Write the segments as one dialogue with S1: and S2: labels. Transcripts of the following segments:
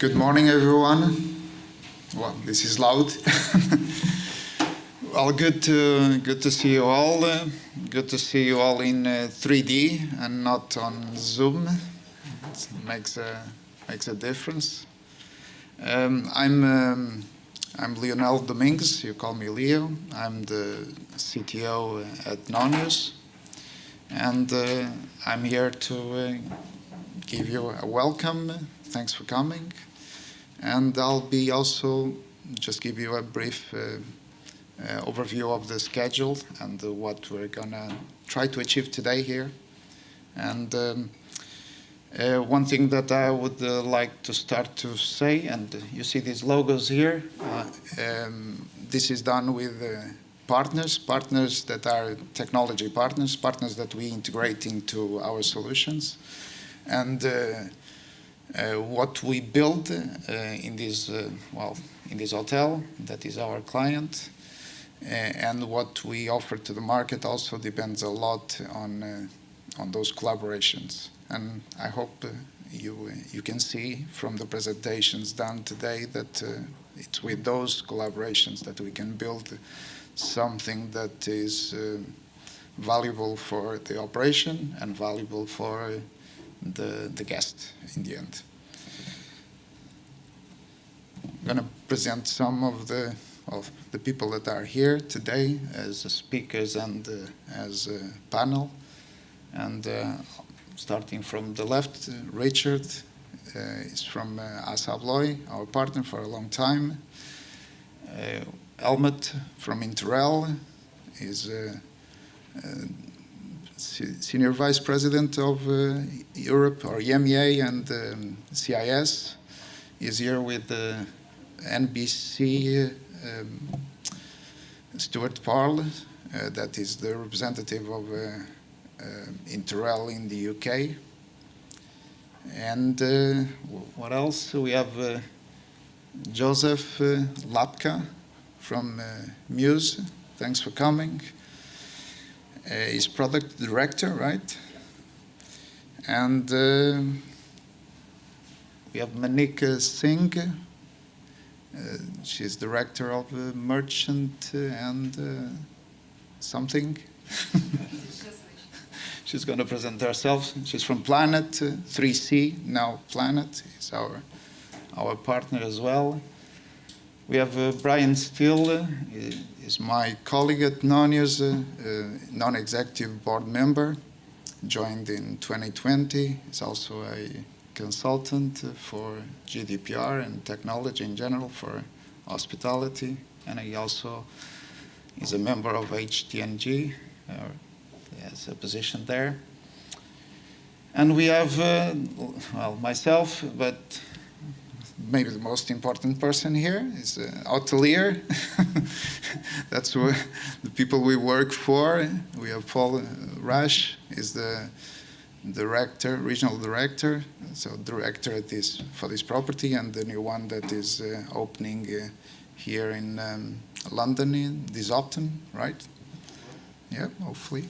S1: Good morning, everyone. Well, this is loud. Well, good to see you all. Good to see you all in 3D and not on Zoom. It makes a difference. I'm Lionel Domingues. You call me Leo. I'm the CTO at Nonius, and I'm here to give you a welcome. Thanks for coming. And I'll be also just give you a brief overview of the schedule and what we're gonna try to achieve today here. And one thing that I would like to start to say, and you see these logos here, this is done with partners that are technology partners that we integrate into our solutions. And what we build in this hotel, that is our client, and what we offer to the market also depends a lot on those collaborations. And I hope you can see from the presentations done today that it's with those collaborations that we can build something that is valuable for the operation and valuable for the guest in the end. I'm going to present some of the people that are here today as speakers and as a panel. And starting from the left, Richard is from Assa Abloy, our partner for a long time. Helmut from Interrel is Senior Vice President of Europe, or EMEA, and CIS. Is here with NBC Stuart Parle, that is the representative of Interrel in the UK. And what else? We have Joseph Lapka from Muse. Thanks for coming. He's product director, right? And we have Manika Singh. She's director of merchant and something. She's going to present herself. She's from Planet 3C. Now Planet is our partner as well. We have Brian Steele, is my colleague at Nonius, non-executive board member, joined in 2020. He's also a consultant for GDPR and technology in general for hospitality, and he also is a member of HTNG, he has a position there. And we have, myself, but maybe the most important person here is hotelier. That's what the people we work for. We have Paul Rasch, is the director, regional director, so director for this property, and the new one that is opening here in London this autumn, right? Yeah, hopefully.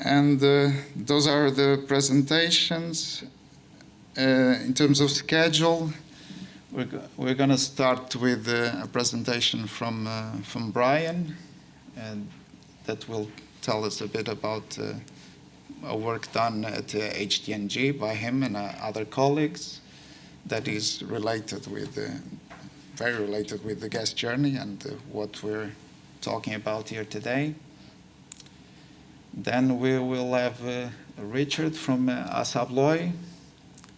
S1: And those are the presentations. In terms of schedule, we're going to start with a presentation from Brian, and that will tell us a bit about work done at HTNG by him and other colleagues that is related with, very related with the guest journey and what we're talking about here today. Then we will have Richard from Assa Abloy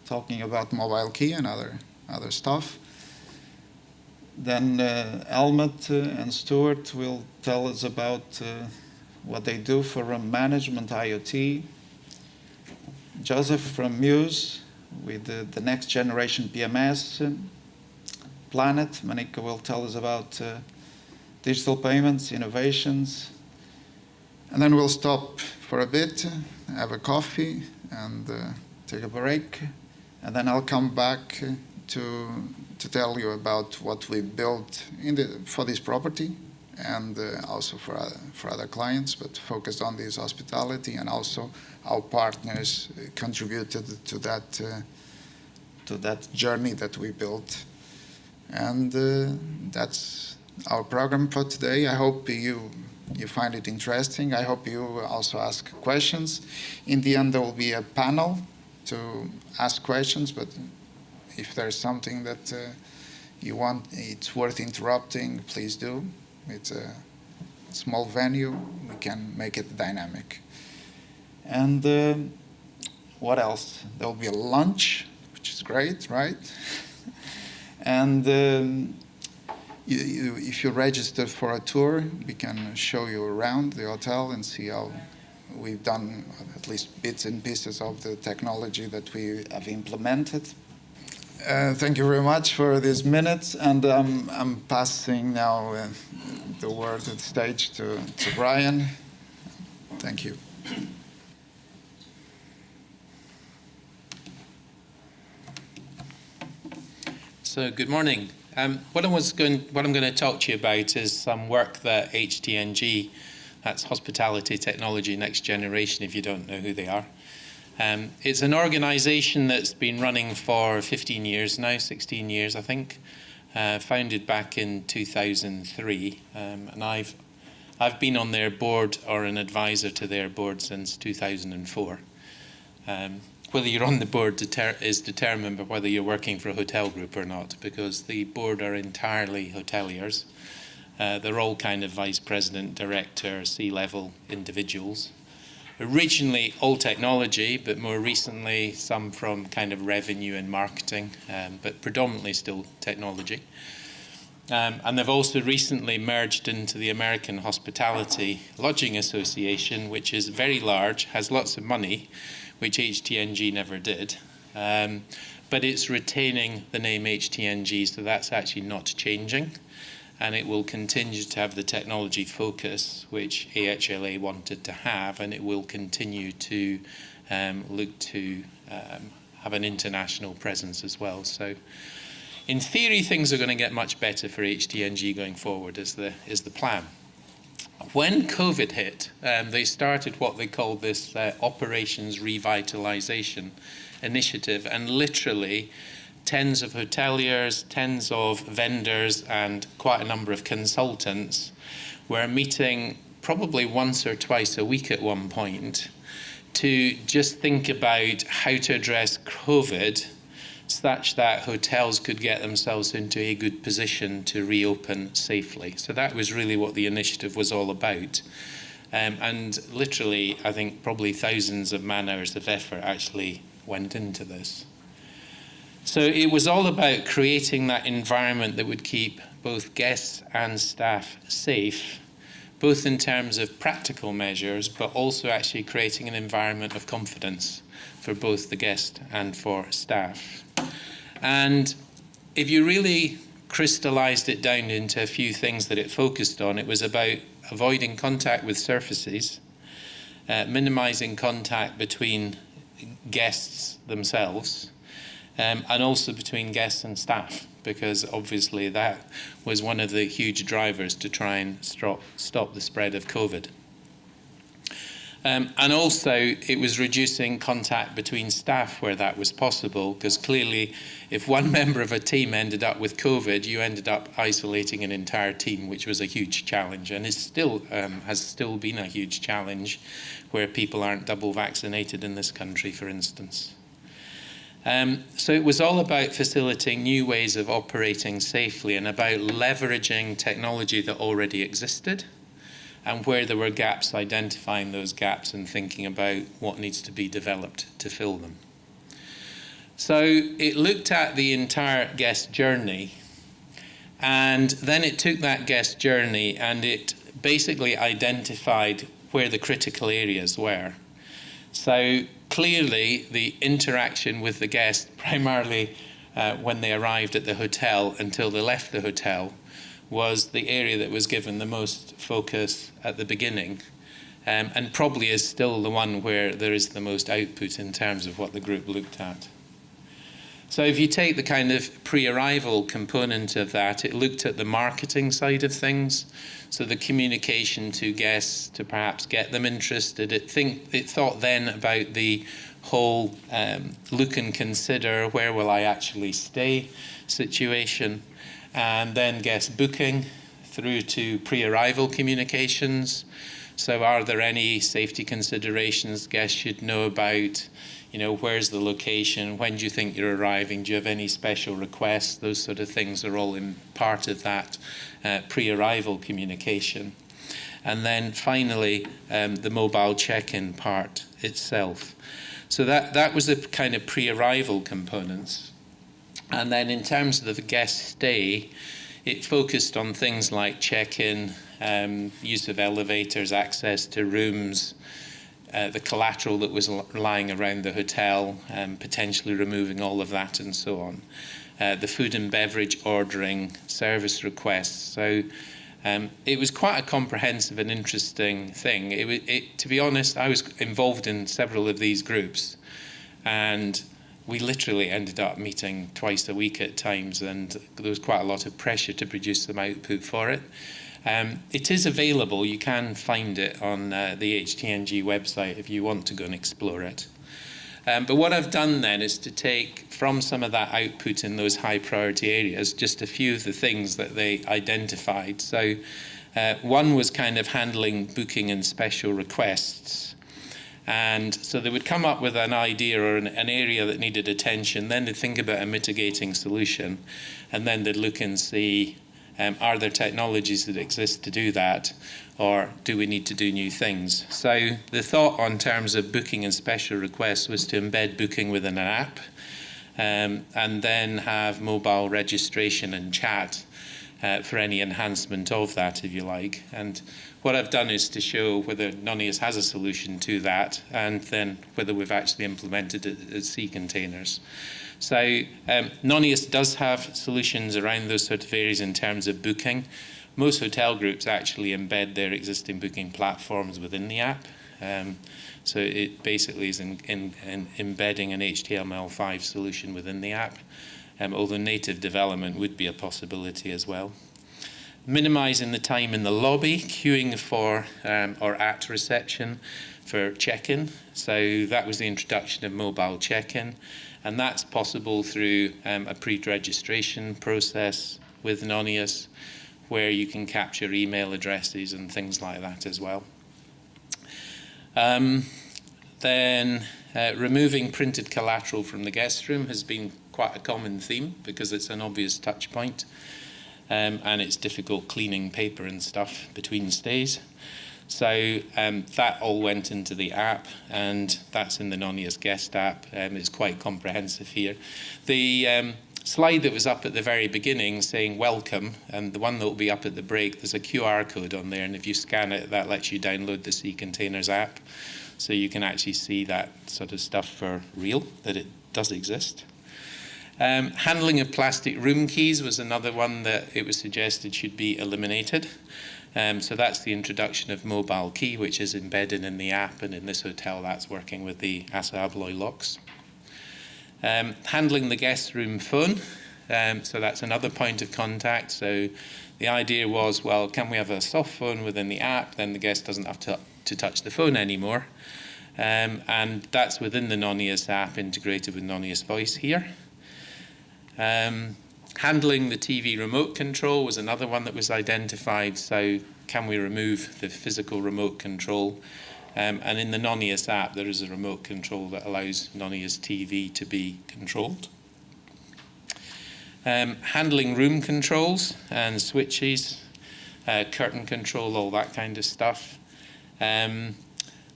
S1: talking about mobile key and other stuff. Then Helmut and Stuart will tell us about what they do for management IoT. Joseph from Muse with the next generation PMS. Planet, Manika will tell us about digital payments, innovations. And then we'll stop for a bit, have a coffee, and take a break. And then I'll come back to tell you about what we built for this property, and also for other clients, but focused on this hospitality, and also our partners contributed to that to that journey that we built. And that's our program for today. I hope you find it interesting. I hope you also ask questions. In the end, there will be a panel to ask questions, but if there's something that you want, it's worth interrupting, please do. It's a small venue, we can make it dynamic. And what else? There will be a lunch, which is great, right? And if you register for a tour, we can show you around the hotel and see how we've done at least bits and pieces of the technology that we have implemented. Thank you very much for these minutes, and I'm passing now the word at the stage to Brian. Thank you.
S2: So good morning. What I'm going to talk to you about is some work that HTNG, that's Hospitality Technology Next Generation, if you don't know who they are. It's an organization that's been running for 15 years now, 16 years I think, founded back in 2003, and I've been on their board or an advisor to their board since 2004. Whether you're on the board is determined by whether you're working for a hotel group or not, because the board are entirely hoteliers. They're all kind of vice president, director, C-level individuals. Originally all technology, but more recently some from kind of revenue and marketing, but predominantly still technology. And they've also recently merged into the American Hospitality Lodging Association, which is very large, has lots of money, which HTNG never did. But it's retaining the name HTNG, so that's actually not changing. And it will continue to have the technology focus, which AHLA wanted to have, and it will continue to look to have an international presence as well. So in theory, things are going to get much better for HTNG going forward, is the plan. When COVID hit, they started what they called this Operations Revitalization Initiative, and literally tens of hoteliers, tens of vendors, and quite a number of consultants were meeting probably once or twice a week at one point to just think about how to address COVID such that hotels could get themselves into a good position to reopen safely. So that was really what the initiative was all about. And literally, I think probably thousands of man-hours of effort actually went into this. So it was all about creating that environment that would keep both guests and staff safe, both in terms of practical measures, but also actually creating an environment of confidence for both the guest and for staff. And if you really crystallized it down into a few things that it focused on, it was about avoiding contact with surfaces, minimizing contact between guests themselves, and also between guests and staff, because obviously that was one of the huge drivers to try and stop the spread of COVID. And also it was reducing contact between staff where that was possible, because clearly if one member of a team ended up with COVID, you ended up isolating an entire team, which was a huge challenge, and is still has still been a huge challenge where people aren't double vaccinated in this country, for instance. So it was all about facilitating new ways of operating safely and about leveraging technology that already existed, and where there were gaps, identifying those gaps and thinking about what needs to be developed to fill them. So it looked at the entire guest journey, and then it took that guest journey and it basically identified where the critical areas were. So clearly the interaction with the guest, primarily when they arrived at the hotel until they left the hotel, was the area that was given the most focus at the beginning, and probably is still the one where there is the most output in terms of what the group looked at. So if you take the kind of pre-arrival component of that, it looked at the marketing side of things, so the communication to guests to perhaps get them interested. It thought then about the whole look and consider where will I actually stay situation, and then guest booking through to pre-arrival communications. So are there any safety considerations guests should know about? You know, where's the location? When do you think you're arriving? Do you have any special requests? Those sort of things are all in part of that pre-arrival communication. And then finally, the mobile check-in part itself. So that was the kind of pre-arrival components. And then in terms of the guest stay, it focused on things like check-in, use of elevators, access to rooms, the collateral that was lying around the hotel, potentially removing all of that and so on. The food and beverage ordering, service requests. So it was quite a comprehensive and interesting thing. To be honest, I was involved in several of these groups, and we literally ended up meeting twice a week at times, and there was quite a lot of pressure to produce some output for it. It is available. You can find it on the HTNG website if you want to go and explore it. But what I've done then is to take from some of that output in those high priority areas just a few of the things that they identified. So one was kind of handling booking and special requests. And so they would come up with an idea or an area that needed attention, then they'd think about a mitigating solution, and then they'd look and see, are there technologies that exist to do that, or do we need to do new things? So the thought on terms of booking and special requests was to embed booking within an app, and then have mobile registration and chat for any enhancement of that, if you like. And what I've done is to show whether Nonius has a solution to that, and then whether we've actually implemented it as C containers. So Nonius does have solutions around those sort of areas in terms of booking. Most hotel groups actually embed their existing booking platforms within the app. So it basically is embedding an HTML5 solution within the app, although native development would be a possibility as well. Minimizing the time in the lobby, queuing for or at reception for check-in. So that was the introduction of mobile check-in. And that's possible through a pre-registration process with Nonius, where you can capture email addresses and things like that as well. Then removing printed collateral from the guest room has been quite a common theme because it's an obvious touch point, and it's difficult cleaning paper and stuff between stays. So that all went into the app, and that's in the Nonius guest app. It's quite comprehensive here. The slide that was up at the very beginning saying welcome, and the one that will be up at the break, there's a QR code on there, and if you scan it, that lets you download the C Containers app. So you can actually see that sort of stuff for real, that it does exist. Handling of plastic room keys was another one that it was suggested should be eliminated. So that's the introduction of mobile key, which is embedded in the app, and in this hotel that's working with the ASA Abloy locks. Handling the guest room phone, so that's another point of contact. So the idea was, well, can we have a soft phone within the app, then the guest doesn't have to touch the phone anymore. And that's within the Nonius app integrated with Nonius Voice here. Handling the TV remote control was another one that was identified. So can we remove the physical remote control? And in the Nonius app, there is a remote control that allows Nonius TV to be controlled. Handling room controls and switches, curtain control, all that kind of stuff.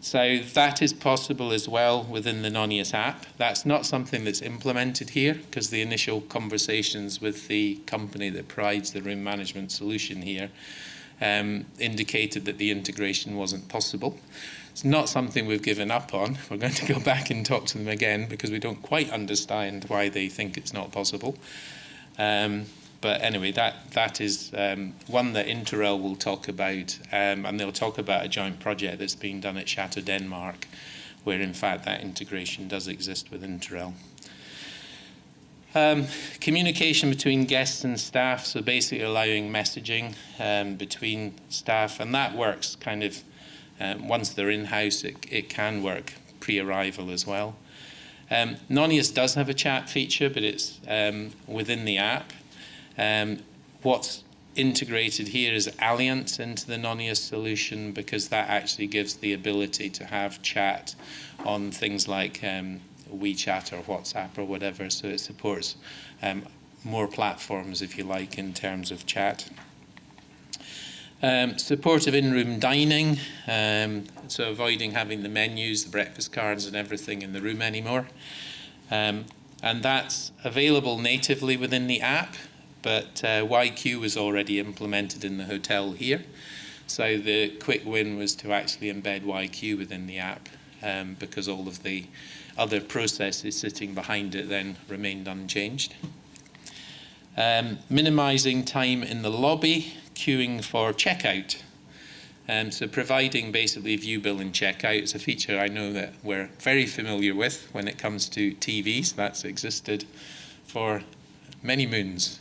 S2: So that is possible as well within the Nonius app. That's not something that's implemented here because the initial conversations with the company that provides the room management solution here indicated that the integration wasn't possible. It's not something we've given up on. We're going to go back and talk to them again because we don't quite understand why they think it's not possible. But anyway, that is one that Interrail will talk about, and they'll talk about a joint project that's being done at Chateau Denmark, where in fact that integration does exist with Interrail. Communication between guests and staff, so basically allowing messaging between staff, and that works kind of once they're in-house, it can work pre-arrival as well. Nonius does have a chat feature, but it's within the app. What's integrated here is Alliance into the Nonius solution, because that actually gives the ability to have chat on things like WeChat or WhatsApp or whatever, so it supports more platforms, if you like, in terms of chat. Support of in-room dining, so avoiding having the menus, the breakfast cards and everything in the room anymore. And that's available natively within the app, but YQ was already implemented in the hotel here. So the quick win was to actually embed YQ within the app, because all of the other processes sitting behind it then remained unchanged. Minimizing time in the lobby, queuing for checkout. So providing basically view, bill and checkout is a feature I know that we're very familiar with when it comes to TVs. That's existed for many moons.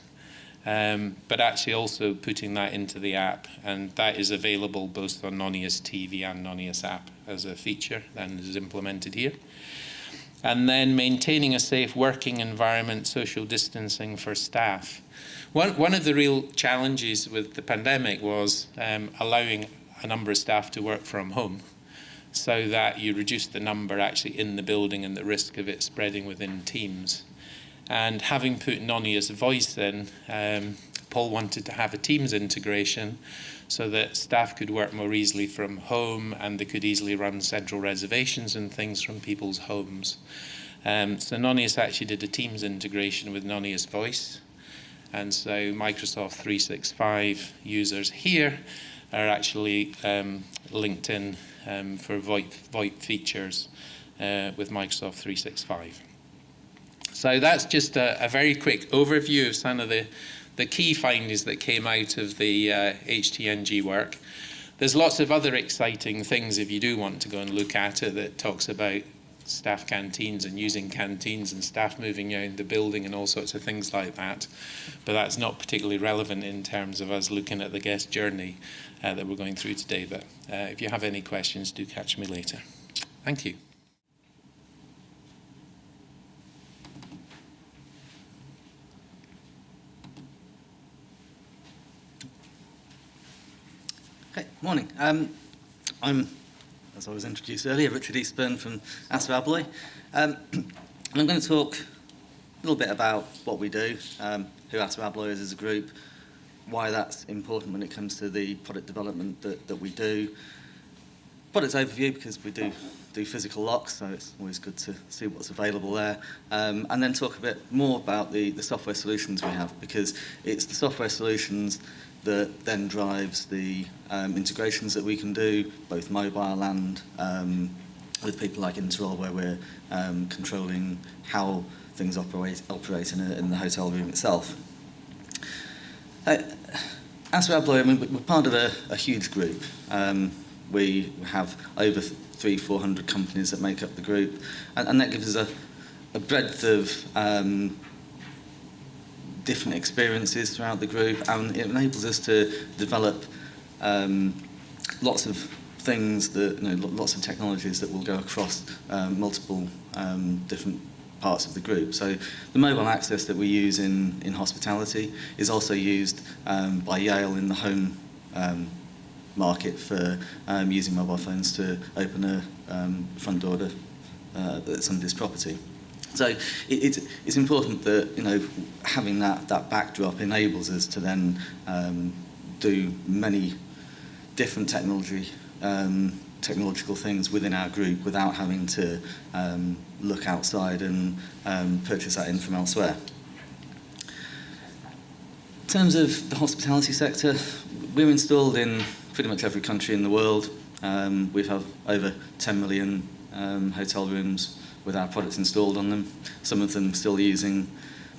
S2: But actually also putting that into the app, and that is available both on Nonius TV and Nonius app as a feature and is implemented here. And then maintaining a safe working environment, social distancing for staff. One of the real challenges with the pandemic was allowing a number of staff to work from home, so that you reduce the number actually in the building and the risk of it spreading within teams. And having put Nonius voice in, Paul wanted to have a Teams integration so that staff could work more easily from home, and they could easily run central reservations and things from people's homes. So Nonius actually did a Teams integration with Nonius voice. And so Microsoft 365 users here are actually linked in for VoIP features with Microsoft 365. So that's just a very quick overview of some of the key findings that came out of the HTNG work. There's lots of other exciting things if you do want to go and look at it, that talks about staff canteens and using canteens and staff moving around the building and all sorts of things like that. But that's not particularly relevant in terms of us looking at the guest journey that we're going through today. But if you have any questions, do catch me later. Thank you.
S3: Okay, morning. I'm, as I was introduced earlier, Richard Eastburn from Assa Abloy. And I'm going to talk a little bit about what we do, who Assa Abloy is as a group, why that's important when it comes to the product development that we do. Product overview, because we do physical locks, so it's always good to see what's available there. And then talk a bit more about the software solutions we have, because it's the software solutions that then drives the integrations that we can do, both mobile and with people like Interroll, where we're controlling how things operate in the hotel room itself. Assa Abloy, I mean, we're part of a huge group. We have over 300-400 companies that make up the group, and that gives us a breadth of different experiences throughout the group, and it enables us to develop lots of things that, lots of technologies that will go across multiple different parts of the group. So the mobile access that we use in hospitality is also used by Yale in the home market for using mobile phones to open a front door to somebody's property. So it's important that having that backdrop enables us to then do many different technological things within our group without having to look outside and purchase that in from elsewhere. In terms of the hospitality sector, we're installed in pretty much every country in the world. We have over 10 million hotel rooms with our products installed on them. Some of them still using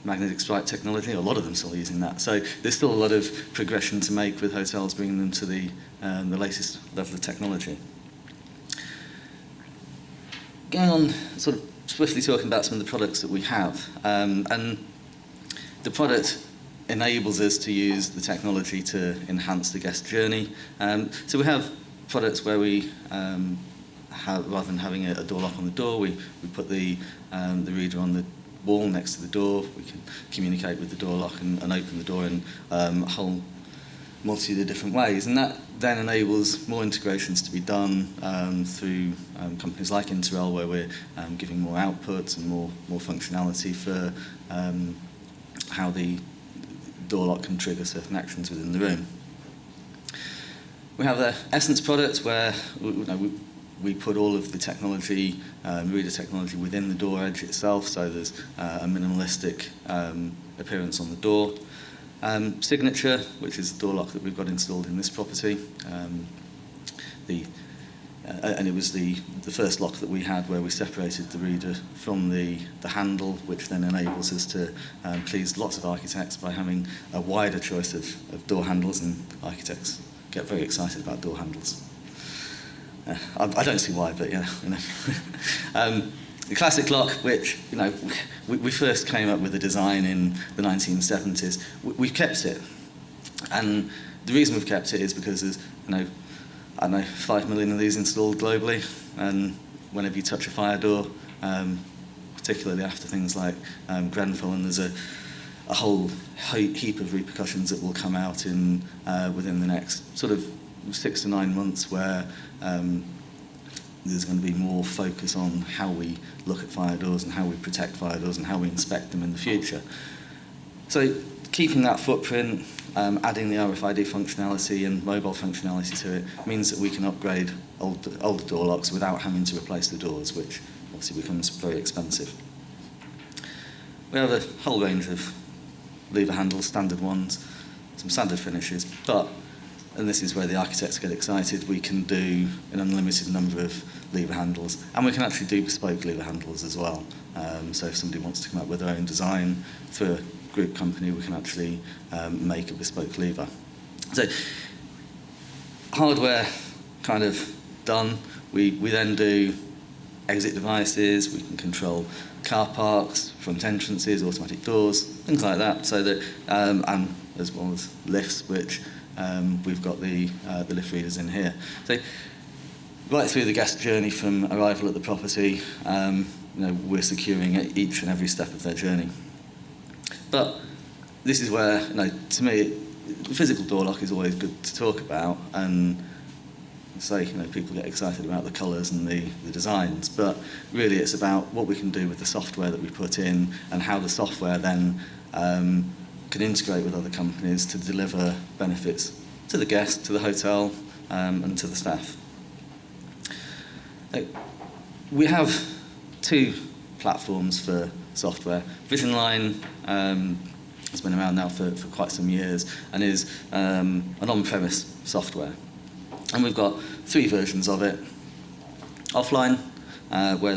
S3: magnetic stripe technology, a lot of them still using that. So there's still a lot of progression to make with hotels, bringing them to the latest level of technology. Going on, sort of swiftly talking about some of the products that we have. And the product enables us to use the technology to enhance the guest journey. So we have products where we rather than having a door lock on the door, we put the reader on the wall next to the door. We can communicate with the door lock and open the door in a whole multitude of different ways, and that then enables more integrations to be done through companies like Interel, where we're giving more output and more functionality for how the door lock can trigger certain actions within the room. We have the Essence product, where we put all of the technology, reader technology, within the door edge itself, so there's a minimalistic appearance on the door. Signature, which is the door lock that we've got installed in this property. And it was the first lock that we had where we separated the reader from the handle, which then enables us to please lots of architects by having a wider choice of door handles, and architects get very excited about door handles. I don't see why, but yeah, you know. The classic lock, which we first came up with the design in the 1970s, we've kept it, and the reason we've kept it is because there's I don't know 5 million of these installed globally, and whenever you touch a fire door, particularly after things like Grenfell, and there's a whole heap of repercussions that will come out in within the next sort of 6 to 9 months, where there's going to be more focus on how we look at fire doors and how we protect fire doors and how we inspect them in the future. So keeping that footprint, adding the RFID functionality and mobile functionality to it means that we can upgrade older door locks without having to replace the doors, which obviously becomes very expensive. We have a whole range of lever handles, standard ones, some standard finishes, but, and this is where the architects get excited, we can do an unlimited number of lever handles, and we can actually do bespoke lever handles as well. So if somebody wants to come up with their own design through a group company, we can actually make a bespoke lever. So hardware kind of done, we then do exit devices, we can control car parks, front entrances, automatic doors, things like that, so that, and as well as lifts, which we've got the lift readers in here. So right through the guest journey from arrival at the property, we're securing each and every step of their journey. But this is where, to me, the physical door lock is always good to talk about, and say, people get excited about the colours and the designs, but really it's about what we can do with the software that we put in, and how the software then can integrate with other companies to deliver benefits to the guest, to the hotel, and to the staff. We have 2 platforms for software. VisionLine has been around now for quite some years and is an on-premise software. And we've got 3 versions of it. Offline, where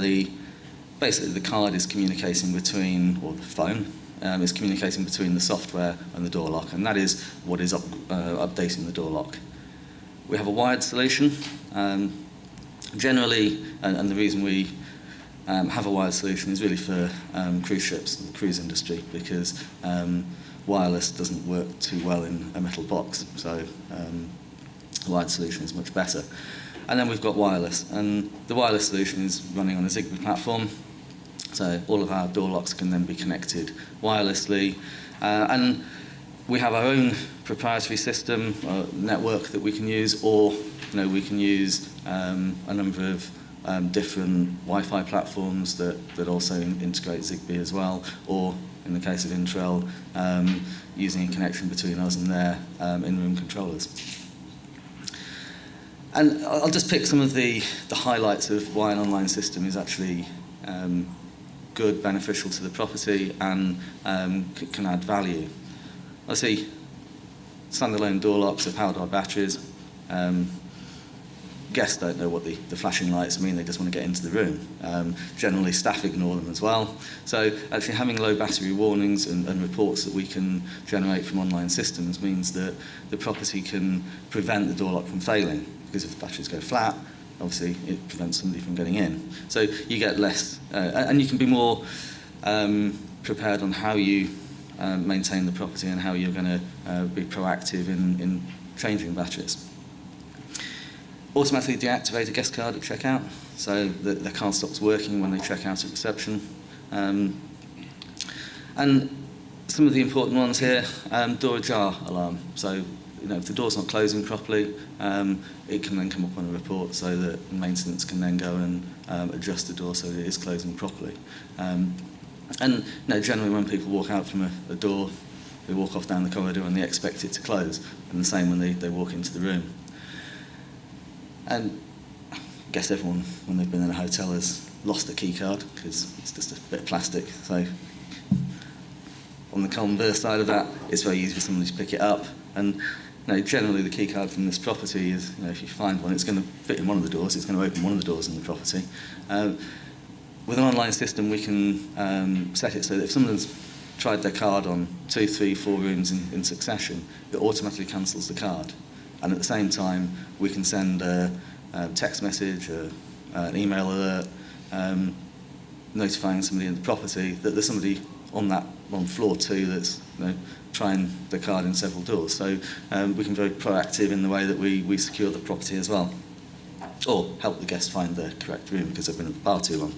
S3: basically the card is communicating between, or the phone, is communicating between the software and the door lock, and that is what is updating the door lock. We have a wired solution. Generally, and the reason we have a wired solution is really for cruise ships and the cruise industry, because wireless doesn't work too well in a metal box, so the wired solution is much better. And then we've got wireless, and the wireless solution is running on a Zigbee platform, so all of our door locks can then be connected wirelessly, and we have our own proprietary system network that we can use, or we can use a number of different Wi-Fi platforms that also integrate Zigbee as well, or in the case of Interel, using a connection between us and their in-room controllers. And I'll just pick some of the highlights of why an online system is actually good, beneficial to the property, and can add value. Obviously, standalone door locks are powered by batteries. Guests don't know what the flashing lights mean, they just want to get into the room. Generally, staff ignore them as well. So actually having low battery warnings and reports that we can generate from online systems means that the property can prevent the door lock from failing, because if the batteries go flat, obviously it prevents somebody from getting in. So you get less, and you can be more prepared on how you maintain the property and how you're going to be proactive in changing batteries. automatically deactivate a guest card at checkout, so that their card stops working when they check out at reception. And some of the important ones here, door ajar alarm. So, if the door's not closing properly, it can then come up on a report so that maintenance can then go and adjust the door so that it is closing properly. And generally when people walk out from a door, they walk off down the corridor and they expect it to close, and the same when they walk into the room. And I guess everyone, when they've been in a hotel, has lost a key card because it's just a bit of plastic. So on the converse side of that, it's very easy for somebody to pick it up. And generally the key card from this property is, if you find one, it's going to fit in one of the doors, it's going to open one of the doors in the property. With an online system, we can set it so that if someone's tried their card on 2, 3, 4 rooms in succession, it automatically cancels the card. And at the same time, we can send a text message, an email alert, notifying somebody in the property that there's somebody on floor 2 that's trying the card in several doors. So we can be very proactive in the way that we secure the property as well, or help the guests find the correct room because they've been at the bar too long.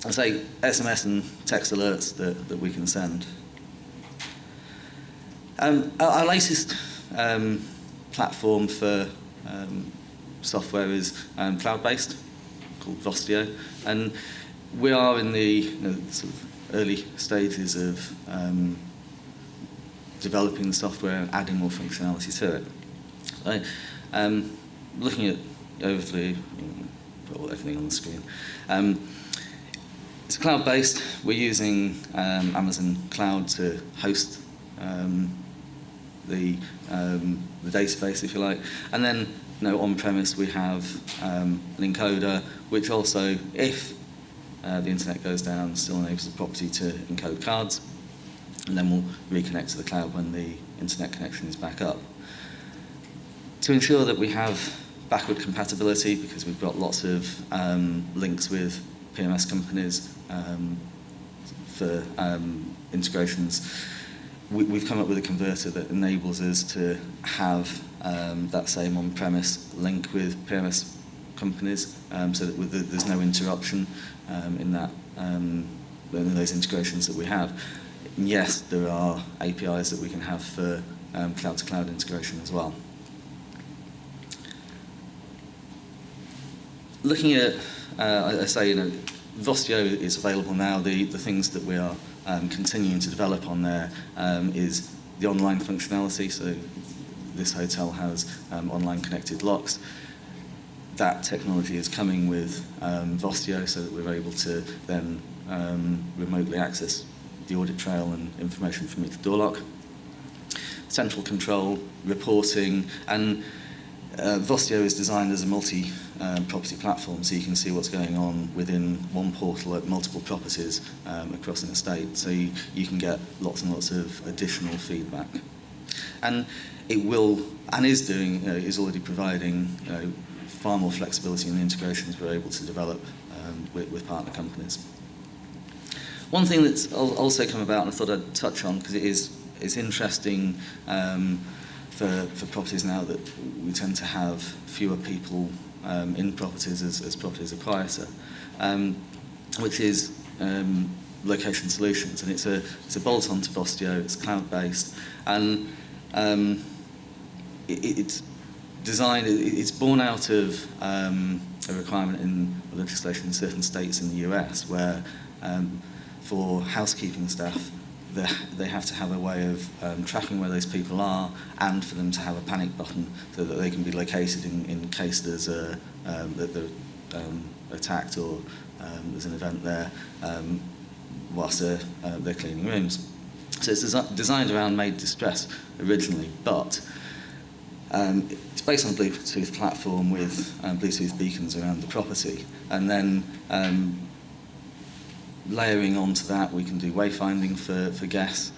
S3: I say SMS and text alerts that we can send. Our latest platform for software is cloud-based, called Vostio, and we are in the sort of early stages of developing the software and adding more functionality to it. Looking at overview, put everything on the screen. It's cloud-based. We're using Amazon Cloud to host the database, if you like, and then on-premise we have an encoder, which also, if the internet goes down, still enables the property to encode cards, and then we'll reconnect to the cloud when the internet connection is back up. To ensure that we have backward compatibility, because we've got lots of links with PMS companies for integrations, we've come up with a converter that enables us to have that same on-premise link with PMS companies, so that there's no interruption in those integrations that we have. And yes, there are APIs that we can have for cloud-to-cloud integration as well. Looking at, I say, Vostio is available now. The things that we are continuing to develop on there is the online functionality. So this hotel has online connected locks. That technology is coming with Vostio, so that we're able to then remotely access the audit trail and information from each door lock. Central control, reporting, and Vostio is designed as a multi-property platform, so you can see what's going on within one portal at multiple properties across an estate, so you can get lots and lots of additional feedback. And it will, and is doing, is already providing far more flexibility in the integrations we're able to develop with partner companies. One thing that's also come about, and I thought I'd touch on, because it's interesting for properties now that we tend to have fewer people in properties as properties are quieter, which is location solutions, and it's a bolt-on to Vostio. It's cloud-based, and it's designed. It's born out of a requirement in legislation in certain states in the US where for housekeeping staff, they have to have a way of tracking where those people are, and for them to have a panic button so that they can be located in case there's that they're attacked or there's an event there whilst they're cleaning rooms. So it's designed around maid distress originally, but it's based on a Bluetooth platform with Bluetooth beacons around the property, and then layering onto that, we can do wayfinding for guests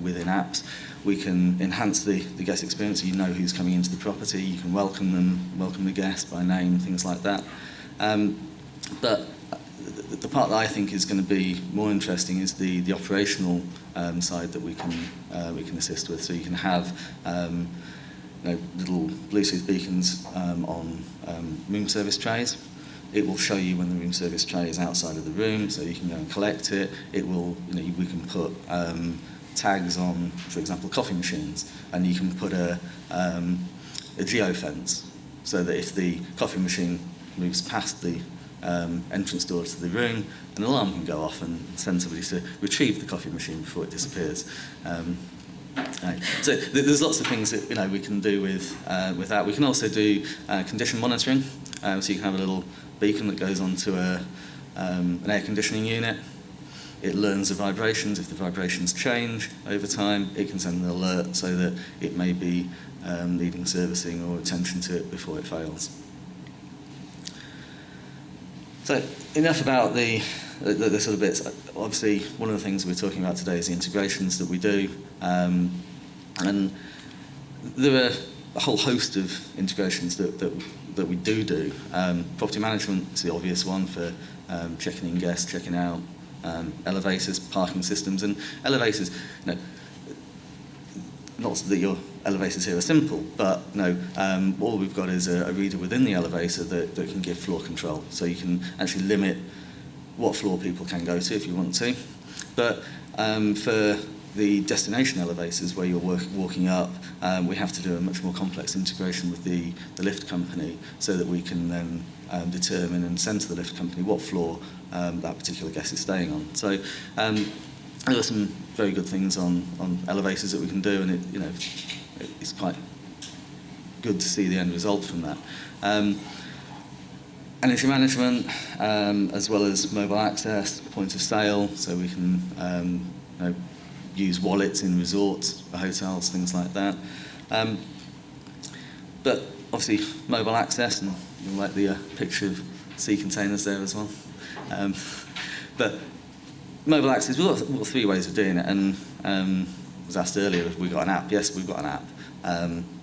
S3: within apps. We can enhance the guest experience, so you know who's coming into the property. You can welcome the guest by name, things like that. But the part that I think is going to be more interesting is the operational side that we can assist with. So you can have little Bluetooth beacons on room service trays. It will show you when the room service tray is outside of the room, so you can go and collect it. It will, we can put tags on, for example, coffee machines, and you can put a geofence, so that if the coffee machine moves past the entrance door to the room, an alarm can go off and send somebody to retrieve the coffee machine before it disappears. So there's lots of things that we can do with that. We can also do condition monitoring, so you can have a little beacon that goes onto an air conditioning unit. It learns the vibrations. If the vibrations change over time, it can send an alert so that it may be needing servicing or attention to it before it fails. So enough about the sort of bits. Obviously, one of the things we're talking about today is the integrations that we do. And there are a whole host of integrations that we do. Property management is the obvious one for checking in guests, checking out, elevators, parking systems, and elevators. Not that your elevators here are simple, but all we've got is a reader within the elevator that can give floor control. So you can actually limit what floor people can go to if you want to. But for the destination elevators where you're walking up, we have to do a much more complex integration with the lift company so that we can then determine and send to the lift company what floor that particular guest is staying on. So there are some very good things on elevators that we can do, and it's quite good to see the end result from that. Energy management, as well as mobile access, point of sale, so we can use wallets in resorts, hotels, things like that. But obviously, mobile access, and you'll like the picture of sea containers there as well. But mobile access, we've got three ways of doing it, and I was asked earlier if we've got an app. Yes, we've got an app.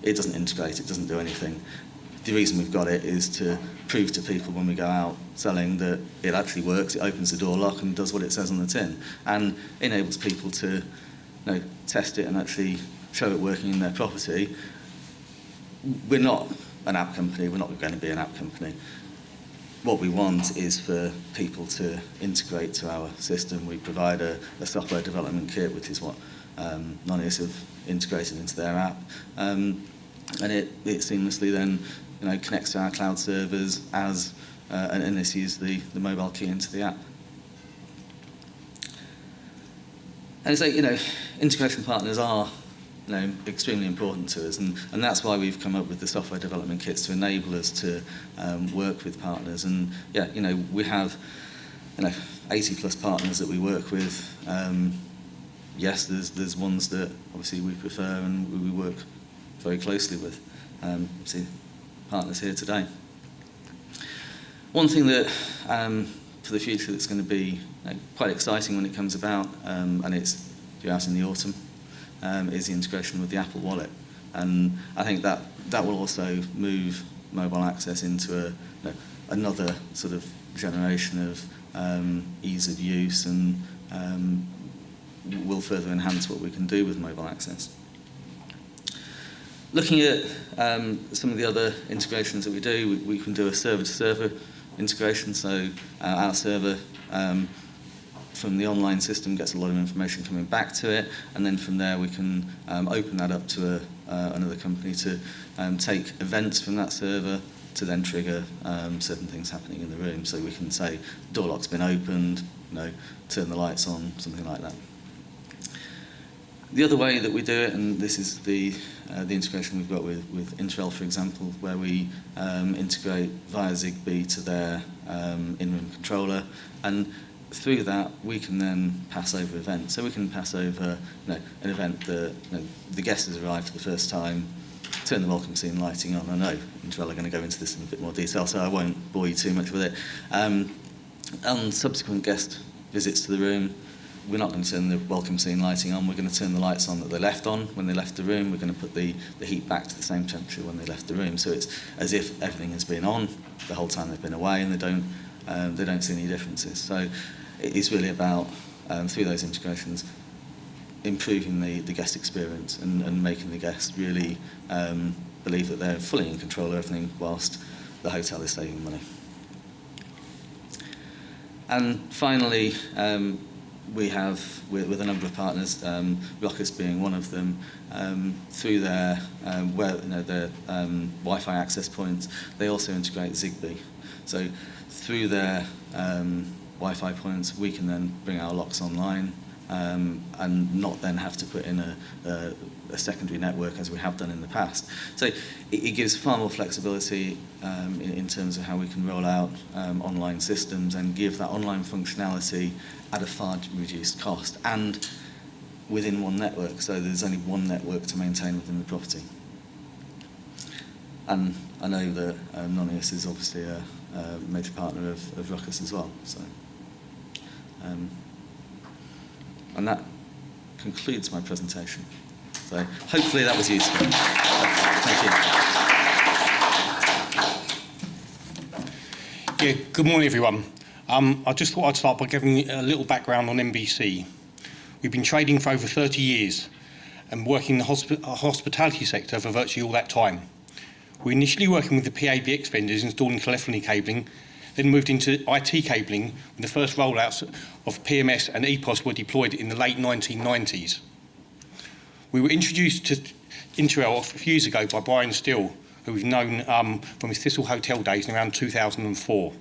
S3: It doesn't integrate, it doesn't do anything. The reason we've got it is to prove to people when we go out selling that it actually works, it opens the door lock and does what it says on the tin, and enables people to test it and actually show it working in their property. We're not an app company, we're not going to be an app company. What we want is for people to integrate to our system. We provide a software development kit, which is what Nonius have integrated into their app. And it seamlessly then connects to our cloud servers and this uses the mobile key into the app. And so, integration partners are extremely important to us, and that's why we've come up with the software development kits to enable us to work with partners. And we have 80 plus partners that we work with. Yes, there's ones that obviously we prefer and we work very closely with. See partners here today. One thing that for the future that's going to be quite exciting when it comes about, and it's due out in the autumn, is the integration with the Apple Wallet. And I think that will also move mobile access into another sort of generation of ease of use, and will further enhance what we can do with mobile access. Looking at some of the other integrations that we do, we can do a server-to-server integration. So our server from the online system gets a lot of information coming back to it, and then from there we can open that up to another company to take events from that server to then trigger certain things happening in the room. So we can say door lock's been opened, turn the lights on, something like that. The other way that we do it, and this is the integration we've got with Intrel, for example, where we integrate via Zigbee to their in-room controller, and through that we can then pass over events. So we can pass over an event that the guest has arrived for the first time, turn the welcome scene lighting on. I know Intrel are going to go into this in a bit more detail, so I won't bore you too much with it. On subsequent guest visits to the room, we're not going to turn the welcome scene lighting on, we're going to turn the lights on that they left on when they left the room, we're going to put the heat back to the same temperature when they left the room. So it's as if everything has been on the whole time they've been away, and they don't see any differences. So it's really about, through those integrations, improving the guest experience and making the guest really believe that they're fully in control of everything whilst the hotel is saving money. And finally, we have, with a number of partners, Ruckus being one of them, through their Wi-Fi access points, they also integrate Zigbee. So through their Wi-Fi points, we can then bring our locks online and not then have to put in a secondary network as we have done in the past. So it gives far more flexibility in terms of how we can roll out online systems and give that online functionality at a far reduced cost and within one network, so there's only one network to maintain within the property. And I know that Nonius is obviously a major partner of Ruckus as well. So, and that concludes my presentation. So hopefully that was useful. Thank you.
S4: Yeah, good morning everyone. I just thought I'd start by giving a little background on MBC. We've been trading for over 30 years and working in the hospitality sector for virtually all that time. We initially working with the PABX vendors installing telephony cabling, then moved into IT cabling when the first rollouts of PMS and EPOS were deployed in the late 1990s. We were introduced to Interrail a few years ago by Brian Steele, who we've known from his Thistle Hotel days in around 2004.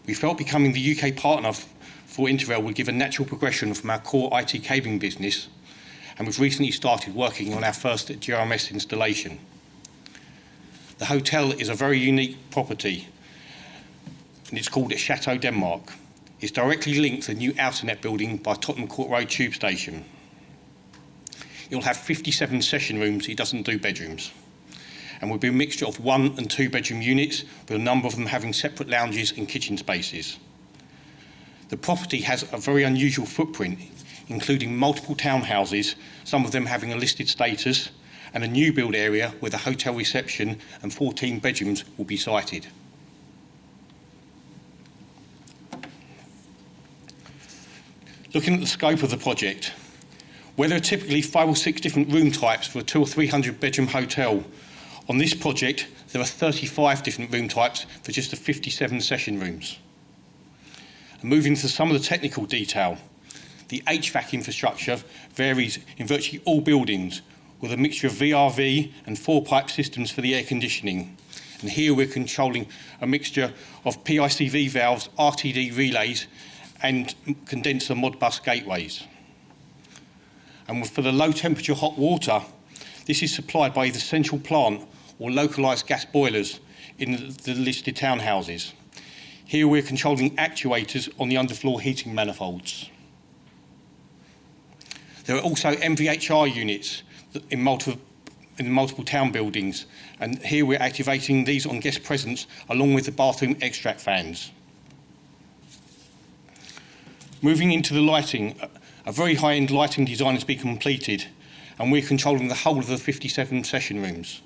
S4: We felt becoming the UK partner for Interrail would give a natural progression from our core IT cabling business, and we've recently started working on our first GRMS installation. The hotel is a very unique property, and it's called Chateau Denmark. It's directly linked to the new Outernet building by Tottenham Court Road Tube Station. It will have 57 session rooms. It doesn't do bedrooms. And will be a mixture of 1 and 2 bedroom units, with a number of them having separate lounges and kitchen spaces. The property has a very unusual footprint, including multiple townhouses, some of them having a listed status, and a new build area where the hotel reception and 14 bedrooms will be sited. Looking at the scope of the project, where there are typically 5 or 6 different room types for a 200 or 300 bedroom hotel, on this project there are 35 different room types for just the 57 session rooms. And moving to some of the technical detail, the HVAC infrastructure varies in virtually all buildings with a mixture of VRV and 4-pipe systems for the air conditioning. And here we're controlling a mixture of PICV valves, RTD relays and condenser Modbus gateways. And for the low temperature hot water, this is supplied by either central plant or localised gas boilers in the listed townhouses. Here we're controlling actuators on the underfloor heating manifolds. There are also MVHR units in multiple town buildings, and here we're activating these on guest presence along with the bathroom extract fans. Moving into the lighting, a very high-end lighting design has been completed, and we're controlling the whole of the 57 session rooms.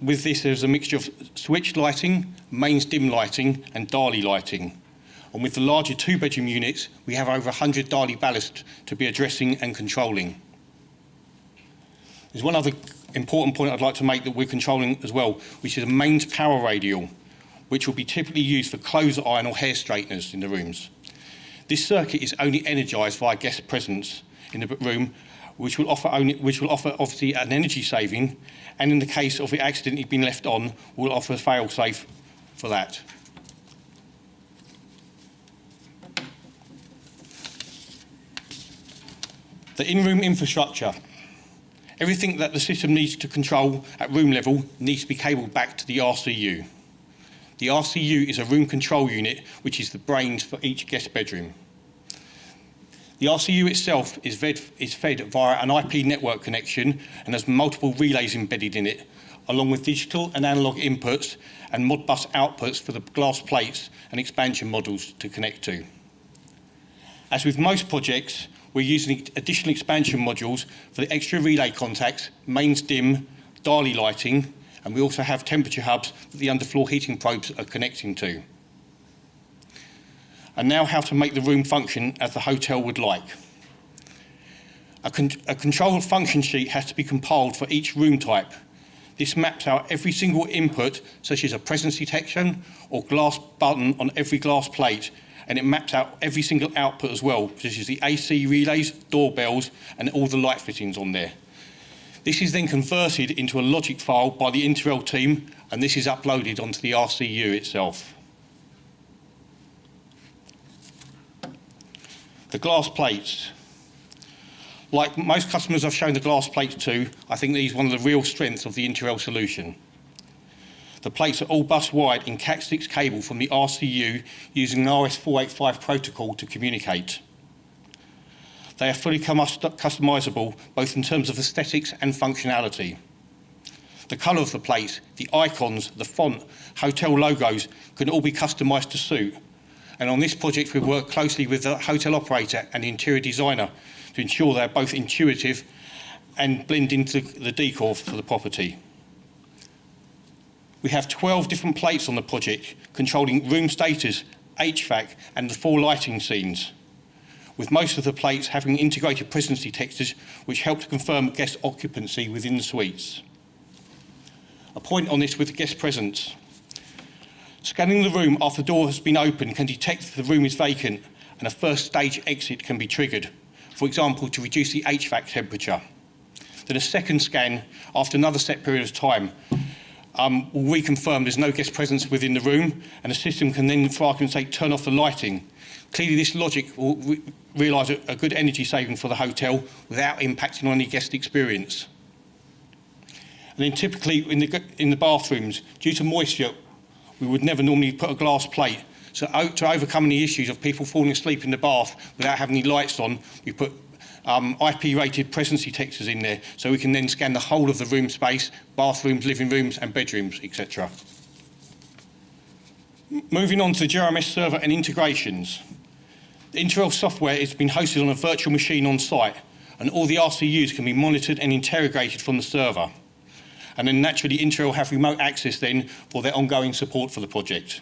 S4: With this, there's a mixture of switched lighting, mains dim lighting, and Dali lighting. And with the larger 2-bedroom units, we have over 100 Dali ballast to be addressing and controlling. There's one other important point I'd like to make that we're controlling as well, which is a mains power radial, which will be typically used for clothes iron or hair straighteners in the rooms. This circuit is only energised via guest presence in the room, which will offer obviously an energy saving, and in the case of it accidentally being left on, will offer a fail-safe for that. The in-room infrastructure. Everything that the system needs to control at room level needs to be cabled back to the RCU. The RCU is a room control unit, which is the brains for each guest bedroom. The RCU itself is fed via an IP network connection and has multiple relays embedded in it, along with digital and analog inputs and Modbus outputs for the glass plates and expansion modules to connect to. As with most projects, we're using additional expansion modules for the extra relay contacts, mains dim, Dali lighting, and we also have temperature hubs that the underfloor heating probes are connecting to. And now how to make the room function as the hotel would like. A control function sheet has to be compiled for each room type. This maps out every single input, such as a presence detection or glass button on every glass plate, and it maps out every single output as well, such as the AC relays, doorbells, and all the light fittings on there. This is then converted into a logic file by the Interel team, and this is uploaded onto the RCU itself. The glass plates. Like most customers I've shown the glass plates to, I think these are one of the real strengths of the Interel solution. The plates are all bus wide in Cat6 cable from the RCU using an RS485 protocol to communicate. They are fully customisable, both in terms of aesthetics and functionality. The colour of the plates, the icons, the font, hotel logos can all be customised to suit. And on this project, we work closely with the hotel operator and the interior designer to ensure they're both intuitive and blend into the decor for the property. We have 12 different plates on the project, controlling room status, HVAC, and the 4 lighting scenes, with most of the plates having integrated presence detectors which help to confirm guest occupancy within the suites. A point on this with the guest presence. Scanning the room after the door has been opened can detect if the room is vacant, and a first stage exit can be triggered, for example, to reduce the HVAC temperature. Then a second scan after another set period of time will reconfirm there's no guest presence within the room, and the system can then, for argument's sake, turn off the lighting. Clearly, this logic will realise a good energy saving for the hotel without impacting on any guest experience. And then typically in the bathrooms, due to moisture, we would never normally put a glass plate. So to overcome any issues of people falling asleep in the bath without having any lights on, we put IP-rated presence detectors in there, so we can then scan the whole of the room space, bathrooms, living rooms and bedrooms, etc. Moving on to the GRMS server and integrations. The Interel software has been hosted on a virtual machine on site, and all the RCUs can be monitored and interrogated from the server. And then naturally Interel have remote access then for their ongoing support for the project.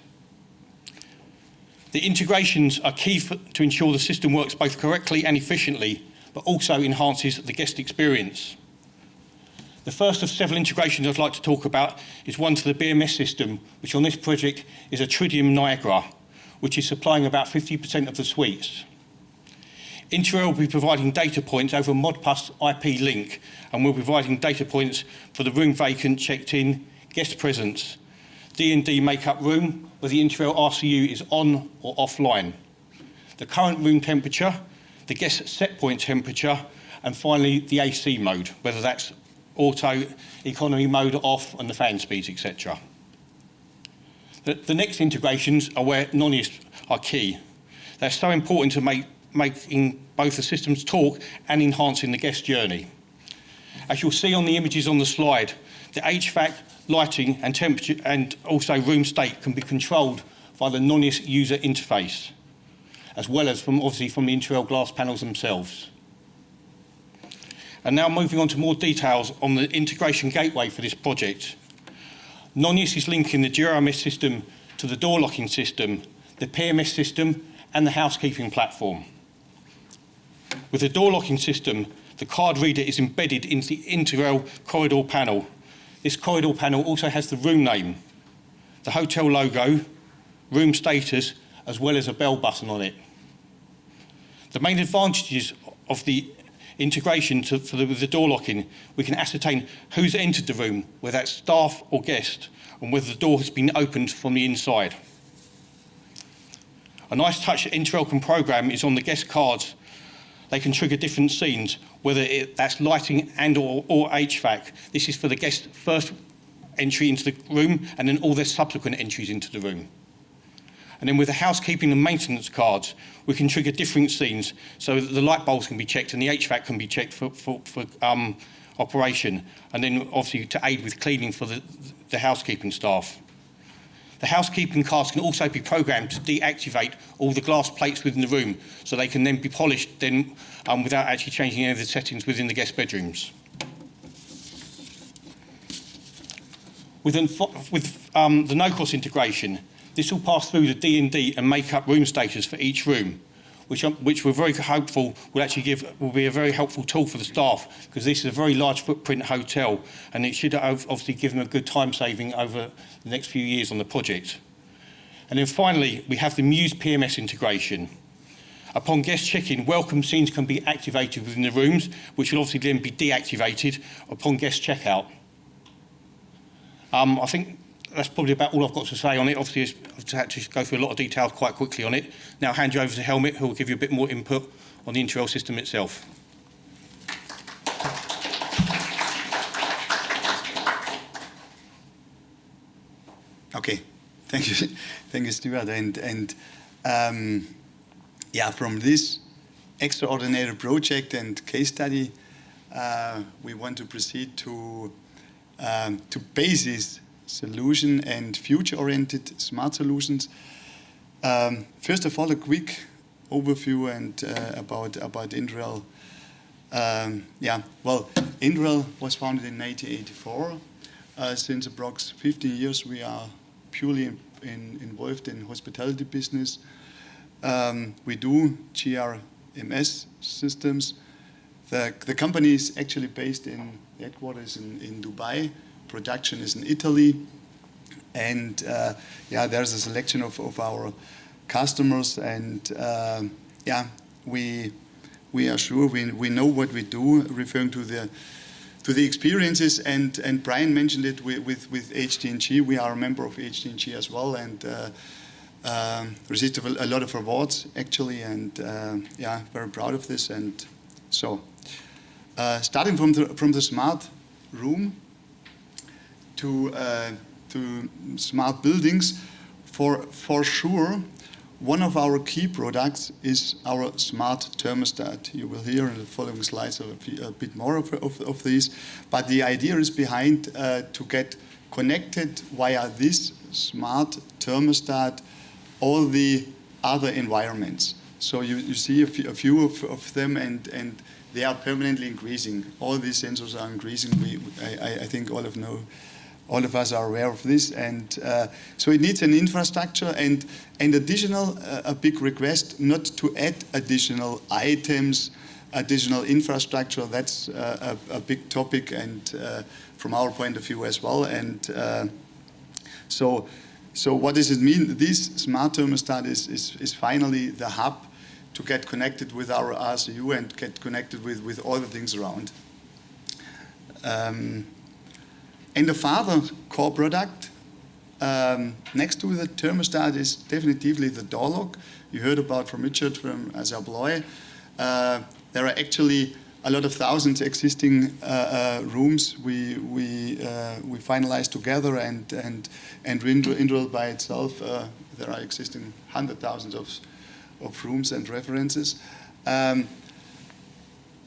S4: The integrations are key to ensure the system works both correctly and efficiently, but also enhances the guest experience. The first of several integrations I'd like to talk about is one to the BMS system, which on this project is a Tritium Niagara, which is supplying about 50% of the suites. Interel will be providing data points over a Modbus IP link, and we're providing data points for the room vacant, checked in, guest presence, D&D make-up room, where the Interel RCU is on or offline, the current room temperature, the guest set point temperature, and finally the AC mode, whether that's auto, economy mode off, and the fan speeds, etc. The next integrations are where Nonius are key. They're so important to making both the systems talk and enhancing the guest journey. As you'll see on the images on the slide, the HVAC, lighting and temperature and also room state can be controlled by the Nonius user interface, as well as obviously from the Interel glass panels themselves. And now moving on to more details on the integration gateway for this project. Nonius is linking the GRMS system to the door locking system, the PMS system and the housekeeping platform. With the door locking system, the card reader is embedded into the Interel corridor panel. This corridor panel also has the room name, the hotel logo, room status, as well as a bell button on it. The main advantages of the integration with the door locking, we can ascertain who's entered the room, whether that's staff or guest, and whether the door has been opened from the inside. A nice touch that Interel can program is on the guest cards. They can trigger different scenes, whether that's lighting and or HVAC. This is for the guest first entry into the room and then all their subsequent entries into the room. And then with the housekeeping and maintenance cards, we can trigger different scenes so that the light bulbs can be checked and the HVAC can be checked for operation, and then obviously to aid with cleaning for the housekeeping staff. The housekeeping cards can also be programmed to deactivate all the glass plates within the room, so they can then be polished then, without actually changing any of the settings within the guest bedrooms. With the no-cost integration, this will pass through the D&D and make up room status for each room, which we're very hopeful will be a very helpful tool for the staff, because this is a very large footprint hotel, and it should obviously give them a good time saving over the next few years on the project. And then finally, we have the Muse Pms Integration. Upon guest check-in, welcome scenes can be activated within the rooms, which will obviously then be deactivated upon guest checkout. I think that's probably about all I've got to say on it. Obviously, I've had to go through a lot of detail quite quickly on it. Now I'll hand you over to Helmut, who will give you a bit more input on the Interrail system itself.
S5: Okay, thank you, Stuart. Yeah, from this extraordinary project and case study, we want to proceed to basis solution and future-oriented smart solutions. First of all, a quick overview and about Interrail. Yeah, well, Interrail was founded in 1984. Since approx 50 years, we are purely involved in hospitality business. We do GRMS systems. The company is actually based in headquarters in Dubai. Production is in Italy, and yeah, there's a selection of our customers, and yeah, we are sure we know what we do, referring to the experiences, and Brian mentioned it with HTNG. We are a member of HTNG as well, and received a lot of awards actually, and yeah, very proud of this. And so, starting from the smart room to smart buildings, for sure, one of our key products is our smart thermostat. You will hear in the following slides a bit more of these, but the idea is behind to get connected via this smart thermostat all the other environments. So you see a few of them, and they are permanently increasing. All these sensors are increasing. I think all of us are aware of this, and so it needs an infrastructure and additional, a big request not to add additional items, additional infrastructure. That's a big topic, and from our point of view as well. And so what does it mean? This smart thermostat is finally the hub to get connected with our RCU and get connected with all the things around. And the further core product next to the thermostat is definitively the door lock. You heard about from Richard from Azabloy. There are actually a lot of thousands existing rooms we finalized together, and Interrail by itself, there are existing 100,000 of rooms and references.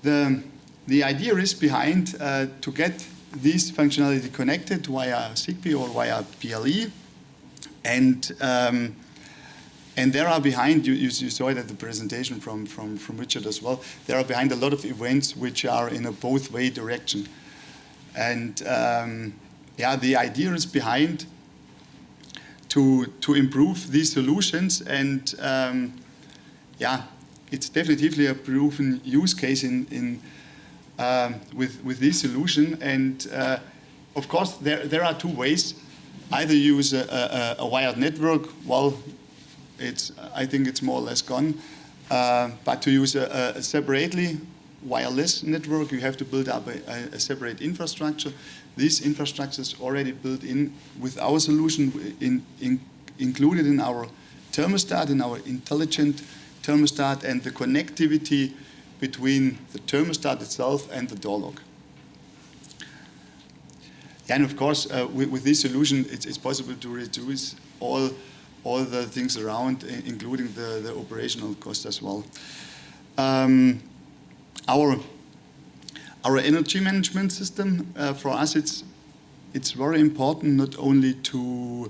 S5: The idea is behind to get this functionality connected via Zigbee or via BLE, and there are behind, you saw it at the presentation from Richard as well, there are behind a lot of events which are in a both way direction. And yeah, the idea is behind to improve these solutions, and yeah, it's definitely a proven use case with this solution. And of course, there are two ways. Either use a wired network. Well, I think it's more or less gone. But to use a separately wireless network, you have to build up a separate infrastructure. This infrastructure is already built in with our solution, included in our thermostat, in our intelligent thermostat, and the connectivity between the thermostat itself and the door lock. And of course, with this solution, it's possible to reduce all the things around, including the operational cost as well. Our energy management system, for us, it's very important not only to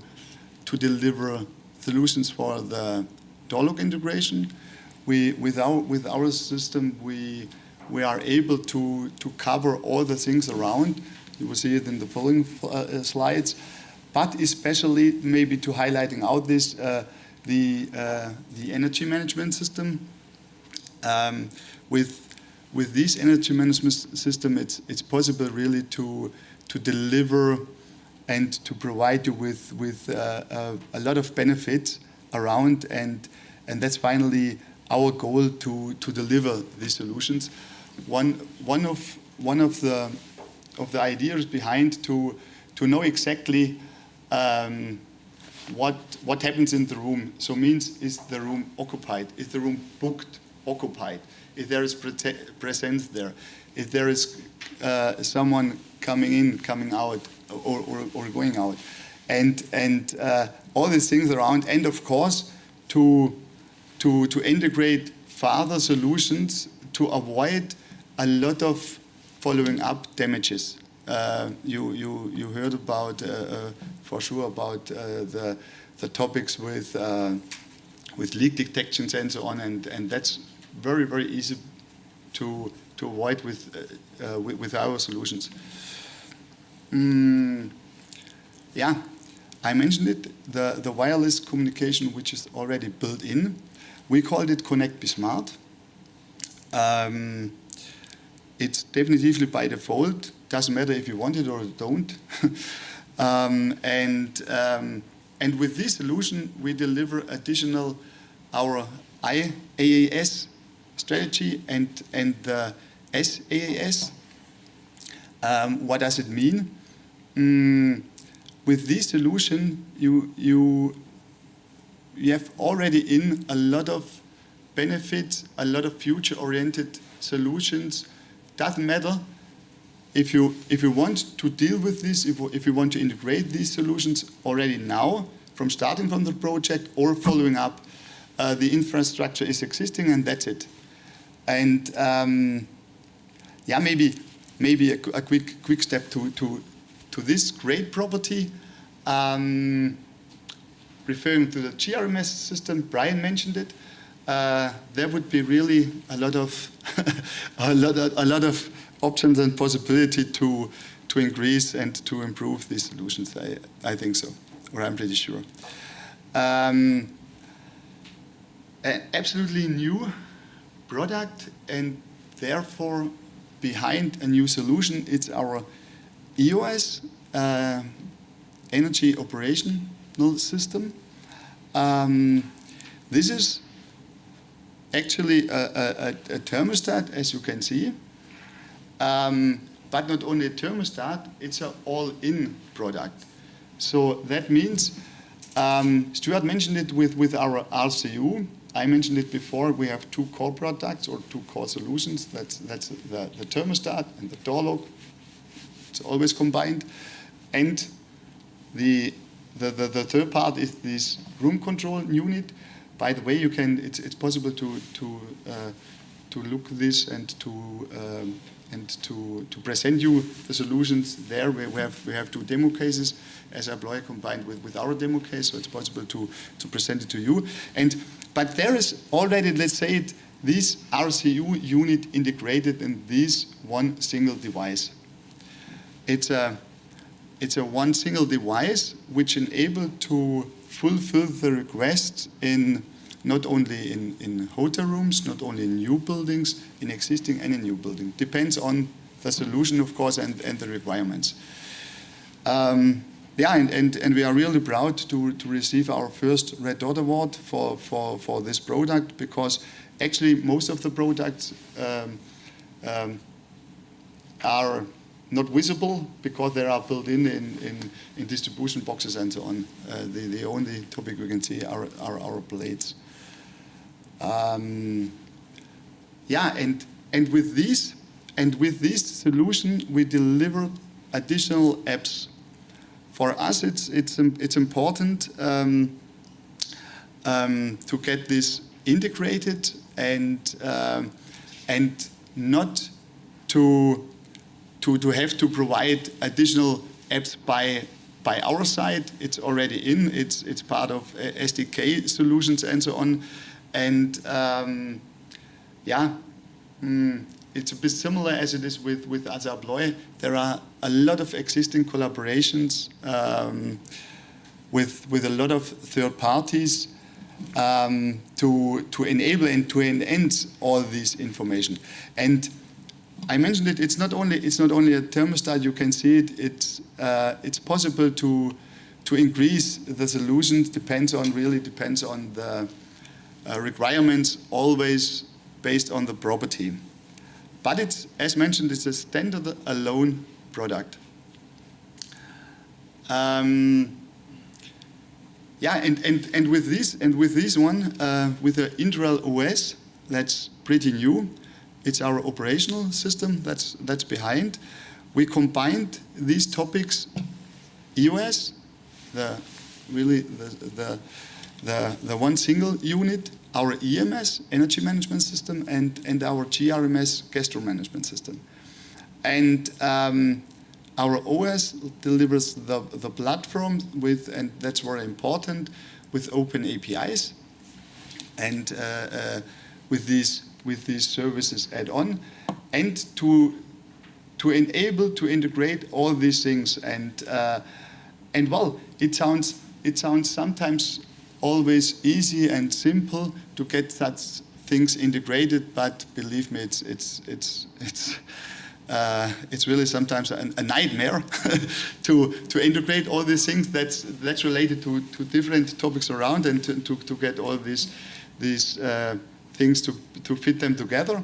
S5: deliver solutions for the door lock integration. With our system, we are able to cover all the things around. You will see it in the following slides, but especially maybe to highlighting out this the energy management system. With this energy management system, it's possible really to deliver and to provide you with a lot of benefits around, and that's finally our goal to deliver these solutions. One of the ideas behind to know exactly what happens in the room. So means, is the room occupied? Is the room booked, occupied? If there is presence there? If there is someone coming in, coming out, or going out? And all these things around, and of course, to integrate further solutions to avoid a lot of following up damages. You heard about for sure about the topics with leak detections and so on, and that's very easy to avoid with our solutions. Yeah, I mentioned it, the wireless communication, which is already built in. We called it Connect Be Smart. It's definitively by default. Doesn't matter if you want it or don't. And with this solution, we deliver additional our IaaS strategy and the SaaS. What does it mean? With this solution, you have already in a lot of benefits, a lot of future-oriented solutions. Doesn't matter if you want to deal with this, if you want to integrate these solutions already now, from starting from the project or following up, the infrastructure is existing, and that's it. And yeah, maybe a quick step to this great property. Referring to the GRMS system, Brian mentioned it. There would be really a lot of a lot of options and possibility to increase and to improve these solutions. I think so, or I'm pretty sure. An absolutely new product, and therefore behind a new solution, it's our EOS energy operational system. This is actually a thermostat, as you can see, but not only a thermostat, it's an all-in product. So that means, Stuart mentioned it with our RCU. I mentioned it before. We have two core products or two core solutions. That's the thermostat and the door lock. It's always combined, and the third part is this room control unit. By the way, you can. It's possible to look this and to present you the solutions there. We have two demo cases as Abloy combined with our demo case, so it's possible to present it to you. But there is already, let's say it, this RCU unit integrated in this one single device. It's a one single device which enables to fulfill the requests in not only in hotel rooms, not only in new buildings, in existing and in new buildings. Depends on the solution, of course, and the requirements. Yeah, and we are really proud to receive our first Red Dot Award for this product, because actually most of the products are not visible because they are built in distribution boxes and so on. The only topic we can see are our blades. Yeah, and with this solution we deliver additional apps. For us, it's important to get this integrated and not to have to provide additional apps by our side. It's already in. It's part of SDK solutions and so on. And yeah, it's a bit similar as it is with other Abloy. There are a lot of existing collaborations with a lot of third parties. to enable and to enhance all this information. And I mentioned it. It's not only a thermostat. You can see it. It's possible to increase the solutions. Really depends on the requirements. Always based on the property. But it's, as mentioned, it's a standard-alone product. Yeah, and with this one, with the Integral OS, that's pretty new. It's our operational system that's behind. We combined these topics, EOS, the one single unit, our EMS, energy management system, and our GRMS, guest room management system. And our OS delivers the platform with, and that's very important, with open APIs and with these services add-on, and to enable to integrate all these things. And well, it sounds sometimes always easy and simple to get such things integrated, but believe me, it's really sometimes a nightmare to integrate all these things that's related to different topics around, and to get all these things to fit them together.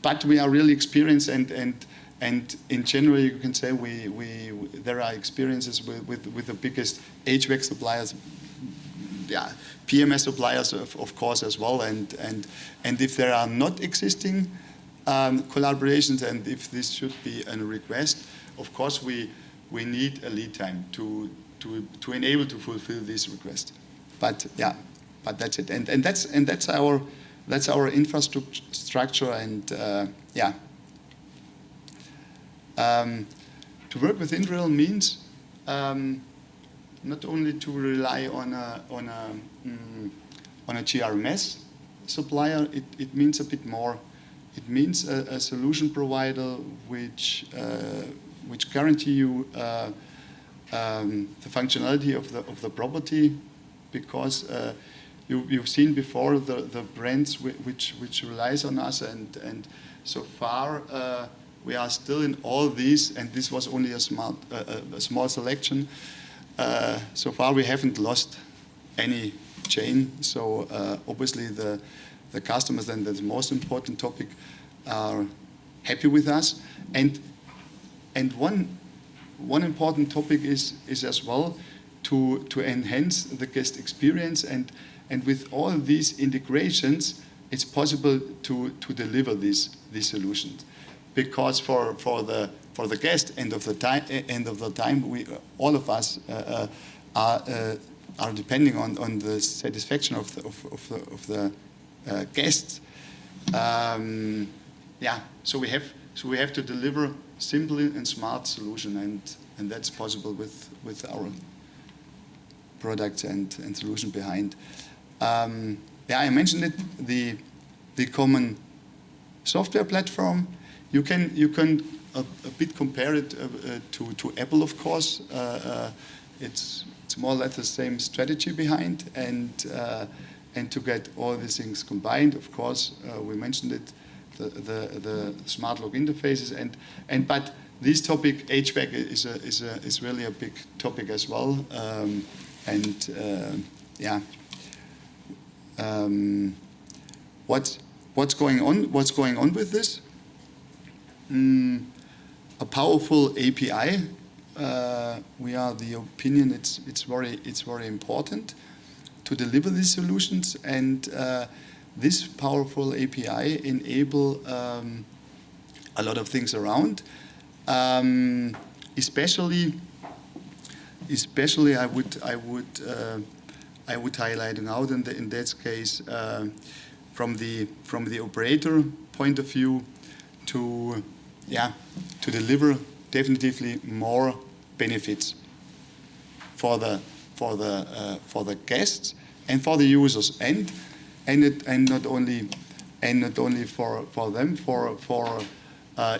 S5: But we are really experienced, and in general you can say there are experiences with the biggest HVAC suppliers, yeah, PMS suppliers of course as well, and if there are not existing collaborations, and if this should be a request, of course we need a lead time to enable to fulfill this request. But yeah, but that's it, and that's our infrastructure, and yeah. To work with Integral means not only to rely on a GRMS supplier. It means a bit more. It means a solution provider which guarantee you the functionality of the property, because you've seen before the brands which relies on us, and so far we are still in all these, and this was only a small selection. So far we haven't lost any chain. So obviously the customers, and that's the most important topic, are happy with us. And one important topic is as well to enhance the guest experience, and with all these integrations it's possible to deliver these solutions, because for the guest end of the time we all of us are depending on the satisfaction of the guests. Yeah, so we have to deliver simple and smart solution, and that's possible with our products and solution behind. Yeah, I mentioned it, the common software platform. You can a bit compare it to Apple, of course. It's more or less the same strategy behind, and to get all these things combined, of course, we mentioned it, the smart lock interfaces, but this topic HVAC is really a big topic as well, yeah. What's going on with this? A powerful API. We are the opinion it's very important to deliver these solutions, and this powerful API enable a lot of things around. Especially I would highlight out in that case from the operator point of view, to deliver definitively more benefits for the guests and for the users, and not only for them, for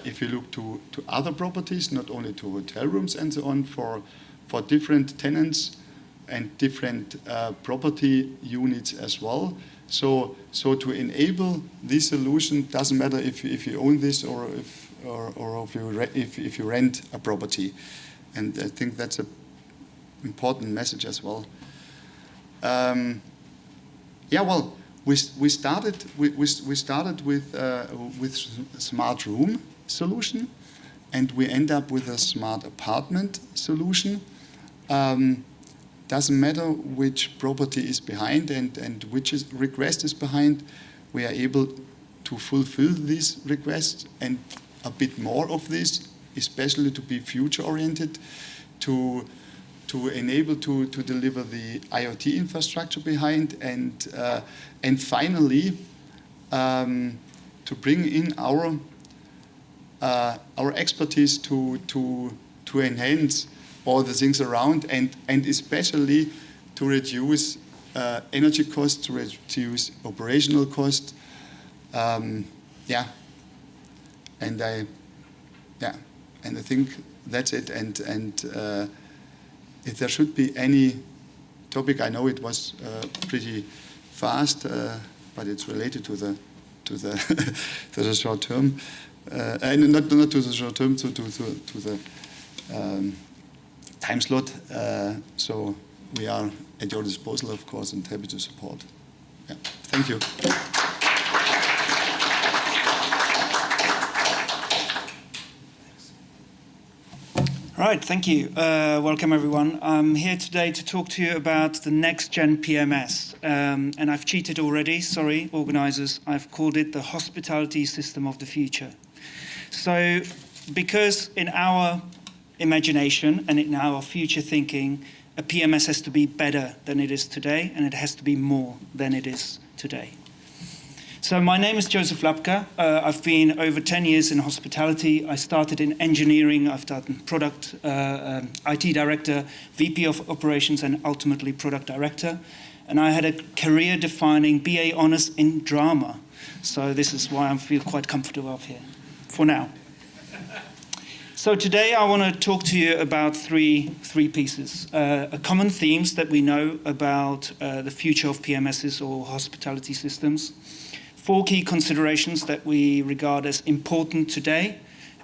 S5: if you look to other properties, not only to hotel rooms and so on, for different tenants, different property units as well. So to enable this solution, doesn't matter if you own this or if you rent a property, and I think that's an important message as well. We started with smart room solution, and we end up with a smart apartment solution. Doesn't matter which property is behind and which request is behind, we are able to fulfill these requests and a bit more of this, especially to be future oriented, to enable to deliver the IoT infrastructure behind, and finally to bring in our expertise to enhance all the things around, and especially to reduce energy costs, to reduce operational costs. And I think that's it. And if there should be any topic, I know it was pretty fast, but it's related to the to the short term, and not to the short term, to the time slot. So we are at your disposal, of course, and happy to support. Yeah. Thank you.
S6: Right, thank you. Welcome, everyone. I'm here today to talk to you about the next-gen PMS. And I've cheated already, sorry, organizers. I've called it the hospitality system of the future. So, because in our imagination and in our future thinking, a PMS has to be better than it is today, and it has to be more than it is today. So my name is Joseph Lapka. I've been over 10 years in hospitality. I started in engineering. I've done product, IT director, VP of operations, and ultimately product director. And I had a career-defining BA honours in drama. So this is why I feel quite comfortable up here, for now. So today I want to talk to you about three pieces. Common themes that we know about the future of PMSs or hospitality systems. 4 key considerations that we regard as important today,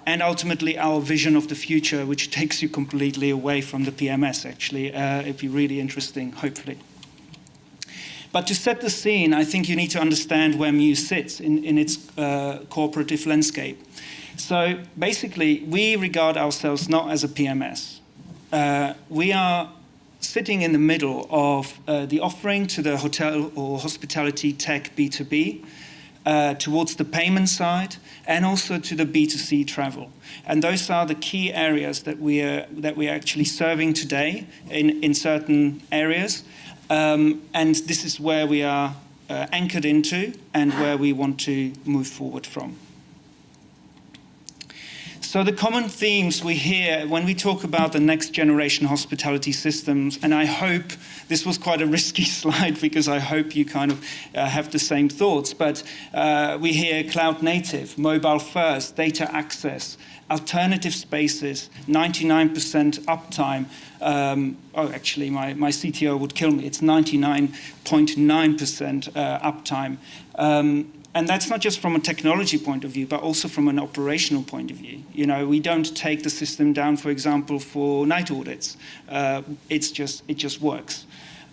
S6: and ultimately our vision of the future, which takes you completely away from the PMS, actually, if you're really interesting, hopefully. But to set the scene, I think you need to understand where Muse sits in its cooperative landscape. So basically, we regard ourselves not as a PMS. We are sitting in the middle of the offering to the hotel or hospitality tech B2B, towards the payment side, and also to the B2C travel. And those are the key areas that we are actually serving today in certain areas. And this is where we are anchored into and where we want to move forward from. So the common themes we hear when we talk about the next generation hospitality systems, and I hope this was quite a risky slide because I hope you kind of have the same thoughts, but we hear cloud native, mobile first, data access, alternative spaces, 99% uptime. Actually, my CTO would kill me. It's 99.9% uptime. And that's not just from a technology point of view, but also from an operational point of view. You know, we don't take the system down, for example, for night audits. It just works.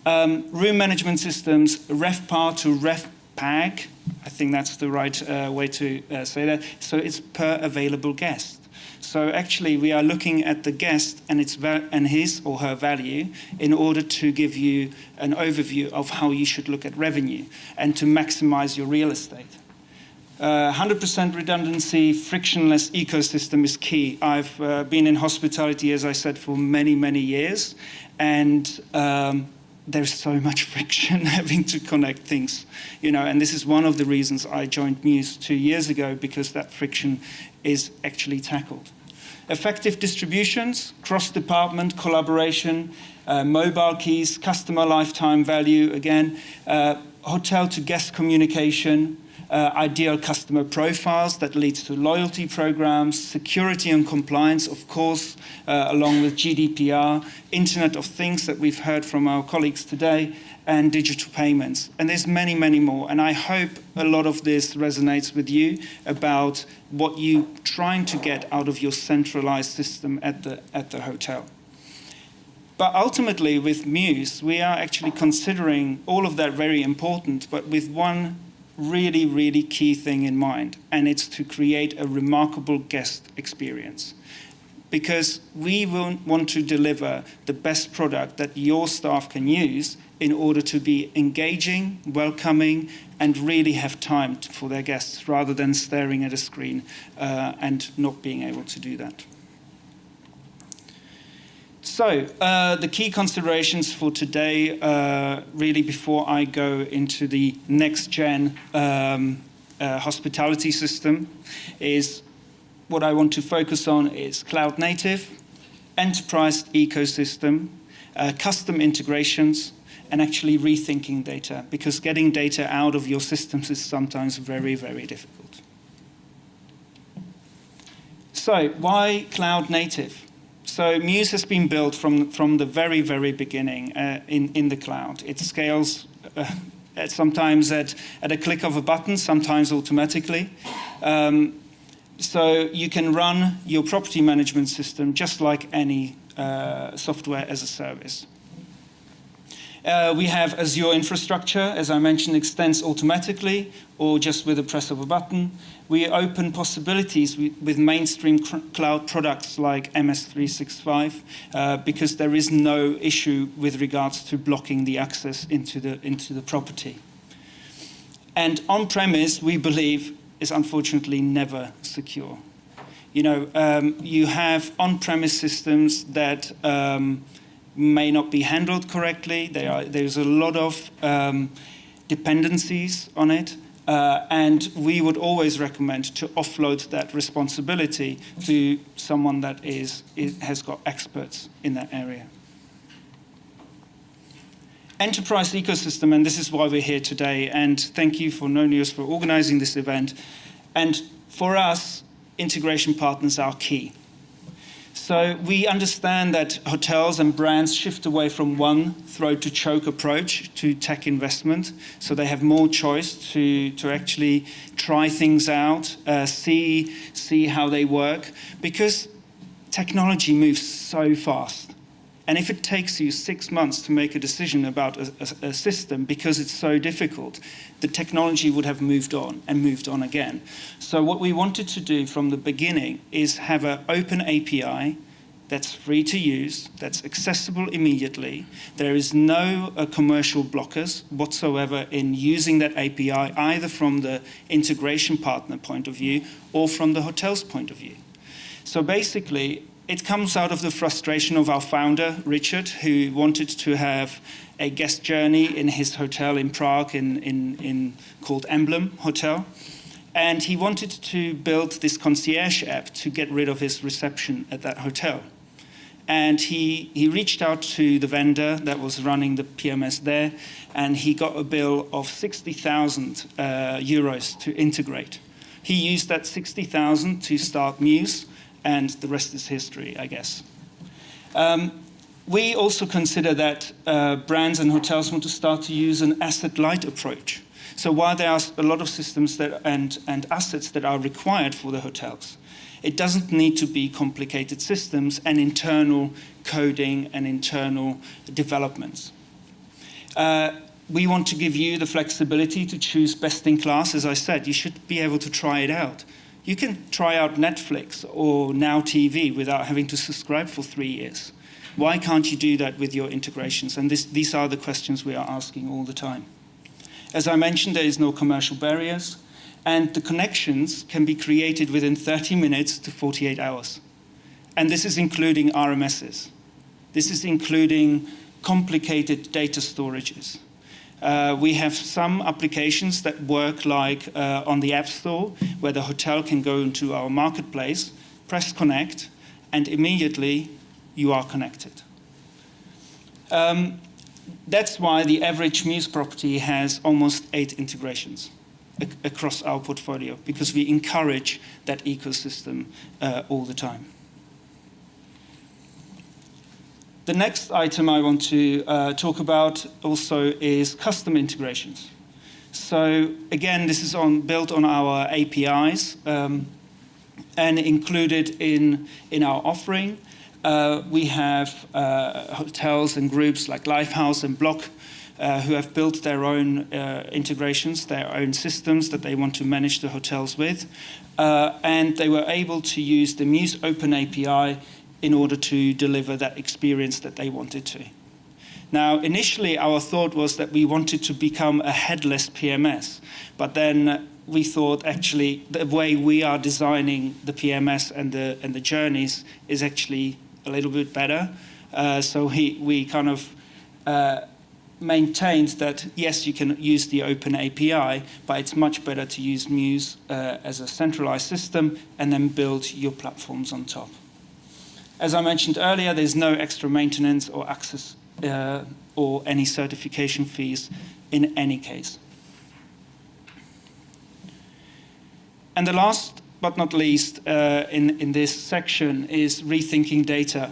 S6: Room management systems, RevPAR to RevPAG. I think that's the right way to say that. So it's per available guest. So actually, we are looking at the guest and his or her value in order to give you an overview of how you should look at revenue and to maximize your real estate. 100% redundancy, frictionless ecosystem is key. I've been in hospitality, as I said, for many, many years, and there's so much friction having to connect things, you know, and this is one of the reasons I joined Muse 2 years ago, because that friction is actually tackled. Effective distributions, cross-department collaboration, mobile keys, customer lifetime value, again, hotel to guest communication, ideal customer profiles that leads to loyalty programs, security and compliance, of course, along with GDPR, Internet of Things that we've heard from our colleagues today, and digital payments. And there's many, many more. And I hope a lot of this resonates with you about what you're trying to get out of your centralized system at the hotel. But ultimately, with Muse, we are actually considering all of that very important, but with one really, really key thing in mind, and it's to create a remarkable guest experience. Because we want to deliver the best product that your staff can use in order to be engaging, welcoming, and really have time for their guests, rather than staring at a screen and not being able to do that. So, the key considerations for today, really before I go into the next-gen hospitality system, is what I want to focus on is cloud native, enterprise ecosystem, custom integrations, and actually rethinking data, because getting data out of your systems is sometimes very, very difficult. So, why cloud native? So Muse has been built from the very, very beginning in the cloud. It scales sometimes at a click of a button, sometimes automatically. So you can run your property management system just like any software as a service. We have Azure infrastructure, as I mentioned, extends automatically or just with a press of a button. We open possibilities with mainstream cloud products like MS365 because there is no issue with regards to blocking the access into the property. And on-premise, we believe, is unfortunately never secure. You know, you have on-premise systems that may not be handled correctly. There's a lot of dependencies on it. And we would always recommend to offload that responsibility to someone that has got experts in that area. Enterprise ecosystem, and this is why we're here today, and thank you for Nonius for organizing this event. And for us, integration partners are key. So we understand that hotels and brands shift away from one throat-to-choke approach to tech investment, so they have more choice to actually try things out, see how they work, because technology moves so fast. And if it takes you 6 months to make a decision about a system because it's so difficult, the technology would have moved on and moved on again. So what we wanted to do from the beginning is have an open API that's free to use, that's accessible immediately. There is no commercial blockers whatsoever in using that API, either from the integration partner point of view or from the hotel's point of view. So basically, it comes out of the frustration of our founder, Richard, who wanted to have a guest journey in his hotel in Prague called Emblem Hotel. And he wanted to build this concierge app to get rid of his reception at that hotel. And he reached out to the vendor that was running the PMS there, and he got a bill of 60,000 euros to integrate. He used that 60,000 to start Muse, and the rest is history, I guess. We also consider that brands and hotels want to start to use an asset-light approach. So while there are a lot of systems and assets that are required for the hotels, it doesn't need to be complicated systems and internal coding and internal developments. We want to give you the flexibility to choose best in class. As I said, you should be able to try it out. You can try out Netflix or Now TV without having to subscribe for 3 years. Why can't you do that with your integrations? And these are the questions we are asking all the time. As I mentioned, there is no commercial barriers, and the connections can be created within 30 minutes to 48 hours. And this is including RMSs. This is including complicated data storages. We have some applications that work like on the App Store, where the hotel can go into our marketplace, press connect, and immediately you are connected. That's why the average Muse property has almost 8 integrations. across our portfolio, because we encourage that ecosystem all the time. The next item I want to talk about also is custom integrations. So again, this is built on our APIs and included in our offering. We have hotels and groups like Lifehouse and Block who have built their own integrations, their own systems that they want to manage the hotels with. And they were able to use the Muse Open API in order to deliver that experience that they wanted to. Now, initially, our thought was that we wanted to become a headless PMS, but then we thought actually the way we are designing the PMS and the journeys is actually a little bit better. So we kind of maintained that, yes, you can use the open API, but it's much better to use Muse as a centralized system and then build your platforms on top. As I mentioned earlier, there's no extra maintenance or access or any certification fees in any case. And the last but not least in this section is rethinking data.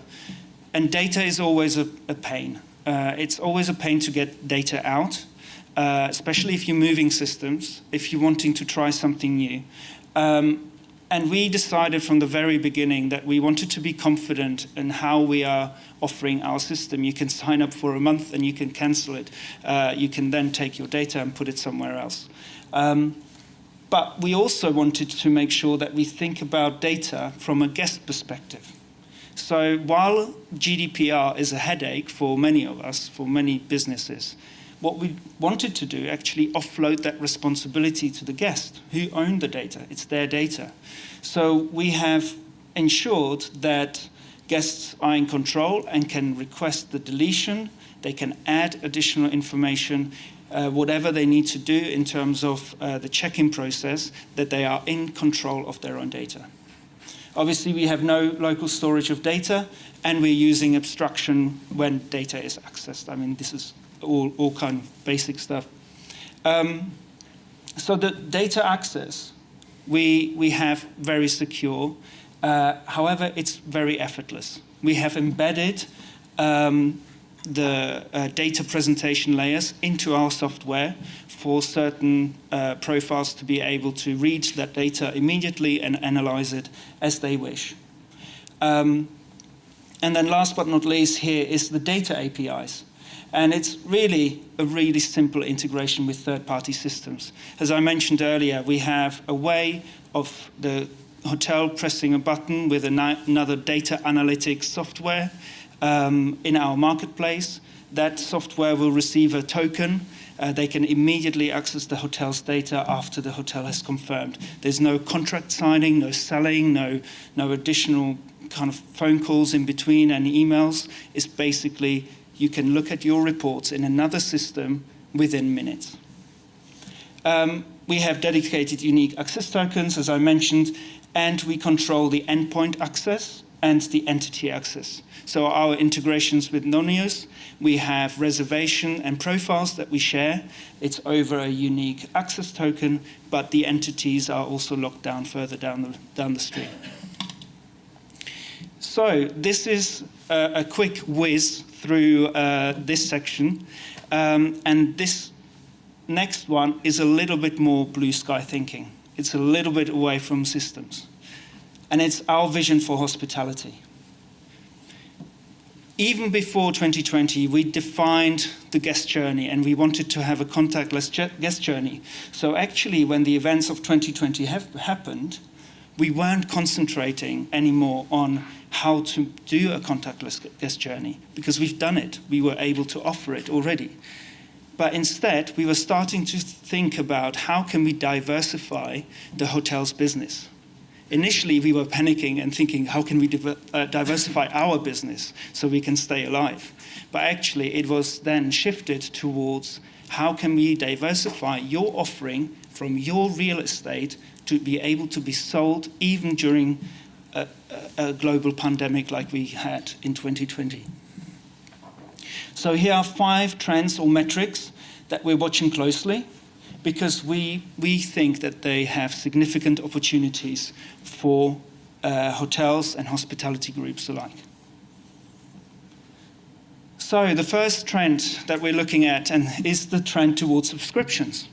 S6: And data is always a pain. It's always a pain to get data out, especially if you're moving systems, if you're wanting to try something new. And we decided from the very beginning that we wanted to be confident in how we are offering our system. You can sign up for a month and you can cancel it. You can then take your data and put it somewhere else. But we also wanted to make sure that we think about data from a guest perspective. So while GDPR is a headache for many of us, for many businesses, what we wanted to do actually offload that responsibility to the guest who own the data. It's their data. So we have ensured that guests are in control and can request the deletion. They can add additional information, whatever they need to do in terms of the check-in process, that they are in control of their own data. Obviously, we have no local storage of data, and we're using abstraction when data is accessed. I mean, this is all kind of basic stuff. So the data access, we have very secure. However, it's very effortless. We have embedded the data presentation layers into our software for certain profiles to be able to read that data immediately and analyze it as they wish. And then last but not least here is the data APIs. And it's really a really simple integration with third-party systems. As I mentioned earlier, we have a way of the hotel pressing a button with another data analytics software in our marketplace. That software will receive a token. They can immediately access the hotel's data after the hotel has confirmed. There's no contract signing, no selling, no additional kind of phone calls in between and emails. It's basically you can look at your reports in another system within minutes. We have dedicated unique access tokens, as I mentioned, and we control the endpoint access and the entity access. So our integrations with Nonius, we have reservation and profiles that we share. It's over a unique access token, but the entities are also locked down further down the stream. So this is a quick whiz through this section. And this next one is a little bit more blue sky thinking. It's a little bit away from systems. And it's our vision for hospitality. Even before 2020, we defined the guest journey and we wanted to have a contactless guest journey. So actually, when the events of 2020 happened, we weren't concentrating anymore on how to do a contactless guest journey because we've done it. We were able to offer it already. But instead, we were starting to think about how can we diversify the hotel's business. Initially, we were panicking and thinking, how can we diversify our business so we can stay alive? But actually, it was then shifted towards how can we diversify your offering from your real estate to be able to be sold even during a global pandemic like we had in 2020. So here are 5 trends or metrics that we're watching closely. because we think that they have significant opportunities for hotels and hospitality groups alike. So the first trend that we're looking at is the trend towards subscriptions.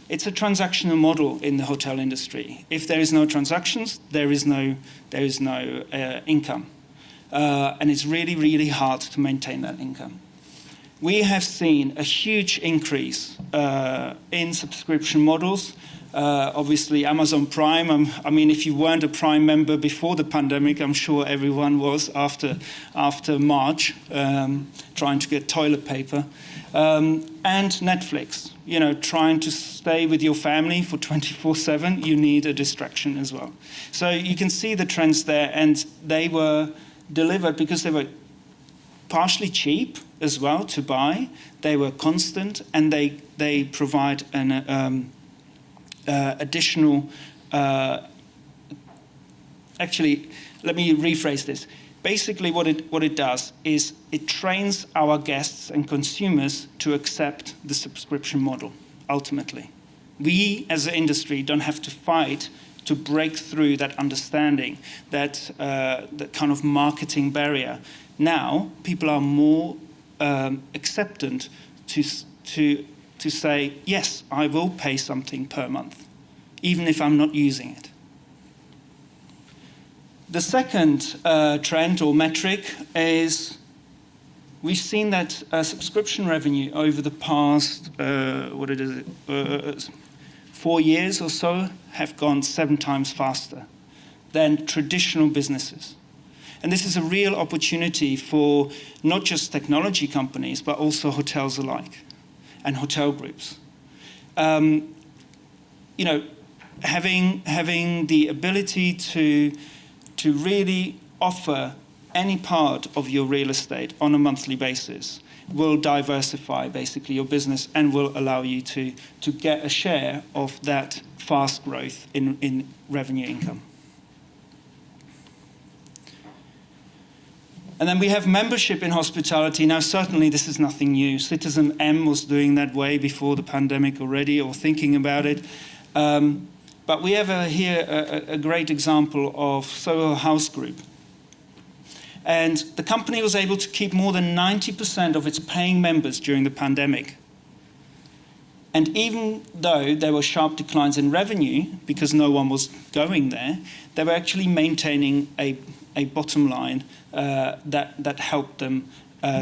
S6: It's a transactional model in the hotel industry. If there is no transactions, there is no income. And it's really, really hard to maintain that income. We have seen a huge increase in subscription models. Obviously, Amazon Prime, I mean, if you weren't a Prime member before the pandemic, I'm sure everyone was after March, trying to get toilet paper. And Netflix, you know, trying to stay with your family for 24/7, you need a distraction as well. So you can see the trends there, and they were delivered because they were partially cheap as well to buy. They were constant, and they provide an additional. Actually, let me rephrase this. Basically, what it does is it trains our guests and consumers to accept the subscription model. Ultimately, we as an industry don't have to fight to break through that understanding, that kind of marketing barrier. Now, people are more acceptant to say, yes, I will pay something per month, even if I'm not using it. The second trend or metric is we've seen that subscription revenue over the past 4 years or so have gone 7 times faster than traditional businesses. And this is a real opportunity for not just technology companies, but also hotels alike and hotel groups. You know, having the ability to really offer any part of your real estate on a monthly basis will diversify basically your business and will allow you to get a share of that fast growth in revenue income. And then we have membership in hospitality. Now, certainly this is nothing new. Citizen M was doing that way before the pandemic already, or thinking about it. But we have here a great example of Soho House Group. And the company was able to keep more than 90% of its paying members during the pandemic. And even though there were sharp declines in revenue, because no one was going there, they were actually maintaining a bottom line that helped them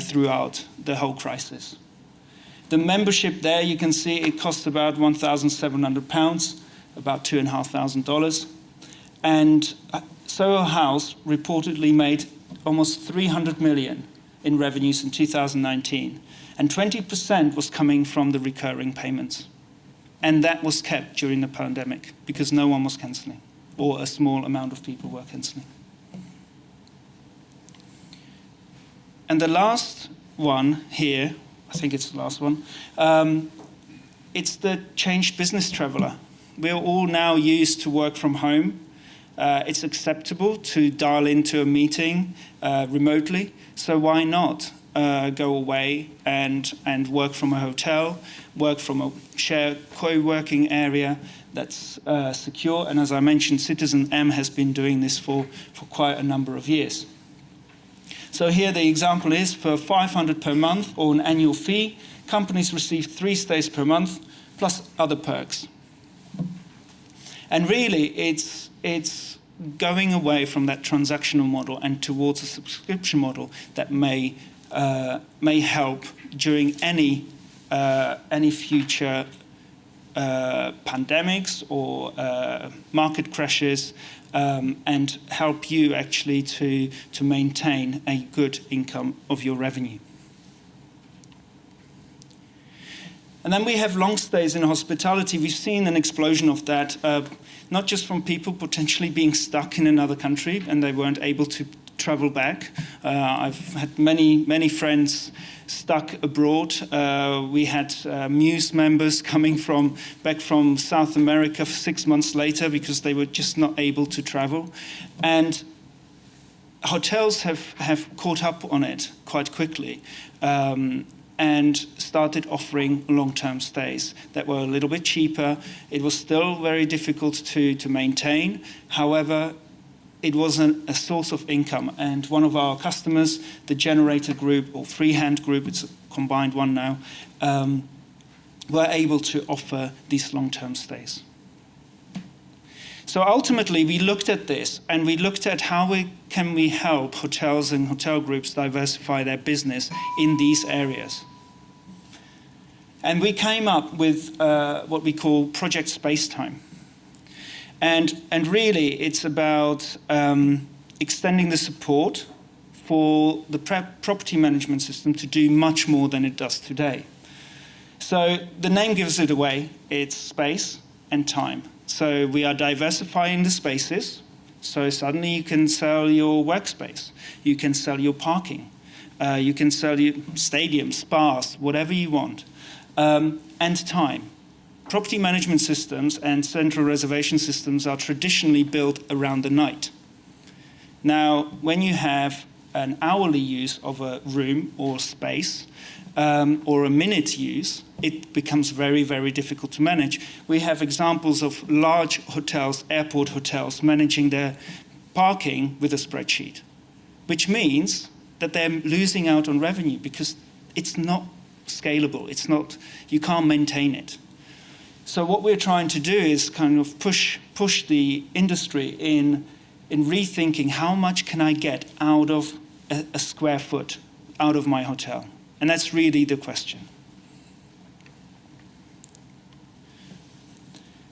S6: throughout the whole crisis. The membership there, you can see it costs about £1,700, about $2,500. And Soho House reportedly made almost 300 million in revenues in 2019. And 20% was coming from the recurring payments. And that was kept during the pandemic because no one was cancelling, or a small amount of people were cancelling. And the last one here, I think it's the last one, it's the changed business traveller. We're all now used to work from home. It's acceptable to dial into a meeting remotely, so why not go away and work from a hotel, work from a shared co-working area that's secure. And as I mentioned, Citizen M has been doing this for quite a number of years. So here the example is for $500 per month or an annual fee, companies receive 3 stays per month plus other perks. And really, it's going away from that transactional model and towards a subscription model that may help during any future pandemics or market crashes, and help you actually to maintain a good income of your revenue. And then we have long stays in hospitality. We've seen an explosion of that, not just from people potentially being stuck in another country and they weren't able to travel back. I've had many friends stuck abroad. We had Muse members coming back from South America 6 months later because they were just not able to travel. And hotels have caught up on it quite quickly. and started offering long-term stays that were a little bit cheaper. It was still very difficult to maintain. However, it was a source of income. And one of our customers, the Generator Group, or Freehand Group, it's a combined one now, were able to offer these long-term stays. So ultimately, we looked at this, and we looked at how can we help hotels and hotel groups diversify their business in these areas. And we came up with what we call Project Spacetime. And really, it's about extending the support for the property management system to do much more than it does today. So the name gives it away. It's space and time. So we are diversifying the spaces. So suddenly you can sell your workspace. You can sell your parking. You can sell your stadiums, spas, whatever you want. And time. Property management systems and central reservation systems are traditionally built around the night. Now, when you have an hourly use of a room or space, or a minute use, it becomes very, very difficult to manage. We have examples of large hotels, airport hotels, managing their parking with a spreadsheet, which means that they're losing out on revenue because it's not scalable. It's not, you can't maintain it. So what we're trying to do is kind of push the industry in rethinking how much can I get out of a square foot out of my hotel. And that's really the question.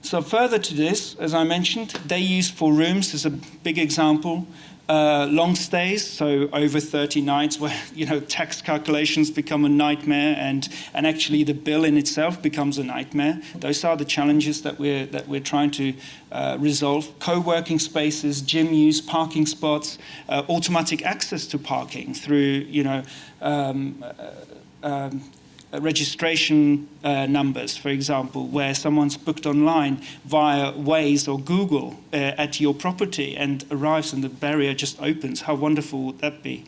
S6: So further to this, as I mentioned, they use for rooms as a big example. Long stays, so over 30 nights, where tax calculations become a nightmare, and actually the bill in itself becomes a nightmare. Those are the challenges that we're trying to resolve. Co-working spaces, gym use, parking spots, automatic access to parking through registration numbers, for example, where someone's booked online via Waze or Google at your property and arrives and the barrier just opens. How wonderful would that be?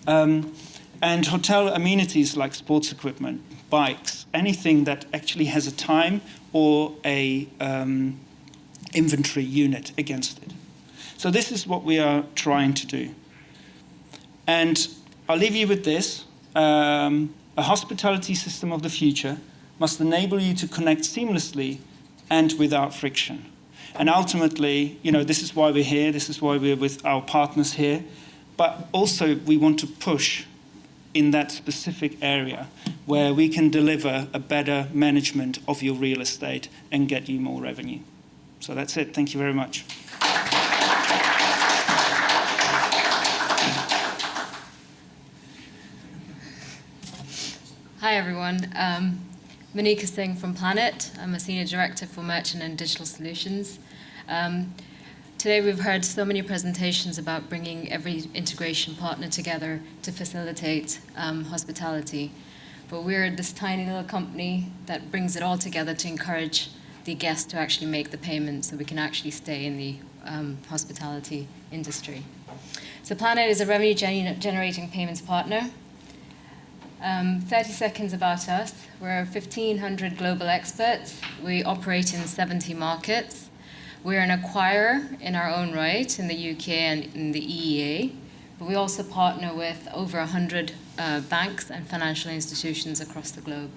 S6: And hotel amenities like sports equipment, bikes, anything that actually has a time or a inventory unit against it. So this is what we are trying to do. And I'll leave you with this. A hospitality system of the future must enable you to connect seamlessly and without friction. And ultimately, this is why we're here, this is why we're with our partners here, but also we want to push in that specific area where we can deliver a better management of your real estate and get you more revenue. So that's it. Thank you very much.
S7: Hi everyone, Monika Singh from Planet. I'm a Senior Director for Merchant and Digital Solutions. Today we've heard so many presentations about bringing every integration partner together to facilitate hospitality. But we're this tiny little company that brings it all together to encourage the guests to actually make the payment so we can actually stay in the hospitality industry. So Planet is a revenue generating payments partner. 30 seconds about us. We're 1,500 global experts. We operate in 70 markets. We're an acquirer in our own right in the UK and in the EEA, but we also partner with over 100 banks and financial institutions across the globe.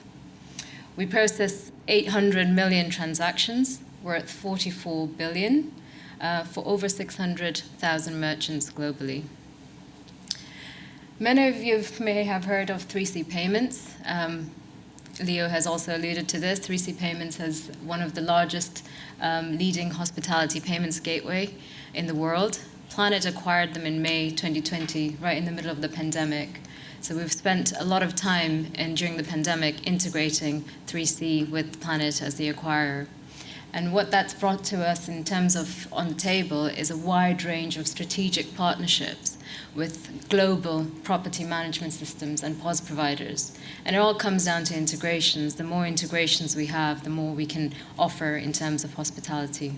S7: We process 800 million transactions. We're at 44 billion for over 600,000 merchants globally. Many of you may have heard of 3C Payments. Leo has also alluded to this. 3C Payments has one of the largest leading hospitality payments gateway in the world. Planet acquired them in May 2020, right in the middle of the pandemic. So we've spent a lot of time during the pandemic integrating 3C with Planet as the acquirer. And what that's brought to us in terms of on the table is a wide range of strategic partnerships with global property management systems and POS providers. And it all comes down to integrations. The more integrations we have, the more we can offer in terms of hospitality.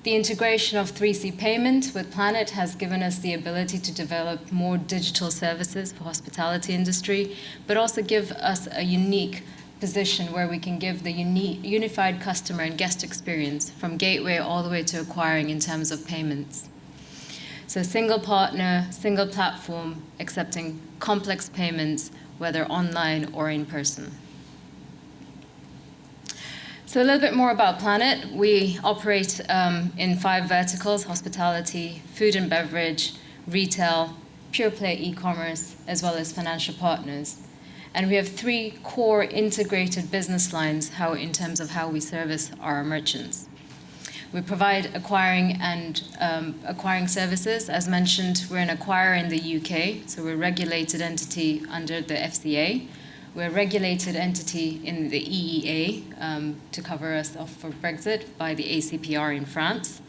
S7: The integration of 3C Payment with Planet has given us the ability to develop more digital services for hospitality industry, but also give us a unique position where we can give the unified customer and guest experience from gateway all the way to acquiring in terms of payments. So single partner, single platform, accepting complex payments, whether online or in person. So a little bit more about Planet. We operate in 5 verticals: hospitality, food and beverage, retail, pure play e-commerce, as well as financial partners. And we have 3 core integrated business lines in terms of how we service our merchants. We provide acquiring and acquiring services. As mentioned, we're an acquirer in the UK, so we're a regulated entity under the FCA. We're a regulated entity in the EEA to cover us off for Brexit by the ACPR in France.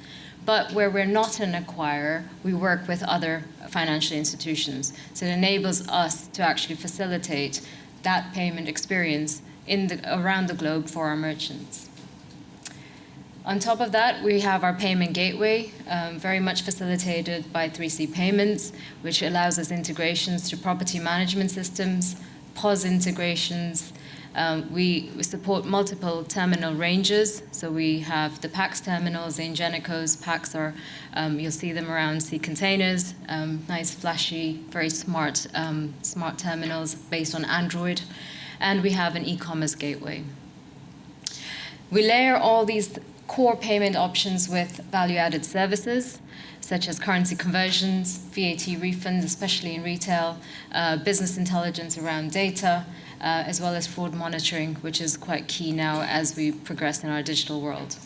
S7: But where we're not an acquirer, we work with other financial institutions. So it enables us to actually facilitate that payment experience around the globe for our merchants. On top of that, we have our payment gateway, very much facilitated by 3C Payments, which allows us integrations to property management systems, POS integrations. We support multiple terminal ranges. So we have the PAX terminals, the Ingenicos. PAX are, you'll see them around sea containers, nice, flashy, very smart terminals based on Android. And we have an e-commerce gateway. We layer all these core payment options with value-added services, such as currency conversions, VAT refunds, especially in retail, business intelligence around data, as well as fraud monitoring, which is quite key now as we progress in our digital world.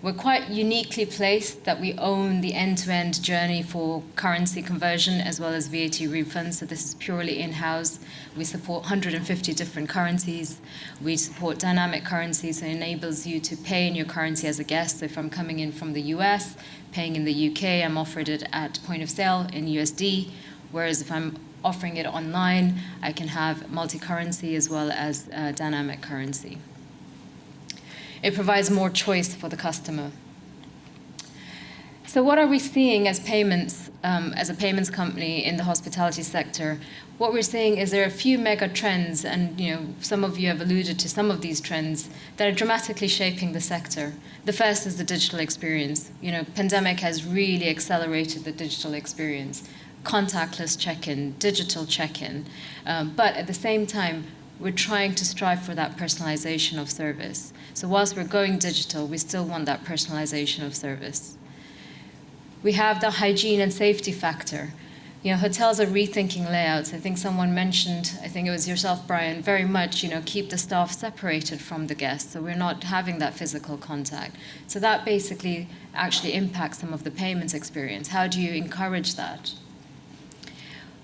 S7: We're quite uniquely placed that we own the end-to-end journey for currency conversion as well as VAT refunds, so this is purely in-house. We support 150 different currencies. We support dynamic currencies, so it enables you to pay in your currency as a guest. So if I'm coming in from the US, paying in the UK, I'm offered it at point of sale in USD, whereas if I'm offering it online, I can have multi-currency as well as dynamic currency. It provides more choice for the customer. So what are we seeing as payments, as a payments company in the hospitality sector? What we're seeing is there are a few mega trends, and some of you have alluded to some of these trends that are dramatically shaping the sector. The first is the digital experience. Pandemic has really accelerated the digital experience. Contactless check-in, digital check-in. But at the same time, we're trying to strive for that personalization of service. So whilst we're going digital, we still want that personalization of service. We have the hygiene and safety factor. Hotels are rethinking layouts. I think someone mentioned, I think it was yourself, Brian, very much, keep the staff separated from the guests, so we're not having that physical contact. So that basically actually impacts some of the payments experience. How do you encourage that?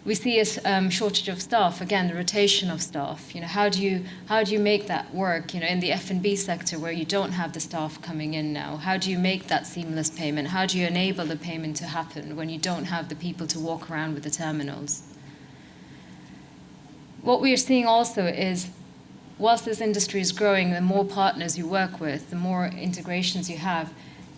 S7: We see a shortage of staff. Again, the rotation of staff. How do you make that work? In the F&B sector where you don't have the staff coming in now, how do you make that seamless payment? How do you enable the payment to happen when you don't have the people to walk around with the terminals? What we are seeing also is, whilst this industry is growing, the more partners you work with, the more integrations you have,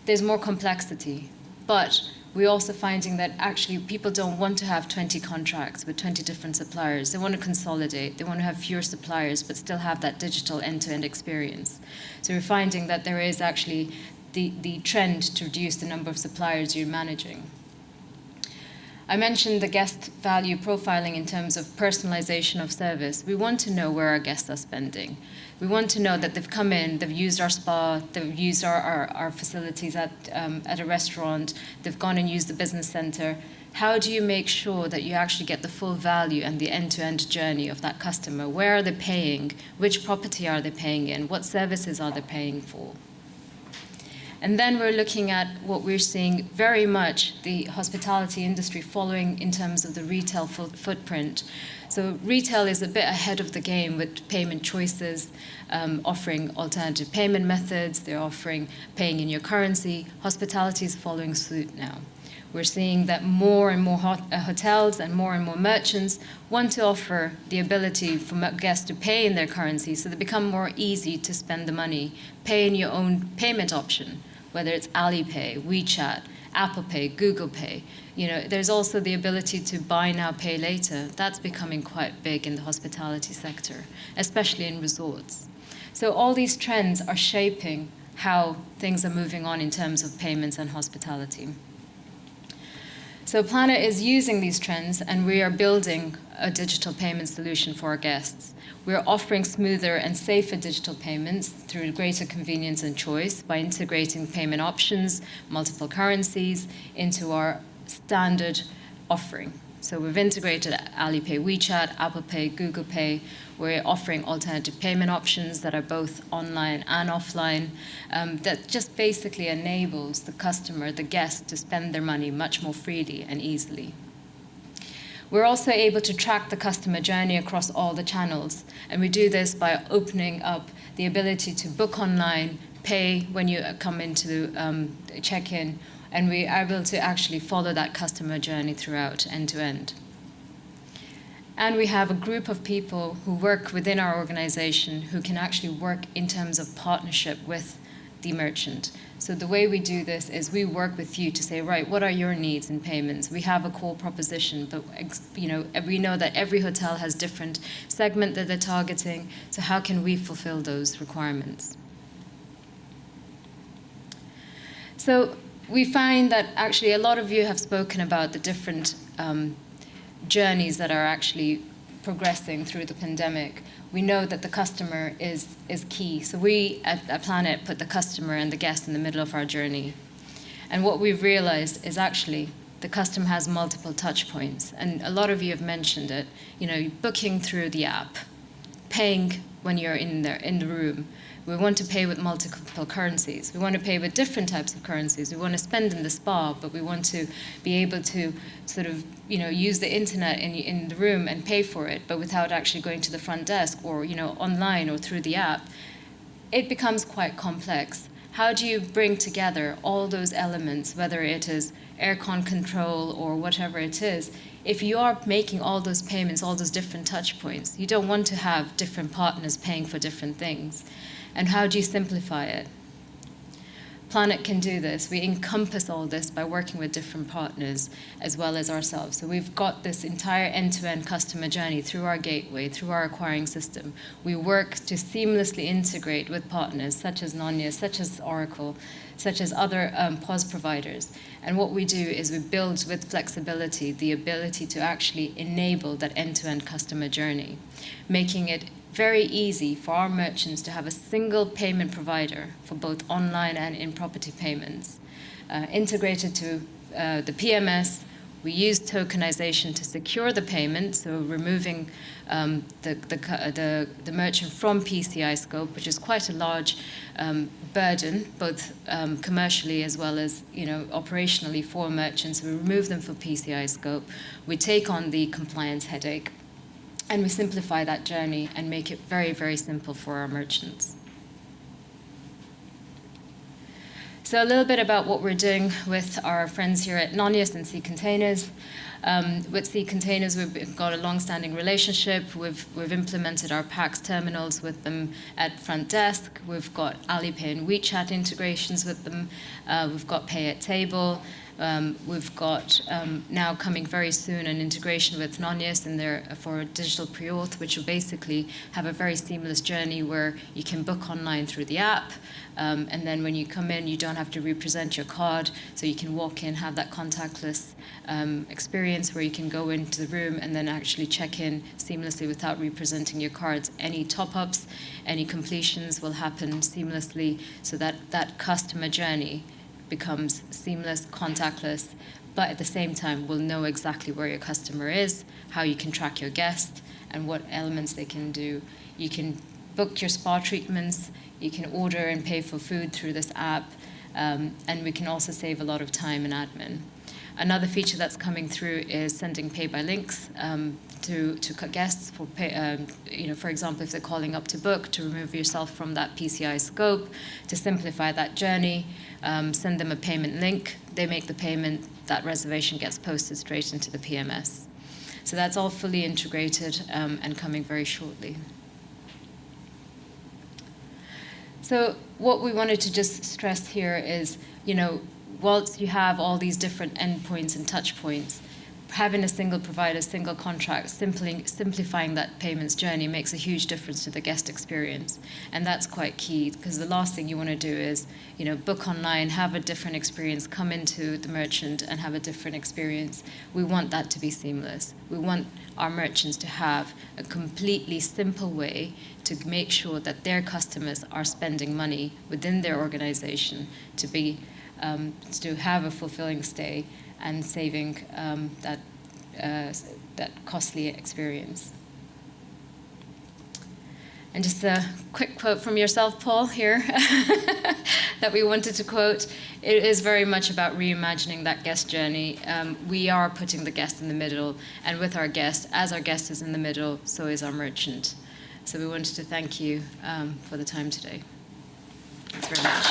S7: there's more complexity. But we're also finding that actually people don't want to have 20 contracts with 20 different suppliers. They want to consolidate. They want to have fewer suppliers, but still have that digital end-to-end experience. So we're finding that there is actually the trend to reduce the number of suppliers you're managing. I mentioned the guest value profiling in terms of personalization of service. We want to know where our guests are spending. We want to know that they've come in, they've used our spa, they've used our facilities at a restaurant, they've gone and used the business center. How do you make sure that you actually get the full value and the end-to-end journey of that customer? Where are they paying? Which property are they paying in? What services are they paying for? And then we're looking at what we're seeing very much the hospitality industry following in terms of the retail footprint. So retail is a bit ahead of the game with payment choices, offering alternative payment methods. They're offering paying in your currency. Hospitality is following suit now. We're seeing that more and more hotels and more merchants want to offer the ability for guests to pay in their currency, so they become more easy to spend the money. Pay in your own payment option, whether it's Alipay, WeChat, Apple Pay, Google Pay. There's also the ability to buy now, pay later. That's becoming quite big in the hospitality sector, especially in resorts. So all these trends are shaping how things are moving on in terms of payments and hospitality. So Planet is using these trends, and we are building a digital payment solution for our guests. We're offering smoother and safer digital payments through greater convenience and choice by integrating payment options, multiple currencies, into our standard offering. So we've integrated Alipay, WeChat, Apple Pay, Google Pay. We're offering alternative payment options that are both online and offline, that just basically enables the customer, the guest, to spend their money much more freely and easily. We're also able to track the customer journey across all the channels, and we do this by opening up the ability to book online, pay when you come into check-in, and we are able to actually follow that customer journey throughout, end to end. And we have a group of people who work within our organization who can actually work in terms of partnership with the merchant. So the way we do this is we work with you to say, right, what are your needs in payments? We have a core proposition, but we know that every hotel has different segment that they're targeting. So how can we fulfill those requirements? So we find that actually a lot of you have spoken about the different journeys that are actually progressing through the pandemic. We know that the customer is key. So we at Planet put the customer and the guest in the middle of our journey. And what we've realized is actually the customer has multiple touch points. And a lot of you have mentioned it, booking through the app, paying when you're in the room. We want to pay with multiple currencies. We want to pay with different types of currencies. We want to spend in the spa, but we want to be able to sort of, use the internet in the room and pay for it, but without actually going to the front desk or, online or through the app. It becomes quite complex. How do you bring together all those elements, whether it is aircon control or whatever it is? If you are making all those payments, all those different touch points, you don't want to have different partners paying for different things. And how do you simplify it? Planet can do this. We encompass all this by working with different partners as well as ourselves. So we've got this entire end-to-end customer journey through our gateway, through our acquiring system. We work to seamlessly integrate with partners such as Nonius, such as Oracle, such as other POS providers. And what we do is we build with flexibility the ability to actually enable that end-to-end customer journey, making it very easy for our merchants to have a single payment provider for both online and in-property payments. Integrated to the PMS, we use tokenization to secure the payment, so removing the merchant from PCI scope, which is quite a large burden, both commercially as well as operationally for merchants. We remove them from PCI scope. We take on the compliance headache. And we simplify that journey and make it very, very simple for our merchants. So a little bit about what we're doing with our friends here at Nonius and Sea Containers. With Sea Containers, we've got a long-standing relationship. We've implemented our PAX terminals with them at front desk. We've got Alipay and WeChat integrations with them. We've got Pay at Table. We've got now coming very soon an integration with Nonius in there for digital pre-auth, which will basically have a very seamless journey where you can book online through the app, and then when you come in, you don't have to represent your card, so you can walk in, have that contactless experience where you can go into the room and then actually check in seamlessly without representing your cards. Any top-ups, any completions will happen seamlessly, so that customer journey becomes seamless, contactless, but at the same time we'll know exactly where your customer is, how you can track your guest, and what elements they can do. You can book your spa treatments, you can order and pay for food through this app, and we can also save a lot of time and admin. Another feature that's coming through is sending pay-by-links to guests for for example, if they're calling up to book, to remove yourself from that PCI scope, to simplify that journey. Send them a payment link, they make the payment, that reservation gets posted straight into the PMS. So that's all fully integrated and coming very shortly. So what we wanted to just stress here is, whilst you have all these different endpoints and touch points, having a single provider, single contract, simplifying that payments journey makes a huge difference to the guest experience. And that's quite key, because the last thing you want to do is, book online, have a different experience, come into the merchant and have a different experience. We want that to be seamless. We want our merchants to have a completely simple way to make sure that their customers are spending money within their organization to have a fulfilling stay and saving that costly experience. And just a quick quote from yourself, Paul, here, that we wanted to quote. It is very much about reimagining that guest journey. We are putting the guest in the middle, and with our guest, as our guest is in the middle, so is our merchant. So we wanted to thank you for the time today. Thanks very much.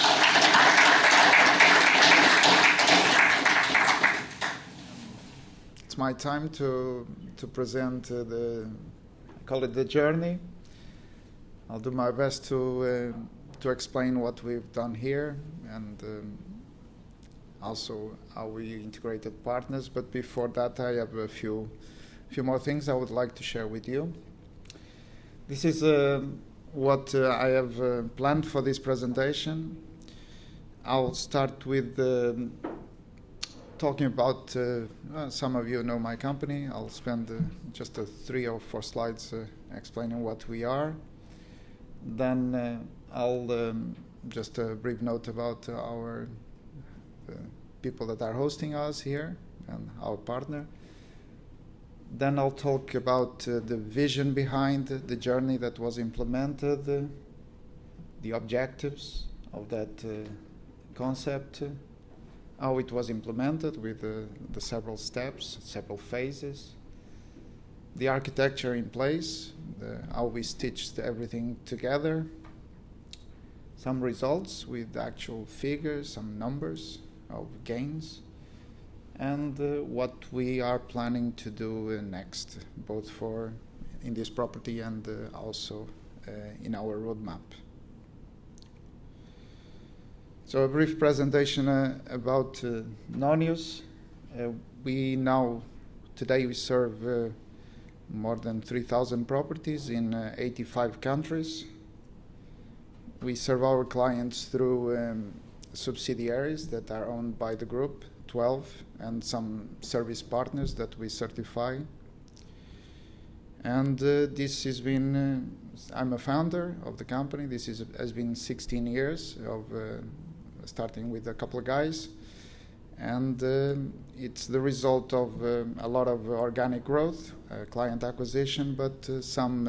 S1: It's my time to present I call it the journey. I'll do my best to explain what we've done here and also how we integrated partners. But before that, I have a few more things I would like to share with you. This is what I have planned for this presentation. I'll start with talking about, some of you know my company. I'll spend just 3 or 4 slides explaining what we are. Then I'll just a brief note about our people that are hosting us here and our partner. Then I'll talk about the vision behind the journey that was implemented, the objectives of that concept, how it was implemented with the several steps, several phases, the architecture in place, how we stitched everything together, some results with actual figures, some numbers of gains, and what we are planning to do next, both in this property and also in our roadmap. So a brief presentation about Nonius. Today we serve more than 3,000 properties in 85 countries. We serve our clients through subsidiaries that are owned by the group, 12, and some service partners that we certify. And this has been, I'm a founder of the company. This has been 16 years of starting with a couple of guys. And it's the result of a lot of organic growth, client acquisition, but some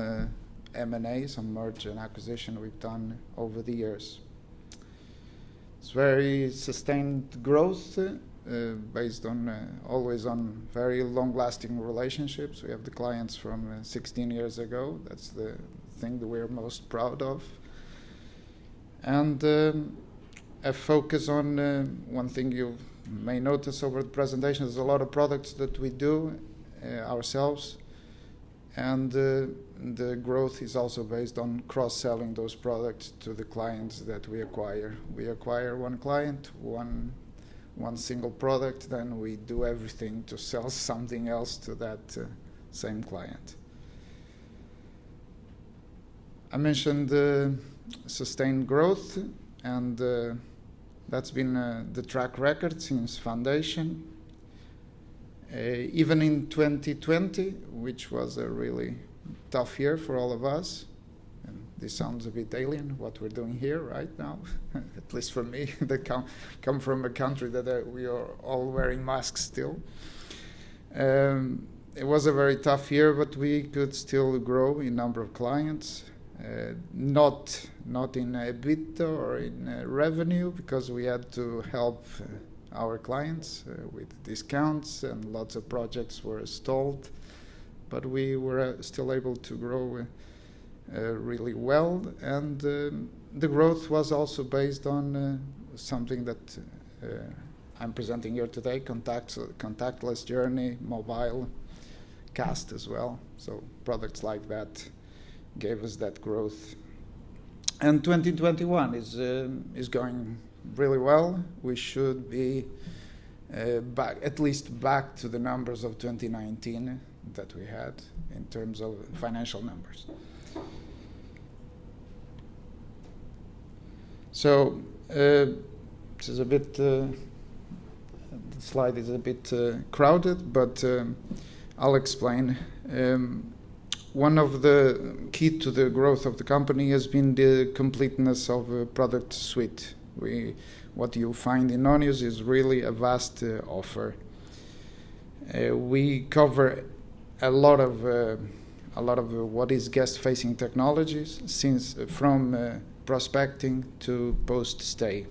S1: M&A, some merger and acquisition we've done over the years. It's very sustained growth based on always on very long-lasting relationships. We have the clients from 16 years ago. That's the thing that we're most proud of. And a focus on one thing you may notice over the presentation. There's a lot of products that we do ourselves, and the growth is also based on cross-selling those products to the clients that we acquire. We acquire one client, one single product, then we do everything to sell something else to that same client. I mentioned sustained growth, and that's been the track record since foundation. Even in 2020, which was a really tough year for all of us, and this sounds a bit alien, what we're doing here right now, at least for me, that come from a country that we are all wearing masks still. It was a very tough year, but we could still grow in number of clients. Not in EBITDA or in revenue, because we had to help our clients with discounts, and lots of projects were stalled. But we were still able to grow really well, and the growth was also based on something that I'm presenting here today: contactless journey, mobile, cast as well. So products like that gave us that growth. And 2021 is going really well. We should be at least back to the numbers of 2019 that we had in terms of financial numbers. So this is a bit, the slide is a bit crowded, but I'll explain. One of the key to the growth of the company has been the completeness of a product suite. What you find in Nonius is really a vast offer. We cover a lot of what is guest-facing technologies, from prospecting to post-stay.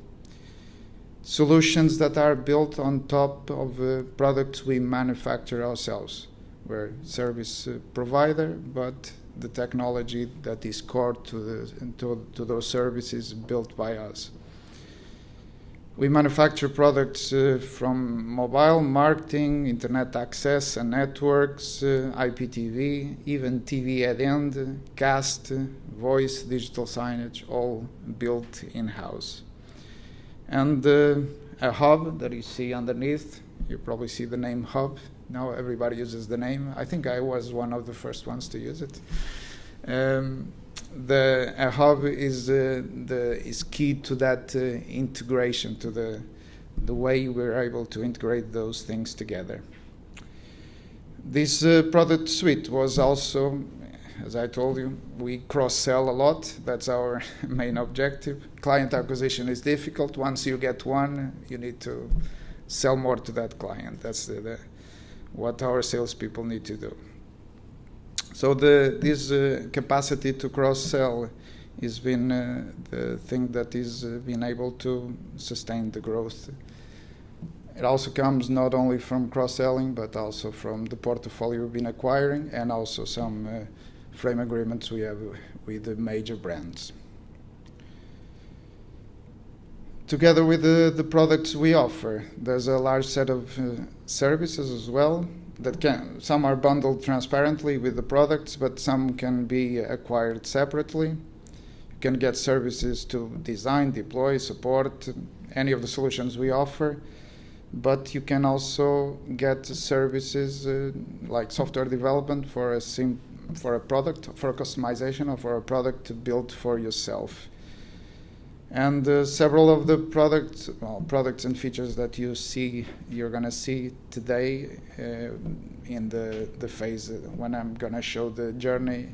S1: Solutions that are built on top of products we manufacture ourselves. We're a service provider, but the technology that is core to those services built by us. We manufacture products from mobile, marketing, internet access and networks, IPTV, even TV at end, cast, voice, digital signage, all built in-house. And a hub that you see underneath, you probably see the name hub. Now everybody uses the name. I think I was one of the first ones to use it. A hub is key to that integration, to the way we're able to integrate those things together. This product suite was also, as I told you, we cross-sell a lot. That's our main objective. Client acquisition is difficult. Once you get one, you need to sell more to that client. That's what our salespeople need to do. So this capacity to cross-sell has been the thing that is been able to sustain the growth. It also comes not only from cross-selling, but also from the portfolio we've been acquiring, and also some frame agreements we have with the major brands. Together with the products we offer, there's a large set of services as well. Some are bundled transparently with the products, but some can be acquired separately. You can get services to design, deploy, support any of the solutions we offer, but you can also get services like software development for a product, for a customization, or for a product built for yourself. And several of the products and features that you're going to see today in the phase when I'm going to show the journey,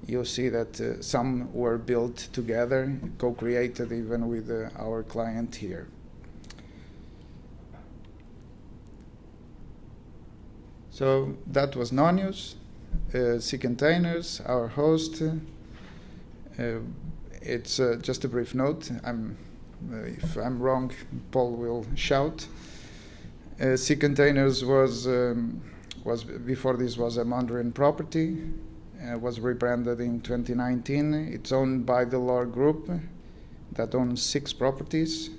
S1: you'll see that some were built together, co-created even with our client here. So that was Nonius, C Containers, our host. It's just a brief note. If I'm wrong, Paul will shout. C Containers was before this was a Mandarin property. Was rebranded in 2019. It's owned by the Lore Group, that owns 6 properties,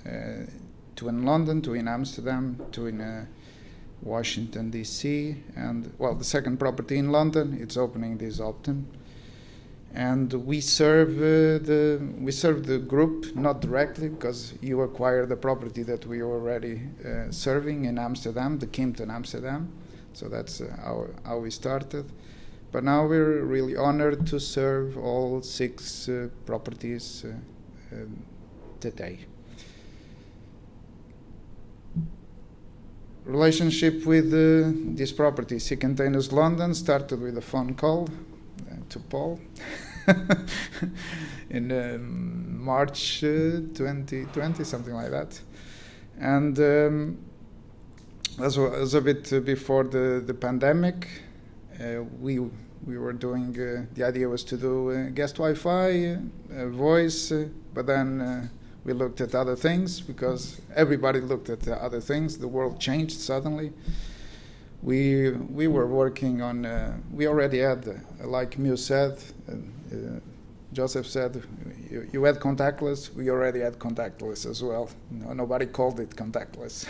S1: 2 in London, 2 in Amsterdam, 2 in Washington DC, and the second property in London. It's opening this autumn. And we serve the group, not directly, because you acquire the property that we were already serving in Amsterdam, the Kimpton Amsterdam. So that's how we started. But now we're really honored to serve all 6 properties today. Relationship with this property, C Containers London, started with a phone call to Paul in March 2020, something like that. And that was a bit before the pandemic. We were doing, the idea was to do guest Wi-Fi, voice, but then we looked at other things because everybody looked at other things. The world changed suddenly. We were working on, we already had, like Muse said, Joseph said, you had contactless, we already had contactless as well. Nobody called it contactless.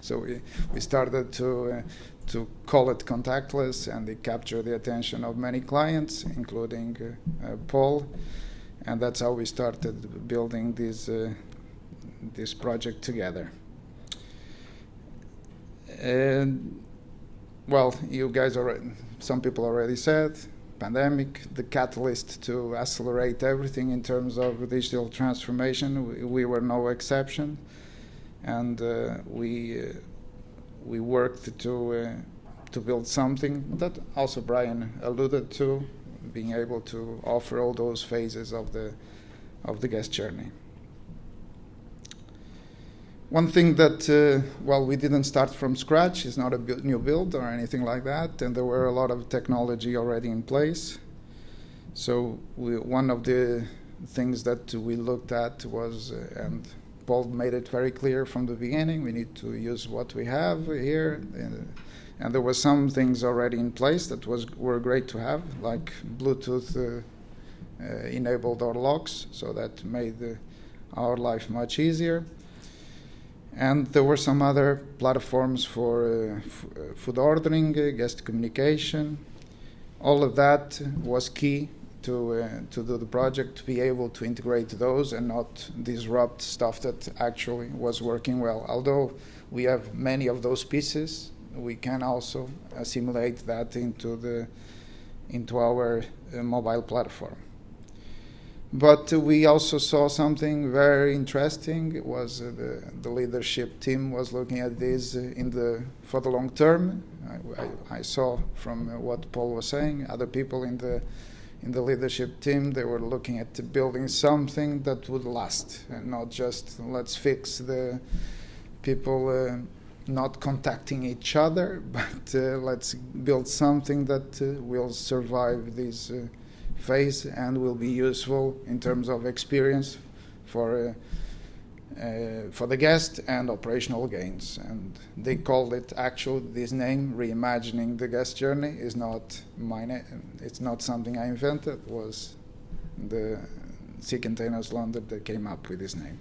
S1: So we started to call it contactless, and it captured the attention of many clients, including Paul. And that's how we started building this project together. And well, you guys already, some people already said, pandemic, the catalyst to accelerate everything in terms of digital transformation. We were no exception, and we worked to build something that also Brian alluded to, being able to offer all those phases of the guest journey. One thing that, well, we didn't start from scratch. It's not a new build or anything like that, and there were a lot of technology already in place. So one of the things that we looked at was, and Paul made it very clear from the beginning, we need to use what we have here. And there were some things already in place that were great to have, like Bluetooth enabled door locks, so that made our life much easier. And there were some other platforms for food ordering, guest communication. All of that was key to do the project, to be able to integrate those and not disrupt stuff that actually was working well. Although we have many of those pieces, we can also assimilate that into our mobile platform. But we also saw something very interesting. It was the leadership team was looking at this for the long term. I saw from what Paul was saying, other people in the leadership team, they were looking at building something that would last, and not just let's fix the people not contacting each other, but let's build something that will survive this phase and will be useful in terms of experience for the guest and operational gains. And they called it, actually, this name, Reimagining the Guest Journey, is not mine. It's not something I invented. It was the Sea Containers London that came up with this name.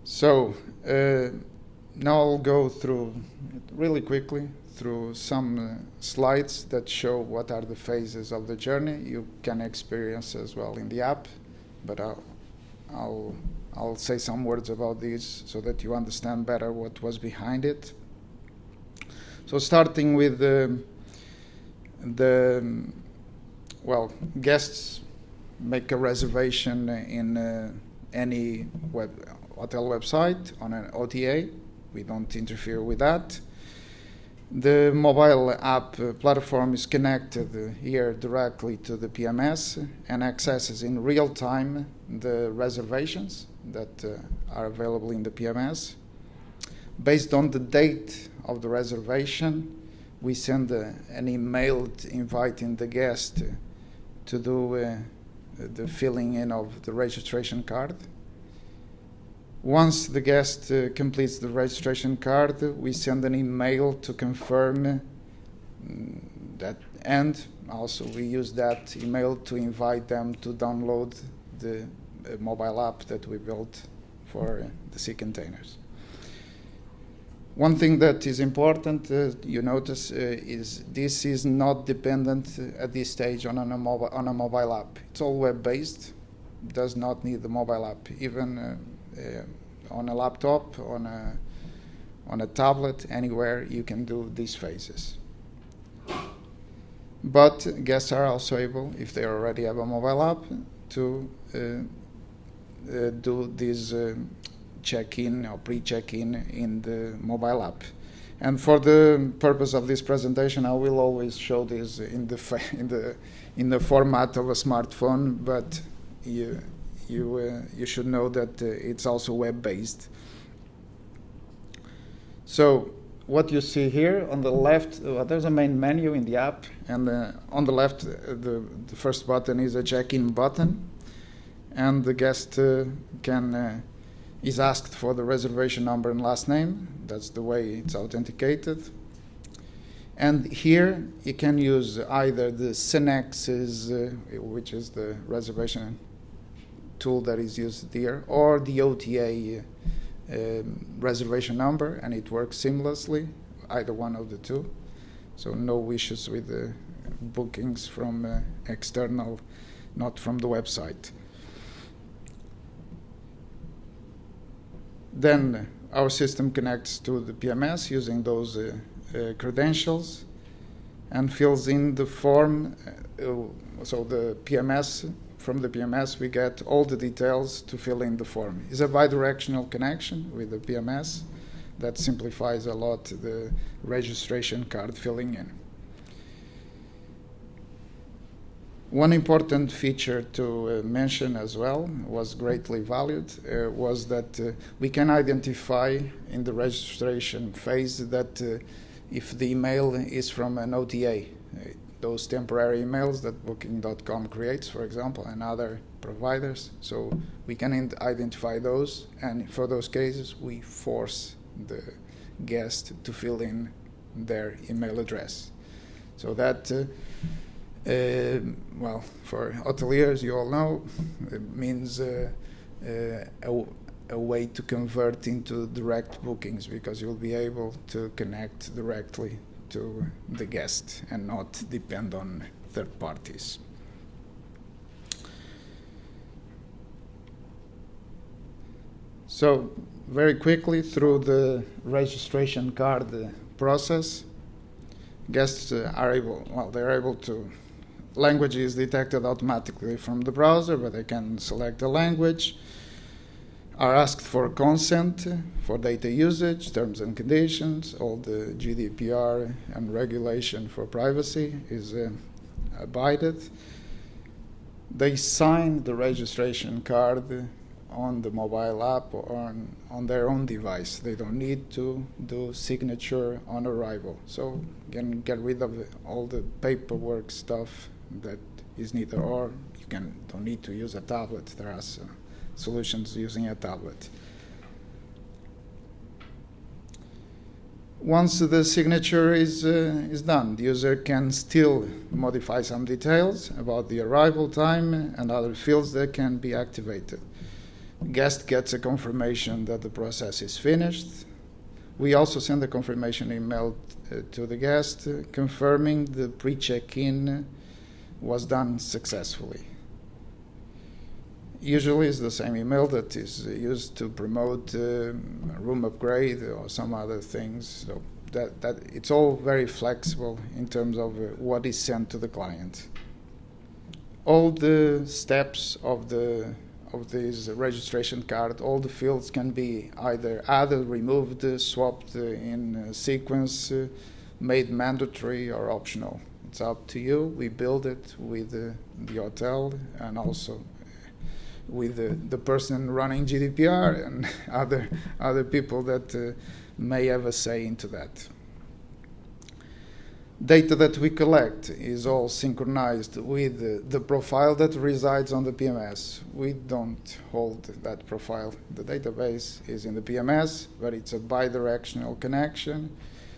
S1: So now I'll go through really quickly through some slides that show what are the phases of the journey. You can experience as well in the app, but I'll say some words about these so that you understand better what was behind it. So starting with well, guests make a reservation in any hotel website on an OTA. We don't interfere with that. The mobile app platform is connected here directly to the PMS and accesses in real time the reservations that are available in the PMS. Based on the date of the reservation, we send an email inviting the guest to do the filling in of the registration card. Once the guest completes the registration card, we send an email to confirm that, and also we use that email to invite them to download the mobile app that we built for the sea containers. One thing that is important, you notice, is this is not dependent at this stage on a mobile app. It's all web-based, does not need the mobile app. Even on a laptop, on a tablet, anywhere you can do these phases. But guests are also able, if they already have a mobile app, to do this check-in or pre-check-in in the mobile app. And for the purpose of this presentation, I will always show this in the format of a smartphone, but you should know that it's also web-based. So what you see here on the left, there's a main menu in the app, and on the left, the first button is a check-in button, and the guest is asked for the reservation number and last name. That's the way it's authenticated. And here you can use either the Synex's, which is the reservation tool that is used here, or the OTA reservation number, and it works seamlessly, either one of the two. So no issues with bookings from external, not from the website. Then our system connects to the PMS using those credentials and fills in the form. So the PMS, from the PMS we get all the details to fill in the form. It's a bidirectional connection with the PMS that simplifies a lot the registration card filling in. One important feature to mention as well, was greatly valued, was that we can identify in the registration phase that if the email is from an OTA, those temporary emails that Booking.com creates, for example, and other providers. So we can identify those, and for those cases, we force the guest to fill in their email address. So that well, for hoteliers, you all know, it means a way to convert into direct bookings, because you'll be able to connect directly to the guest and not depend on third parties. So very quickly through the registration card process, guests are able, well, they're able to, language is detected automatically from the browser, but they can select a language, are asked for consent for data usage, terms and conditions, all the GDPR and regulation for privacy is abided. They sign the registration card on the mobile app or on their own device. They don't need to do signature on arrival. So you can get rid of all the paperwork stuff that is needed, or you don't need to use a tablet. There are solutions using a tablet. Once the signature is done, the user can still modify some details about the arrival time and other fields that can be activated. The guest gets a confirmation that the process is finished. We also send a confirmation email to the guest confirming the pre-check-in was done successfully. Usually it's the same email that is used to promote a room upgrade or some other things. So that it's all very flexible in terms of what is sent to the client. All the steps of this registration card, all the fields can be either added, removed, swapped in sequence, made mandatory or optional. It's up to you. We build it with the hotel and also with the person running GDPR and other people that may have a say into that. Data that we collect is all synchronized with the profile that resides on the PMS. We don't hold that profile. The database is in the PMS, but it's a bidirectional connection.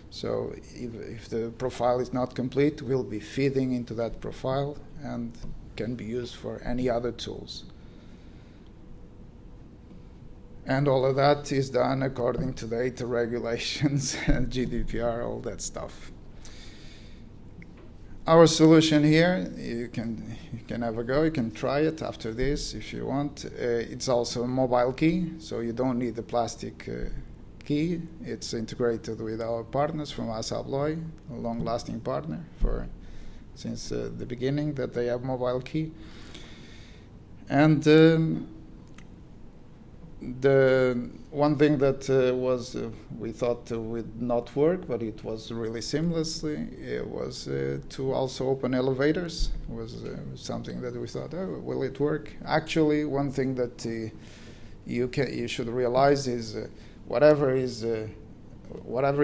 S1: So if the profile is not complete, we'll be feeding into that profile and can be used for any other tools. And all of that is done according to data regulations and GDPR, all that stuff. Our solution here, you can have a go, you can try it after this if you want. It's also a mobile key, so you don't need the plastic key. It's integrated with our partners from ASSA ABLOY, a long-lasting partner since the beginning that they have mobile key. And the one thing that we thought would not work, but it was really seamlessly, it was to also open elevators. It was something that we thought, oh, will it work? Actually, one thing that you should realize is whatever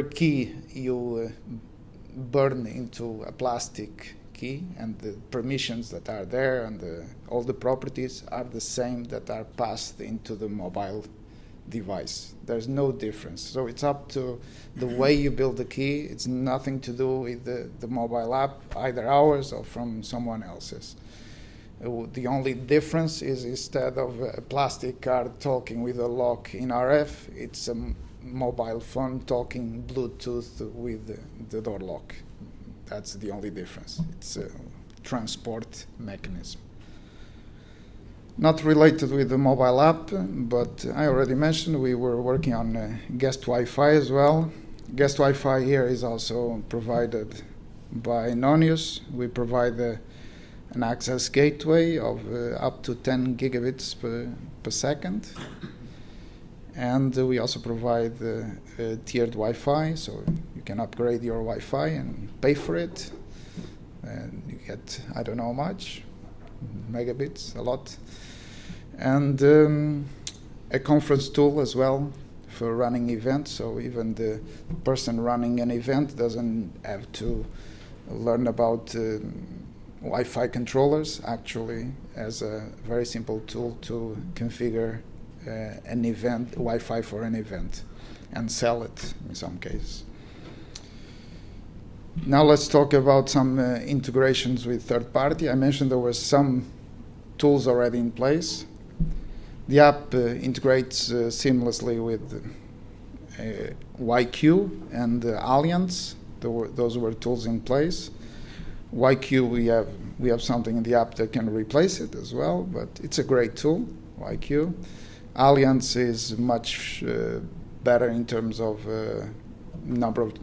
S1: key you burn into a plastic key and the permissions that are there and all the properties are the same that are passed into the mobile device. There's no difference. So it's up to the way you build the key. It's nothing to do with the mobile app, either ours or from someone else's. The only difference is instead of a plastic card talking with a lock in RF, it's a mobile phone talking Bluetooth with the door lock. That's the only difference. It's a transport mechanism. Not related with the mobile app, but I already mentioned we were working on guest Wi-Fi as well. Guest Wi-Fi here is also provided by Nonius. We provide an access gateway of up to 10 gigabits per second. And we also provide tiered Wi-Fi, so you can upgrade your Wi-Fi and pay for it. And you get, I don't know how much, megabits, a lot. And a conference tool as well for running events, so even the person running an event doesn't have to learn about Wi-Fi controllers. Actually, as a very simple tool to configure an event, Wi-Fi for an event, and sell it in some cases. Now let's talk about some integrations with third party. I mentioned there were some tools already in place. The app integrates seamlessly with YQ and Allianz. Those were tools in place. YQ, we have something in the app that can replace it as well, but it's a great tool, YQ. Allianz is much better in terms of number of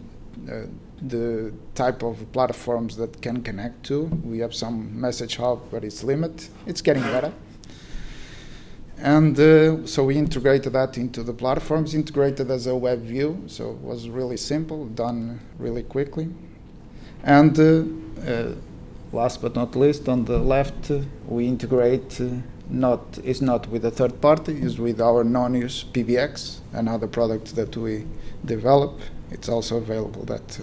S1: the type of platforms that can connect to. We have some message hub, but it's limited. It's getting better. And so we integrated that into the platforms, integrated as a web view, so it was really simple, done really quickly. And last but not least, on the left, we integrate it's not with a third party, it's with our Nonius PBX, another product that we develop. It's also available, that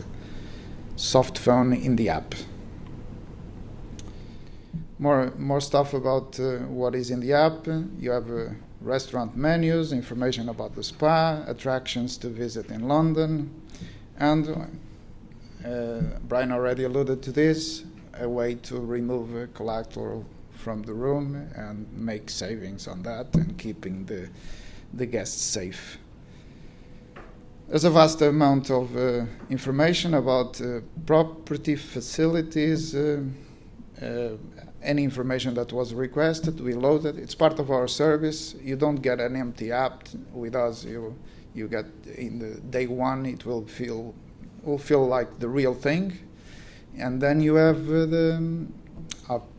S1: soft phone in the app. More stuff about what is in the app. You have restaurant menus, information about the spa, attractions to visit in London, and Brian already alluded to this, a way to remove collateral from the room and make savings on that and keeping the guests safe. There's a vast amount of information about property, facilities, any information that was requested, we load it. It's part of our service. You don't get an empty app with us. You get in the day one. It will feel like the real thing, and then you have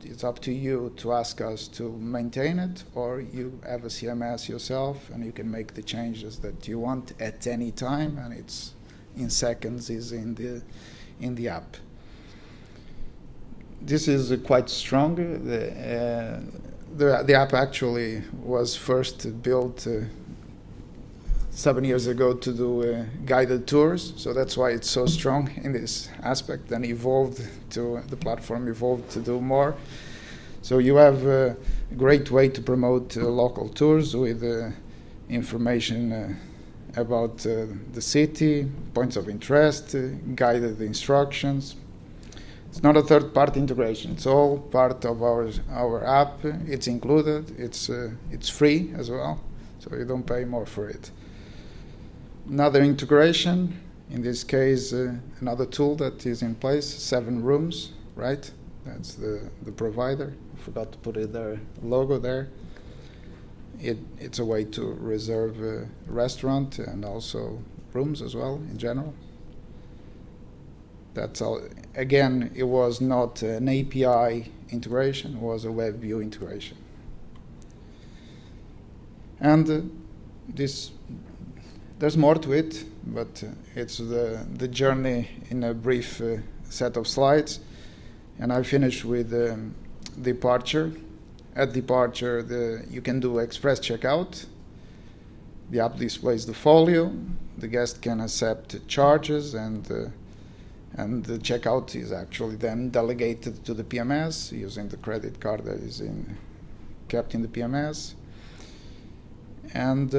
S1: it's up to you to ask us to maintain it, or you have a CMS yourself, and you can make the changes that you want at any time, and it's in seconds is in the app. This is quite strong. The app actually was first built 7 years ago to do guided tours, so that's why it's so strong in this aspect, and the platform evolved to do more. So you have a great way to promote local tours with information about the city, points of interest, guided instructions. It's not a third-party integration. It's all part of our app. It's included. It's free as well, so you don't pay more for it. Another integration, in this case, another tool that is in place, 7 rooms, right? That's the provider. I forgot to put their logo there. It's a way to reserve a restaurant and also rooms as well in general. That's all. Again, it was not an API integration, it was a web view integration. And there's more to it, but it's the journey in a brief set of slides. And I finish with departure. At departure, you can do express checkout. The app displays the folio. The guest can accept charges, and the checkout is actually then delegated to the PMS using the credit card that is kept in the PMS. And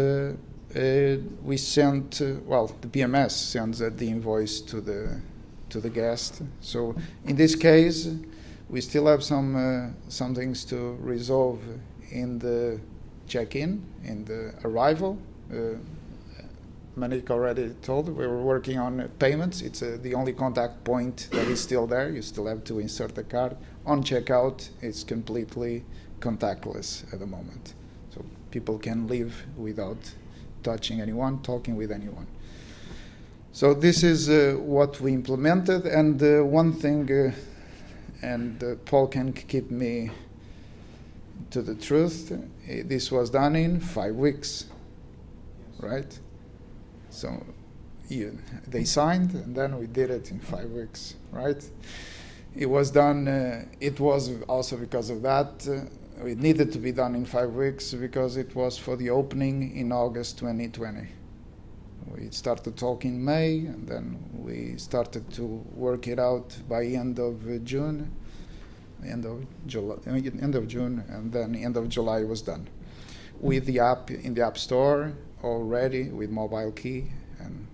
S1: we sent, the PMS sends the invoice to the guest. So in this case, we still have some things to resolve in the check-in, in the arrival. Monique already told, we were working on payments. It's the only contact point that is still there. You still have to insert the card. On checkout, it's completely contactless at the moment. So people can leave without touching anyone, talking with anyone. So this is what we implemented. And one thing, Paul can keep me to the truth, this was done in 5 weeks, right? So they signed, and then we did it in 5 weeks, right? It was done, it was also because of that, it needed to be done in 5 weeks because it was for the opening in August 2020. We started talking in May, and then we started to work it out by end of June. End of June, and then end of July was done. With the app in the App Store already with mobile key, and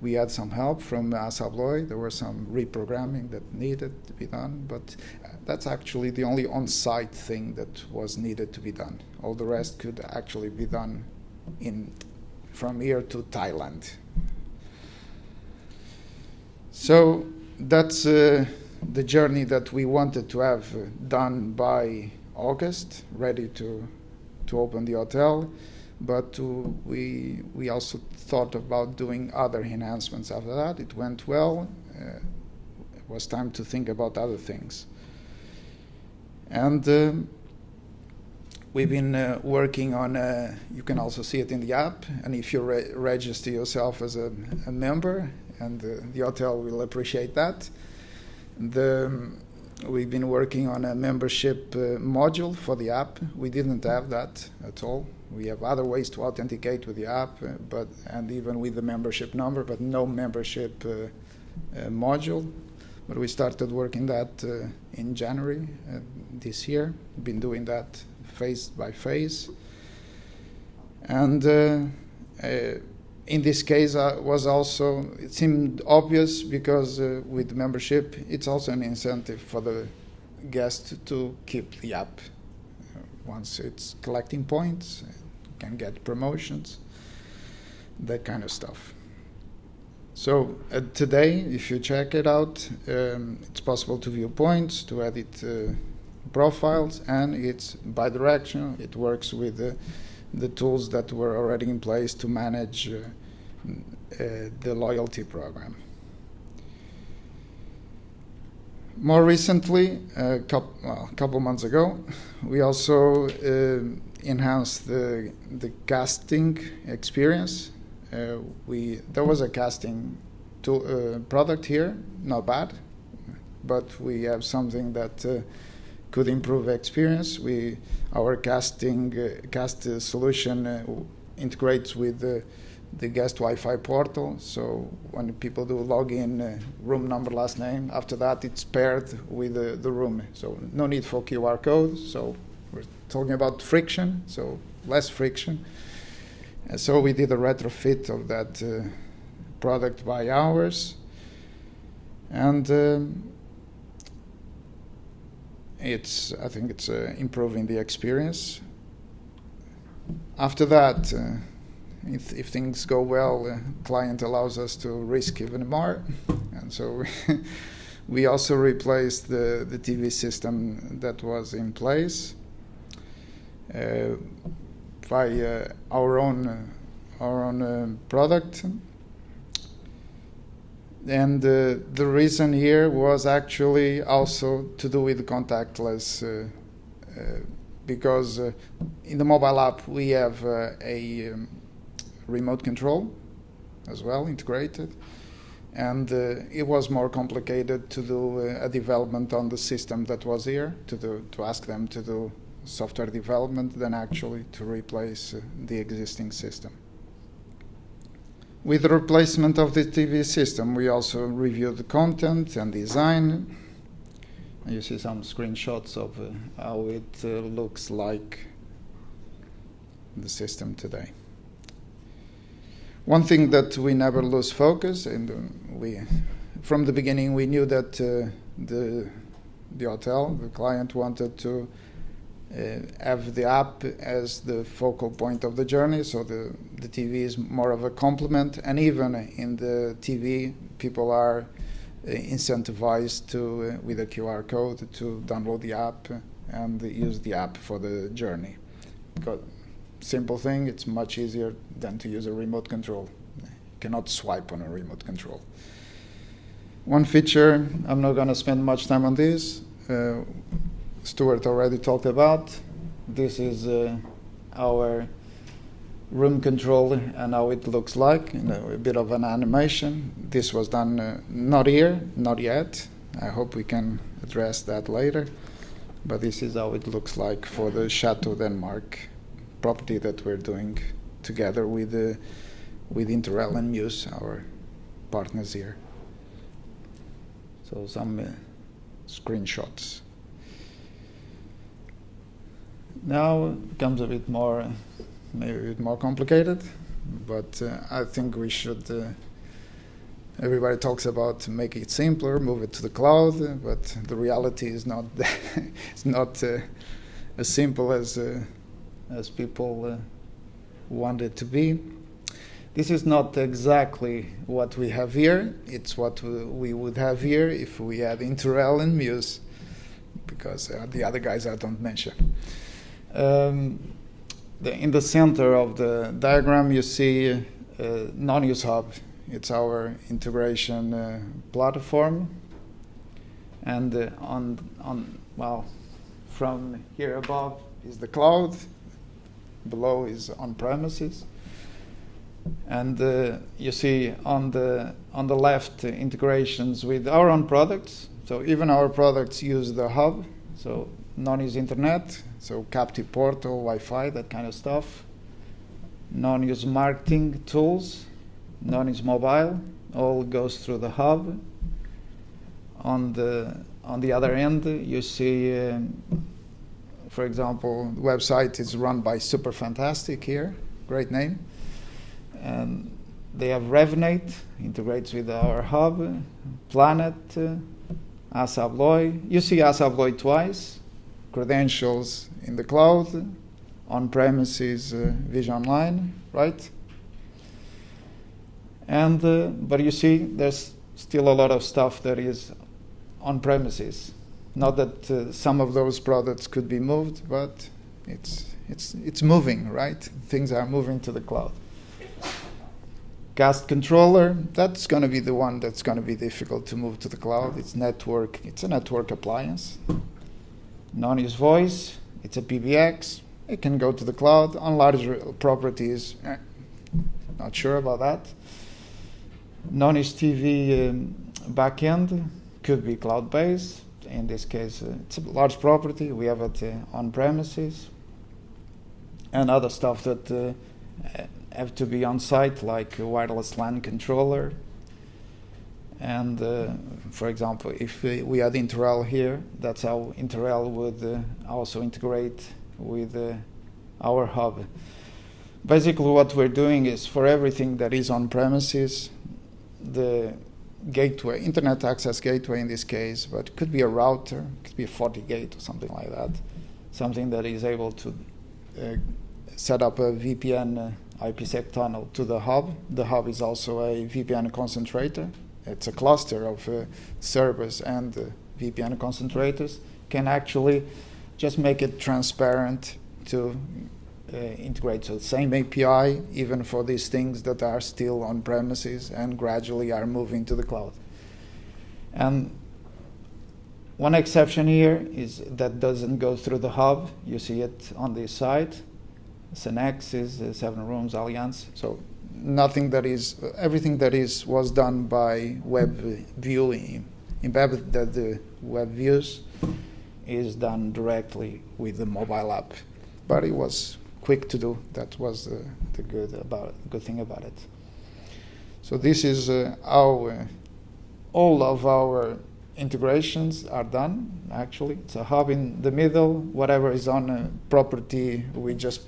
S1: we had some help from Assa Abloy. There was some reprogramming that needed to be done, but that's actually the only on-site thing that was needed to be done. All the rest could actually be done from here to Thailand. So that's the journey that we wanted to have done by August, ready to open the hotel, but we also thought about doing other enhancements after that. It went well. It was time to think about other things. And we've been working on, you can also see it in the app, and if you register yourself as a member, and the hotel will appreciate that. We've been working on a membership module for the app. We didn't have that at all. We have other ways to authenticate with the app, and even with the membership number, but no membership module. But we started working that in January this year. We've been doing that phase by phase. And in this case, it seemed obvious because with membership, it's also an incentive for the guest to keep the app. Once it's collecting points, can get promotions, that kind of stuff. So today, if you check it out, it's possible to view points, to edit profiles, and it's bi-directional. It works with the tools that were already in place to manage the loyalty program. More recently, a couple months ago, we also enhanced the casting experience. There was a casting product here, not bad, but we have something that could improve experience. Our cast solution integrates with the guest Wi-Fi portal. So when people do login, room number, last name, after that it's paired with the room. So no need for QR code. So we're talking about friction, so less friction. So we did a retrofit of that product by ours. And I think it's improving the experience. After that, if things go well, client allows us to risk even more, and so we also replaced the TV system that was in place by our own product. And the reason here was actually also to do with contactless, because in the mobile app we have a remote control as well integrated, and it was more complicated to do a development on the system that was here, to ask them to do software development than actually to replace the existing system. With the replacement of the TV system, we also reviewed the content and design. You see some screenshots of how it looks like the system today. One thing that we never lose focus, and from the beginning we knew that the hotel, the client wanted to have the app as the focal point of the journey, so the TV is more of a complement, and even in the TV, people are incentivized to, with a QR code, to download the app and use the app for the journey. Because simple thing, it's much easier than to use a remote control. You cannot swipe on a remote control. One feature, I'm not going to spend much time on this, Stuart already talked about. This is our room control and how it looks like, a bit of an animation. This was done not here, not yet. I hope we can address that later. But this is how it looks like for the Chateau Denmark property that we're doing together with Interrel and Muse, our partners here. So some screenshots. Now it becomes a bit more, maybe a bit more complicated, but I think we should. Everybody talks about make it simpler, move it to the cloud, but the reality is not it's not as simple as people want it to be. This is not exactly what we have here. It's what we would have here if we had Interrel and Muse, because the other guys I don't mention. In the center of the diagram, you see Nonius Hub. It's our integration platform, and from here above is the cloud, below is on-premises, and you see on the left integrations with our own products. So even our products use the hub. So Nonius Internet, so captive portal, Wi-Fi, that kind of stuff. Nonius marketing tools, Nonius mobile, all goes through the hub. On the other end, you see, for example, the website is run by Super Fantastic here, great name. And they have Revinate, integrates with our hub, Planet, Asabloy. You see Asabloy twice. Credentials in the cloud, on-premises, Vision Online, right? And but you see, there's still a lot of stuff that is on-premises. Not that some of those products could be moved, but it's moving, right? Things are moving to the cloud. Cast controller, that's going to be the one that's going to be difficult to move to the cloud. It's a network appliance. Nonius Voice, it's a PBX. It can go to the cloud. On larger properties, not sure about that. Nonius TV backend could be cloud-based. In this case, it's a large property. We have it on premises. And other stuff that have to be on site, like a wireless LAN controller. And for example, if we had Interrel here, that's how Interrel would also integrate with our hub. Basically what we're doing is for everything that is on premises, the gateway, internet access gateway in this case, but it could be a router, it could be a FortiGate or something like that, something that is able to set up a VPN IPsec tunnel to the hub. The hub is also a VPN concentrator. It's a cluster of servers and VPN concentrators. Can actually just make it transparent to integrate. So the same API, even for these things that are still on premises and gradually are moving to the cloud. And one exception here is that doesn't go through the hub. You see it on this side. Senex is 7 Rooms Alliance. So nothing that is, everything that was done by web view, embedded that the web views is done directly with the mobile app. But it was quick to do. That was the good thing about it. So this is how all of our integrations are done, actually. It's a hub in the middle. Whatever is on a property, we just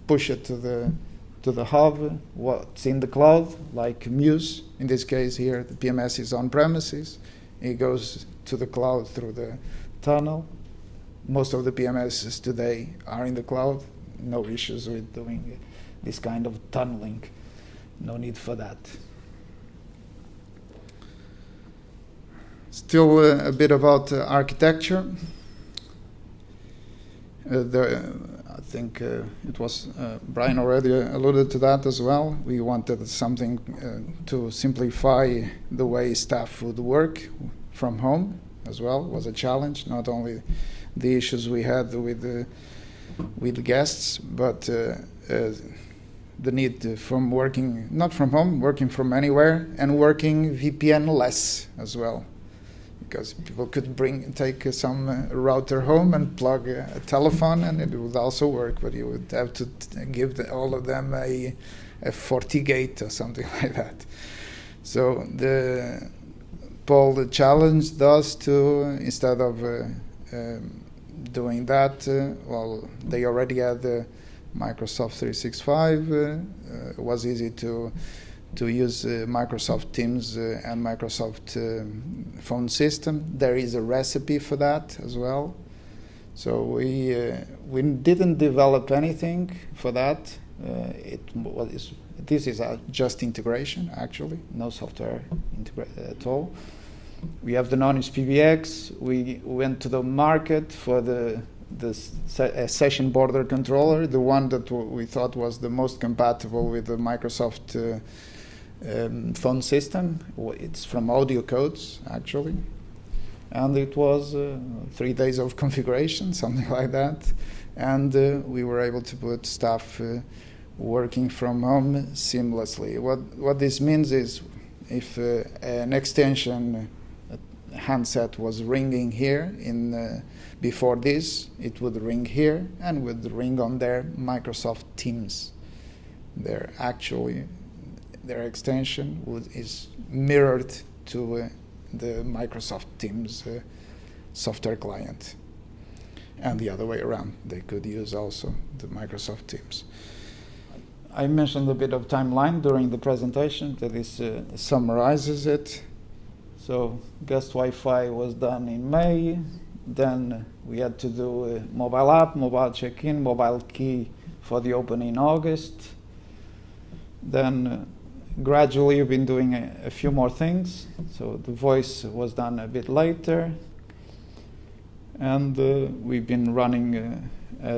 S1: push it to the hub. What's in the cloud, like Muse, in this case here, the PMS is on premises. It goes to the cloud through the tunnel. most of the PMSs today are in the cloud. No issues with doing this kind of tunneling. No need for that. Still a bit about architecture. I think it was Brian already alluded to that as well. We wanted something to simplify the way staff would work from home as well. It was a challenge, not only the issues we had with guests, but the need from working not from home, working from anywhere, and working VPN less as well. Because people could take some router home and plug a telephone, and it would also work, but you would have to give all of them a FortiGate or something like that. So Paul challenged us to, instead of doing that, well, they already had Microsoft 365. It was easy to use Microsoft Teams and Microsoft phone system. There is a recipe for that as well. So we didn't develop anything for that. This is just integration, actually, no software at all. We have the Nonius PBX. We went to the market for the session border controller, the one that we thought was the most compatible with the Microsoft phone system. It's from Audio Codes, actually, and it was 3 days of configuration, something like that, and we were able to put staff working from home seamlessly. What this means is, if an extension handset was ringing here before this, it would ring here and would ring on their Microsoft Teams. Their extension is mirrored to the Microsoft Teams software client, and the other way around. They could use also the Microsoft Teams. I mentioned a bit of timeline during the presentation. That is summarizes it. So guest Wi-Fi was done in May. Then we had to do a mobile app, mobile check-in, mobile key for the open in August. Then gradually we've been doing a few more things. So the voice was done a bit later. And we've been running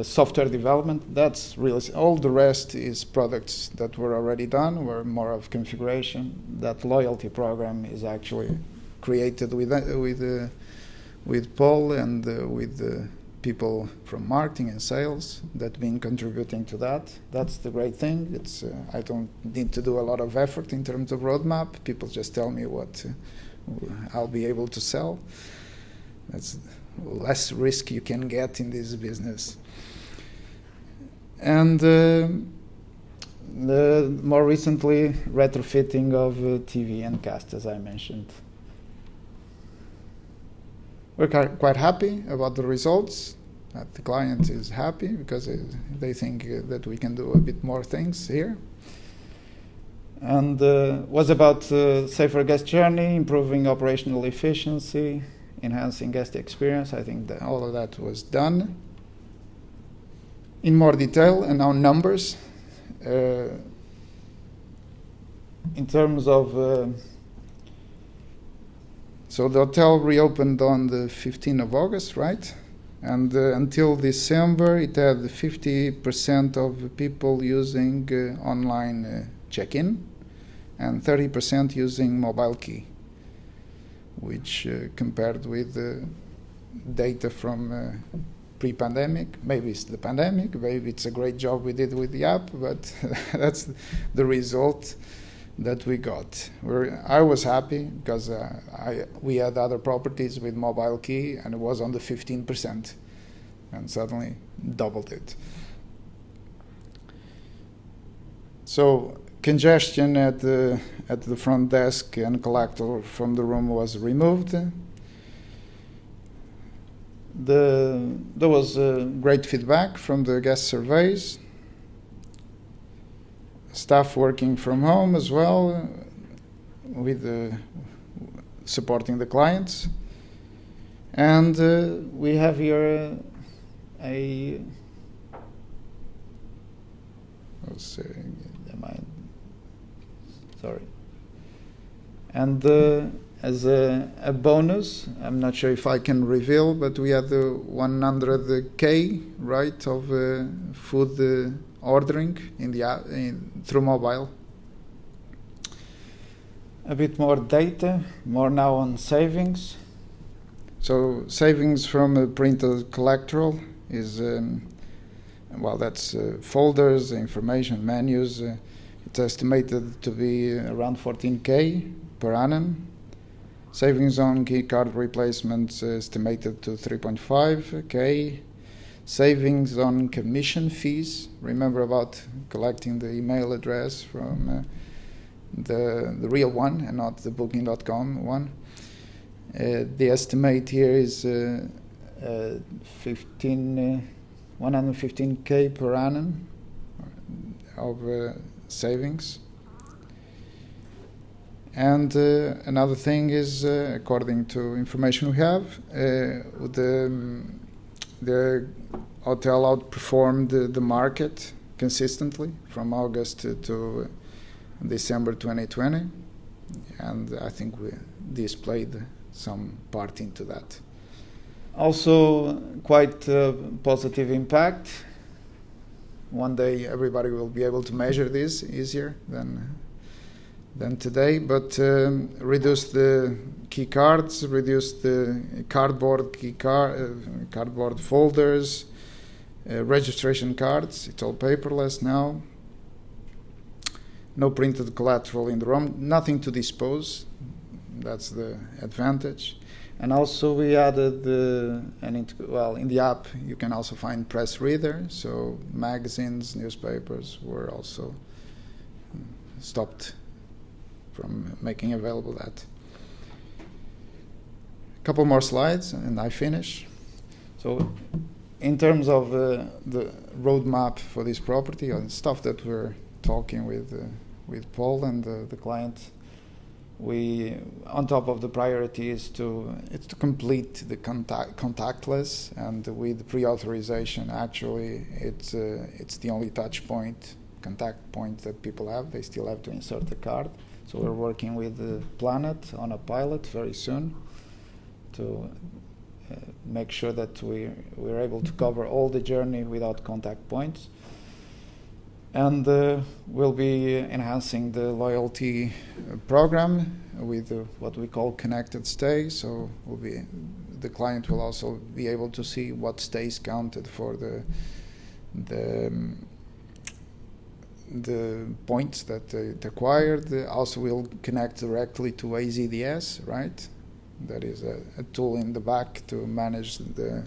S1: software development. That's really, all the rest is products that were already done, were more of configuration. That loyalty program is actually created with Paul and with the people from marketing and sales that have been contributing to that. That's the great thing. It's I don't need to do a lot of effort in terms of roadmap. People just tell me what I'll be able to sell. That's less risk you can get in this business. And more recently, retrofitting of TV and cast, as I mentioned. We're quite happy about the results. The client is happy because they think that we can do a bit more things here. And was about safer guest journey, improving operational efficiency, enhancing guest experience. I think that all of that was done. In more detail and our numbers, in terms of so the hotel reopened on the 15th of August, right? And until December, it had 50% of people using online check-in and 30% using mobile key, which compared with data from pre-pandemic, maybe it's the pandemic, maybe it's a great job we did with the app, but that's the result that we got. I was happy because we had other properties with mobile key and it was on the 15% and suddenly doubled it. So congestion at the front desk and Collateral from the room was removed. There was great feedback from the guest surveys. Staff working from home as well, with supporting the clients. And we have here a sorry. And as a bonus, I'm not sure if I can reveal, but we had 100K, right, of food ordering in the app, through mobile. A bit more data, more now on savings. So savings from a printed collateral is, well, that's folders, information, menus. It's estimated to be around 14K per annum. Savings on key card replacements estimated to 3.5K. Savings on commission fees. Remember about collecting the email address from the real one and not the booking.com one. The estimate here is 115K per annum of savings. And another thing is, according to information we have, the hotel outperformed the market consistently from August to December 2020, and I think this played some part into that. Also, quite positive impact. One day everybody will be able to measure this easier than today, but reduce the key cards, reduce the cardboard cardboard folders, registration cards. It's all paperless now. No printed collateral in the room, nothing to dispose. That's the advantage. And also we added in the app you can also find press reader, so magazines, newspapers were also stopped from making available that. A couple more slides and I finish. So in terms of the roadmap for this property and stuff that we're talking with Paul and the client, we, on top of the priority, is to complete the contactless, and with pre-authorization. Actually, it's the only touch point, contact point that people have. They still have to insert the card. So we're working with Planet on a pilot very soon to make sure that we're able to cover all the journey without contact points. And we'll be enhancing the loyalty program with what we call connected stay. So the client will also be able to see what stays counted for the points that it acquired. Also will connect directly to AZDS, right? That is a tool in the back to manage the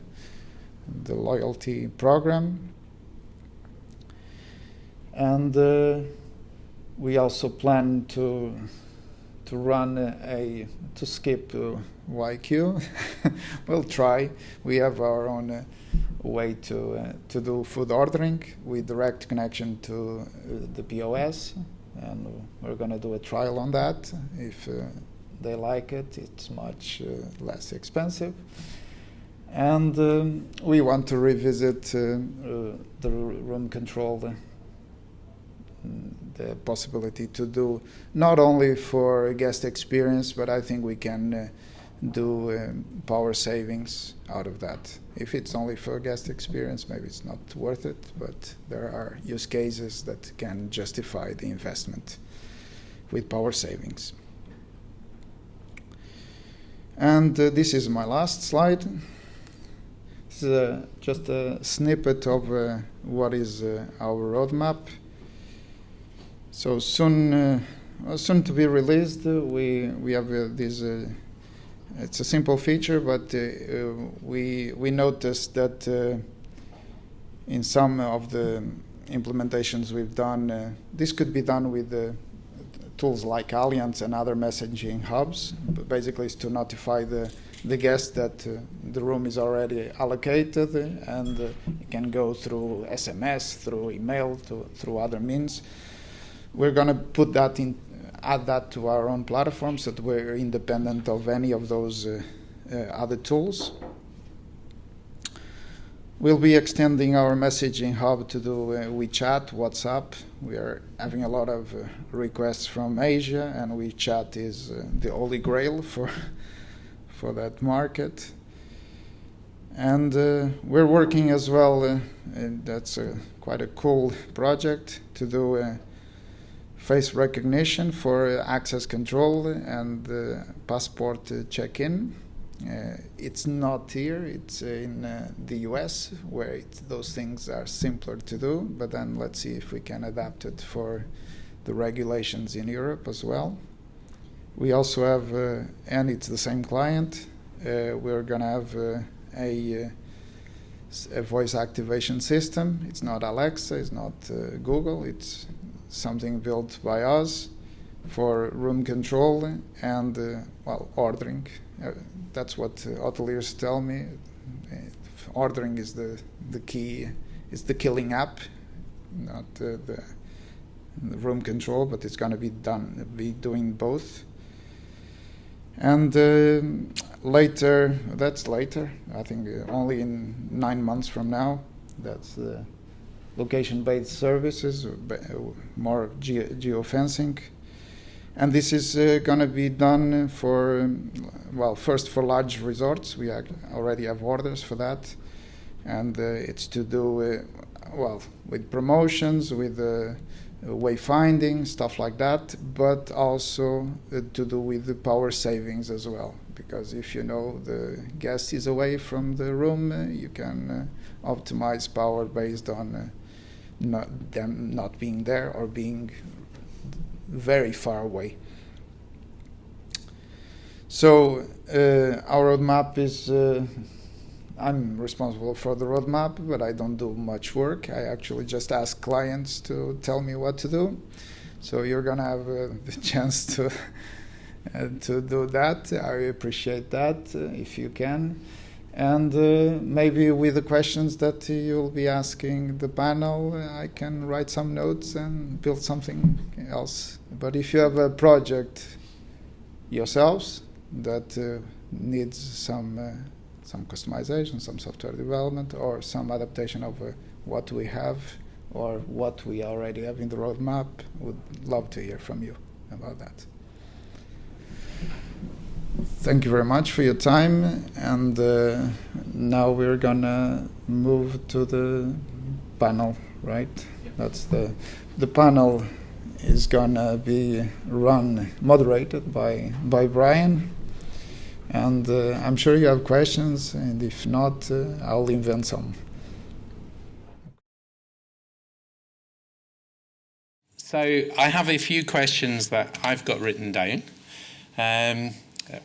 S1: loyalty program. And we also plan to run to skip YQ. We'll try. We have our own way to do food ordering with direct connection to the POS, and we're going to do a trial on that. If they like it, it's much less expensive. And we want to revisit the room control. The possibility to do not only for guest experience, but I think we can do power savings out of that. If it's only for guest experience, maybe it's not worth it, but there are use cases that can justify the investment with power savings. And this is my last slide. This is just a snippet of what is our roadmap. So soon to be released, we have this. It's a simple feature, but we noticed that in some of the implementations we've done, this could be done with tools like Allianz and other messaging hubs. But basically, it's to notify the guest that the room is already allocated, and it can go through SMS, through email, through other means. We're going to put that add that to our own platform so that we're independent of any of those other tools. We'll be extending our messaging hub to do WeChat, WhatsApp. We are having a lot of requests from Asia, and WeChat is the holy grail for that market. And we're working as well, and that's quite a cool project, to do face recognition for access control and passport check-in. It's not here, it's in the US, where those things are simpler to do, but then let's see if we can adapt it for the regulations in Europe as well. We also have, and it's the same client, we're going to have a voice activation system. It's not Alexa, it's not Google, it's something built by us for room control and, well, ordering. That's what hoteliers tell me. Ordering is the key. It's the killing app, not the room control, but it's going to be doing both. And later, I think only in 9 months from now, that's the location-based services, more geofencing. And this is going to be done for, well, first for large resorts. We already have orders for that. And it's to do, well, with promotions, with wayfinding, stuff like that, but also to do with the power savings as well. Because if you know the guest is away from the room, you can optimize power based on them not being there or being very far away. So our roadmap is, I'm responsible for the roadmap, but I don't do much work. I actually just ask clients to tell me what to do. So you're going to have the chance to do that. I appreciate that if you can. And maybe with the questions that you'll be asking the panel, I can write some notes and build something else. But if you have a project yourselves that needs some customization, some software development, or some adaptation of what we have or what we already have in the roadmap, would love to hear from you about that. Thank you very much for your time, and now we're gonna move to the panel, right? Yep. That's the panel is gonna be moderated by Brian, and I'm sure you have questions, and if not, I'll invent some.
S2: So I have a few questions that I've got written down.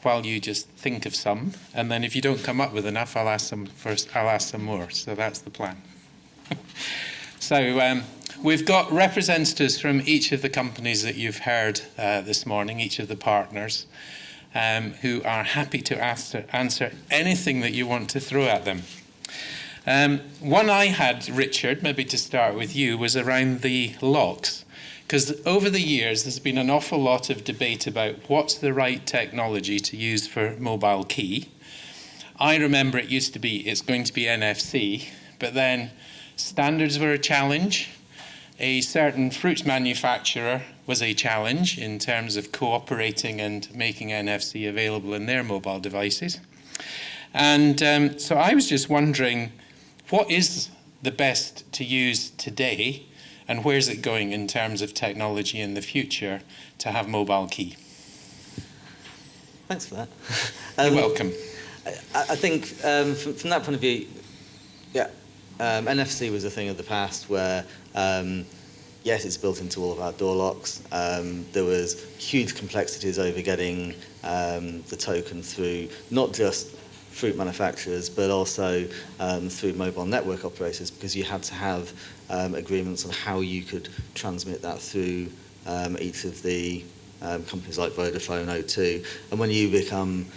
S2: While you just think of some, and then if you don't come up with enough, I'll ask some more. So that's the plan. So we've got representatives from each of the companies that you've heard this morning, each of the partners, who are happy to answer anything that you want to throw at them. One I had, Richard, maybe to start with you, was around the locks. Because over the years, there's been an awful lot of debate about what's the right technology to use for mobile key. I remember it used to be, it's going to be NFC, but then standards were a challenge. A certain fruit manufacturer was a challenge in terms of cooperating and making NFC available in their mobile devices. And so I was just wondering, what is the best to use today? And where's it going in terms of technology in the future to have mobile key?
S3: Thanks for that.
S2: You're welcome.
S3: I think from that point of view, yeah, NFC was a thing of the past where, yes, it's built into all of our door locks. There was huge complexities over getting the token through not just fruit manufacturers, but also through mobile network operators, because you had to have agreements on how you could transmit that through each of the companies like Vodafone, O2. And when you become,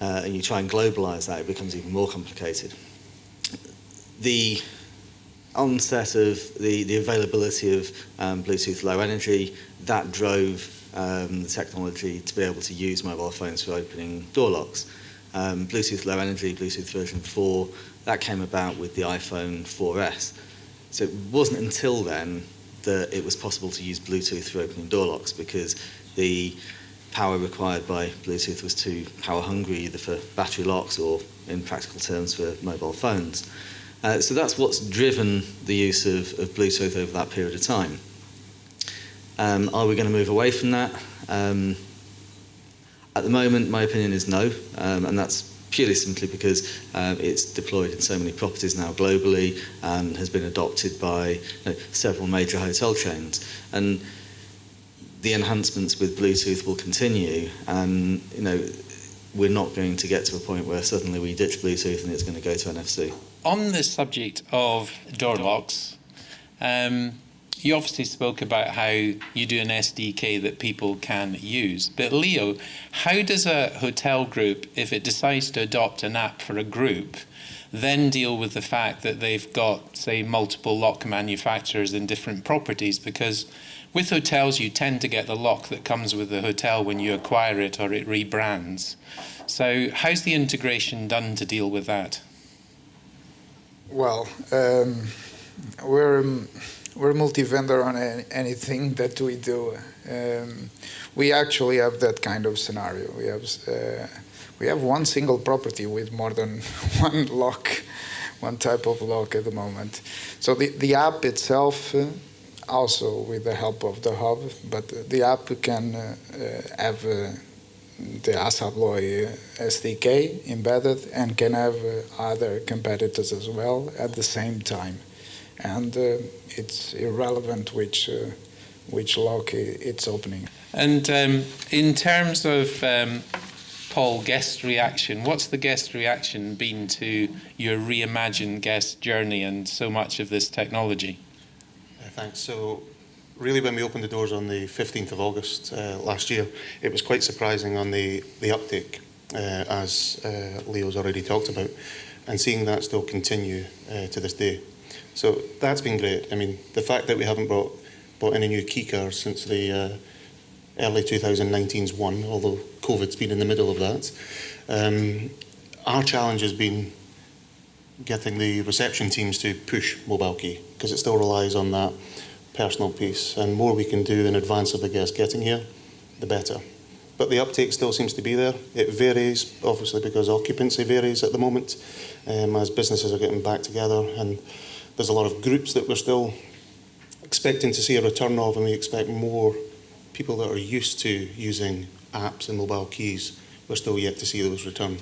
S3: and you try and globalize that, it becomes even more complicated. The onset of the availability of Bluetooth Low Energy, that drove the technology to be able to use mobile phones for opening door locks. Bluetooth Low Energy, Bluetooth version 4, that came about with the iPhone 4S. So it wasn't until then that it was possible to use Bluetooth for opening door locks, because the power required by Bluetooth was too power hungry, either for battery locks or, in practical terms, for mobile phones. So that's what's driven the use of Bluetooth over that period of time. Are we going to move away from that? At the moment, my opinion is no, and that's purely simply because it's deployed in so many properties now globally and has been adopted by several major hotel chains. And the enhancements with Bluetooth will continue, and we're not going to get to a point where suddenly we ditch Bluetooth and it's going to go to NFC.
S2: On the subject of door locks, you obviously spoke about how you do an SDK that people can use. But Leo, how does a hotel group, if it decides to adopt an app for a group, then deal with the fact that they've got, say, multiple lock manufacturers in different properties? Because with hotels, you tend to get the lock that comes with the hotel when you acquire it or it rebrands. So how's the integration done to deal with that?
S1: Well, we're multi-vendor on anything that we do. We actually have that kind of scenario. We have one single property with more than one lock, one type of lock at the moment. So the app itself, also with the help of the hub, but the app can have the ASA Abloy SDK embedded and can have other competitors as well at the same time. And it's irrelevant which lock it's opening.
S2: And in terms of, Paul, guest reaction, what's the guest reaction been to your reimagined guest journey and so much of this technology?
S8: Thanks. So really, when we opened the doors on the 15th of August last year, it was quite surprising on the uptake, as Leo's already talked about, and seeing that still continue to this day. So that's been great. I mean, the fact that we haven't bought any new key cards since the early 2019's one, although COVID's been in the middle of that. Our challenge has been getting the reception teams to push mobile key, because it still relies on that personal piece, and more we can do in advance of the guest getting here, the better. But the uptake still seems to be there. It varies, obviously, because occupancy varies at the moment, as businesses are getting back together, and there's a lot of groups that we're still expecting to see a return of, and we expect more people that are used to using apps and mobile keys. We're still yet to see those return.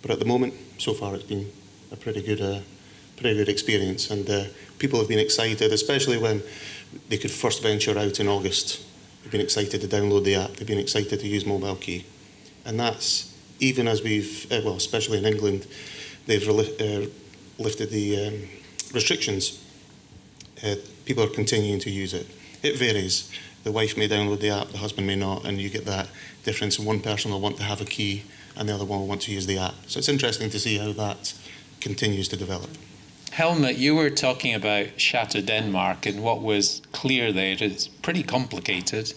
S8: But at the moment, so far, it's been a pretty good experience, and people have been excited, especially when they could first venture out in August. They've been excited to download the app. They've been excited to use mobile key, and that's even as we've, well, especially in England, they've lifted the restrictions. People are continuing to use it. It varies. The wife may download the app, the husband may not, and you get that difference. One person will want to have a key, and the other one will want to use the app. So it's interesting to see how that continues to develop.
S2: Helmut, you were talking about Chateau Denmark, and what was clear there, it's pretty complicated.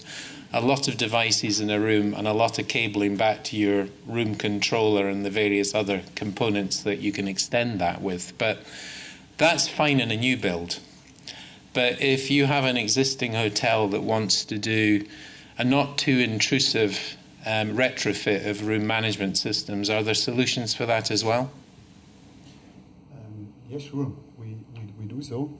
S2: A lot of devices in a room and a lot of cabling back to your room controller and the various other components that you can extend that with. But that's fine in a new build. But if you have an existing hotel that wants to do a not too intrusive retrofit of room management systems, are there solutions for that as well?
S5: Yes, sure, we do so.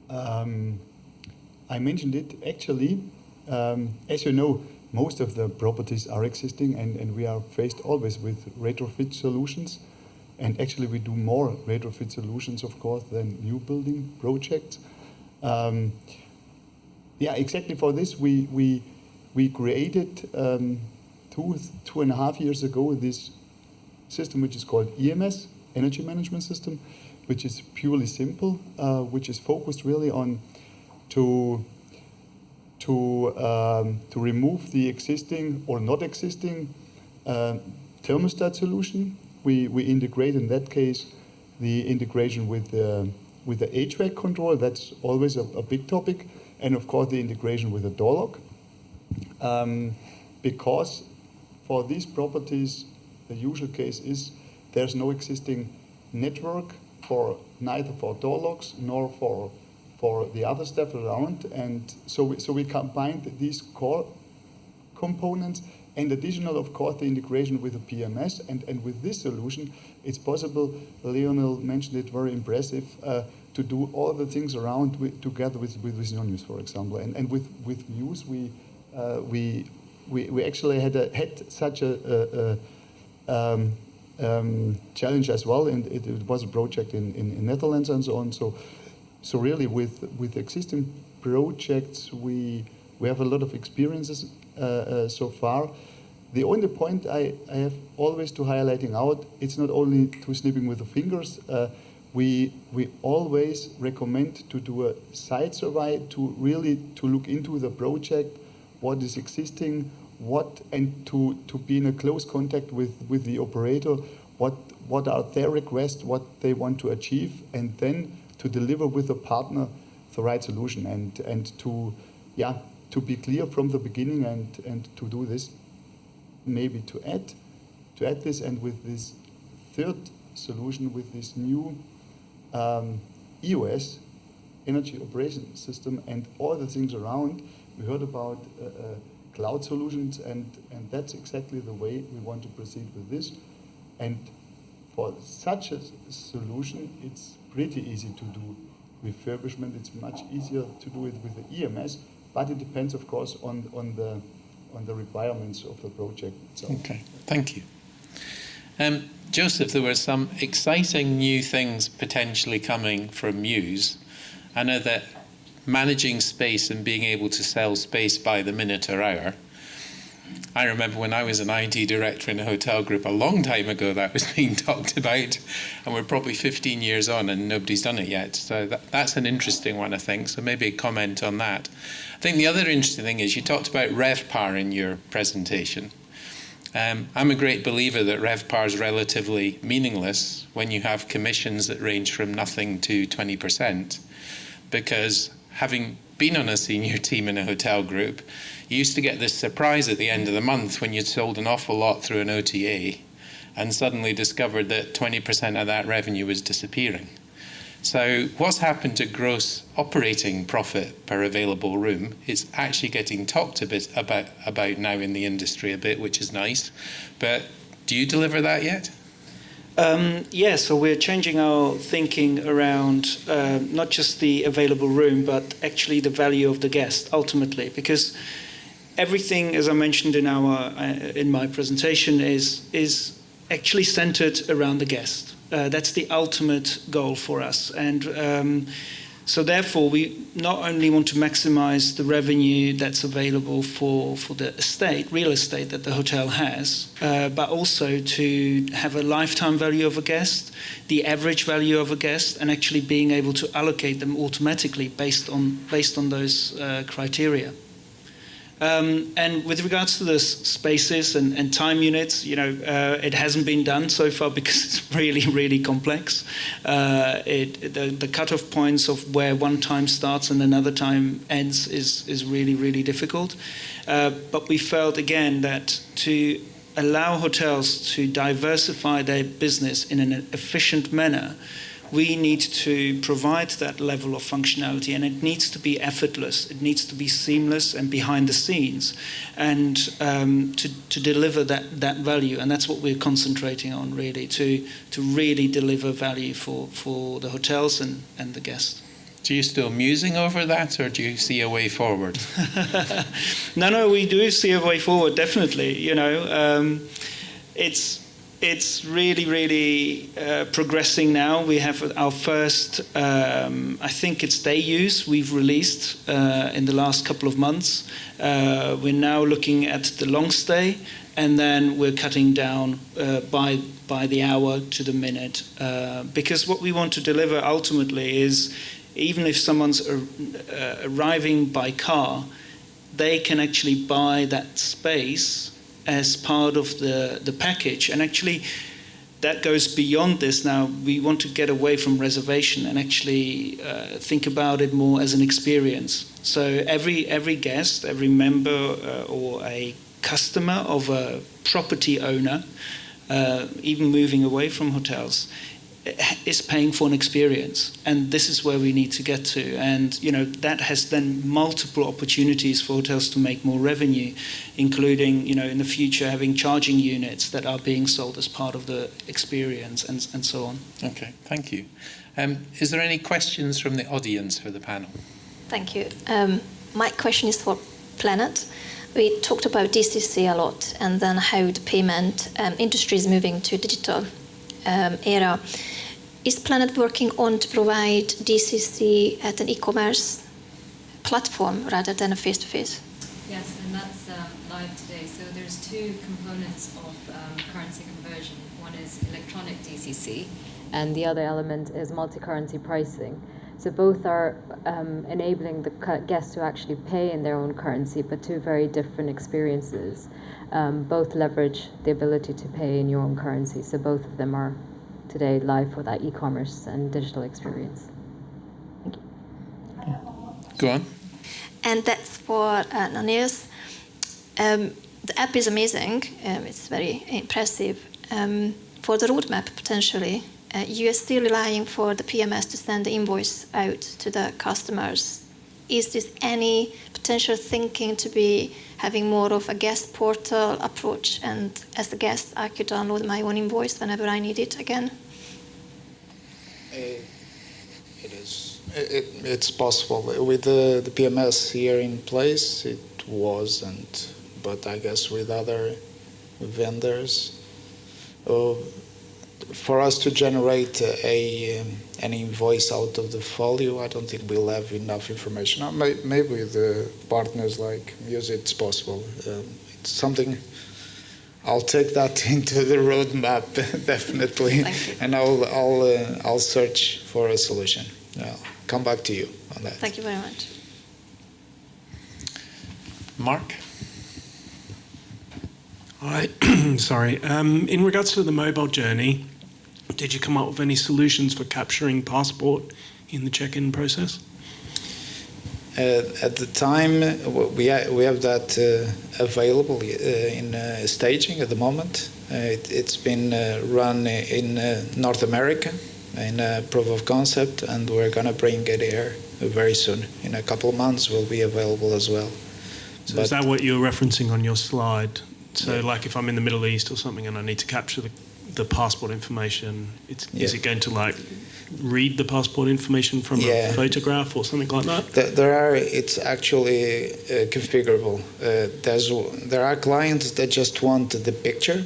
S5: I mentioned it actually. As you know, most of the properties are existing, and we are faced always with retrofit solutions. And actually, we do more retrofit solutions, of course, than new building projects. Yeah, exactly for this, we created 2.5 years ago this system which is called EMS, Energy Management System, which is purely simple, which is focused really on to remove the existing or not existing thermostat solution. We integrate in that case the integration with the HVAC control. That's always a big topic, and of course the integration with the door lock. Because for these properties the usual case is there's no existing network for neither for door locks nor for the other stuff around, and so we combined these core components, and additional, of course, the integration with the PMS, and with this solution, it's possible. Lionel mentioned it, very impressive, to do all the things around together with Nonius, for example, and with Muse, we actually had such a challenge as well, and it was a project in Netherlands and so on. So really, with existing projects, we have a lot of experiences so far. The only point I have always to highlighting out, it's not only to snipping with the fingers. We always recommend to do a site survey to really to look into the project, what is existing, and to be in a close contact with the operator, what are their requests, what they want to achieve, and then to deliver with the partner the right solution, and to be clear from the beginning, and to do this, maybe to add this, and with this third solution, with this new EOS, Energy Operation System, and all the things around. We heard about cloud solutions, and that's exactly the way we want to proceed with this. And for such a solution, it's pretty easy to do refurbishment. It's much easier to do it with the EMS, but it depends, of course, on the requirements of the project itself.
S2: Okay, thank you. Joseph, there were some exciting new things potentially coming from Muse. I know that managing space and being able to sell space by the minute or hour. I remember when I was an IT director in a hotel group a long time ago, that was being talked about, and we're probably 15 years on and nobody's done it yet. So that's an interesting one, I think. So maybe a comment on that. I think the other interesting thing is you talked about RevPAR in your presentation. I'm a great believer that RevPAR is relatively meaningless when you have commissions that range from nothing to 20%, because having been on a senior team in a hotel group, you used to get this surprise at the end of the month when you'd sold an awful lot through an OTA and suddenly discovered that 20% of that revenue was disappearing. So what's happened to gross operating profit per available room? It's actually getting talked a bit about now in the industry a bit, which is nice. But do you deliver that yet?
S6: Yeah, so we're changing our thinking around not just the available room, but actually the value of the guest ultimately, because everything, as I mentioned in my presentation, is actually centered around the guest. That's the ultimate goal for us, and so therefore we not only want to maximize the revenue that's available for the real estate that the hotel has, but also to have a lifetime value of a guest, the average value of a guest, and actually being able to allocate them automatically based on those criteria. And with regards to the spaces and time units, it hasn't been done so far because it's really, really complex. The cutoff points of where one time starts and another time ends is really, really difficult. But we felt, again, that to allow hotels to diversify their business in an efficient manner, we need to provide that level of functionality, and it needs to be effortless. It needs to be seamless and behind the scenes, and to deliver that value. And that's what we're concentrating on, really, to really deliver value for the hotels and the guests.
S2: Do you still musing over that, or do you see a way forward?
S6: No, we do see a way forward, definitely. It's really, really progressing now. We have our first, I think it's day use, we've released in the last couple of months. We're now looking at the long stay, and then we're cutting down by the hour to the minute. Because what we want to deliver ultimately is, even if someone's arriving by car, they can actually buy that space as part of the package. And actually that goes beyond this now. We want to get away from reservation and actually think about it more as an experience. So every guest, every member or a customer of a property owner even moving away from hotels, is paying for an experience, and this is where we need to get to. And that has then multiple opportunities for hotels to make more revenue, including in the future having charging units that are being sold as part of the experience, and so on.
S2: Okay, thank you. Is there any questions from the audience for the panel?
S9: Thank you. My question is for Planet. We talked about DCC a lot, and then how the payment industry is moving to digital era. Is Planet working on to provide DCC at an e-commerce platform rather than a face-to-face?
S7: Yes, and that's live today. So there's two components of currency conversion. One is electronic DCC, and the other element is multi-currency pricing. So both are enabling the guests to actually pay in their own currency, but two very different experiences. Both leverage the ability to pay in your own currency. So both of them are today live for that e-commerce and digital experience. Thank you.
S2: Go on.
S9: And that's for Nonius. The app is amazing. It's very impressive. For the roadmap, potentially, you are still relying for the PMS to send the invoice out to the customers. Is this any potential thinking to be having more of a guest portal approach, and as a guest I could download my own invoice whenever I need it again?
S1: It is. It's possible. With the PMS here in place, it wasn't. But I guess with other vendors, for us to generate an invoice out of the folio, I don't think we'll have enough information. Maybe with the partners like Muse, it's possible. It's something. I'll take that into the roadmap definitely, and I'll search for a solution. I'll come back to you on that.
S9: Thank you very much.
S2: Mark?
S10: Hi, sorry. In regards to the mobile journey, did you come up with any solutions for capturing passport in the check-in process?
S1: At the time, we have that available in staging at the moment. It's been run in North America in a proof of concept, and we're going to bring it here very soon. In a couple of months, will be available as well.
S10: So is that what you're referencing on your slide? So like if I'm in the Middle East or something and I need to capture the passport information, is it going to like read the passport information from a photograph or something like that?
S1: It's actually configurable. There are clients that just want the picture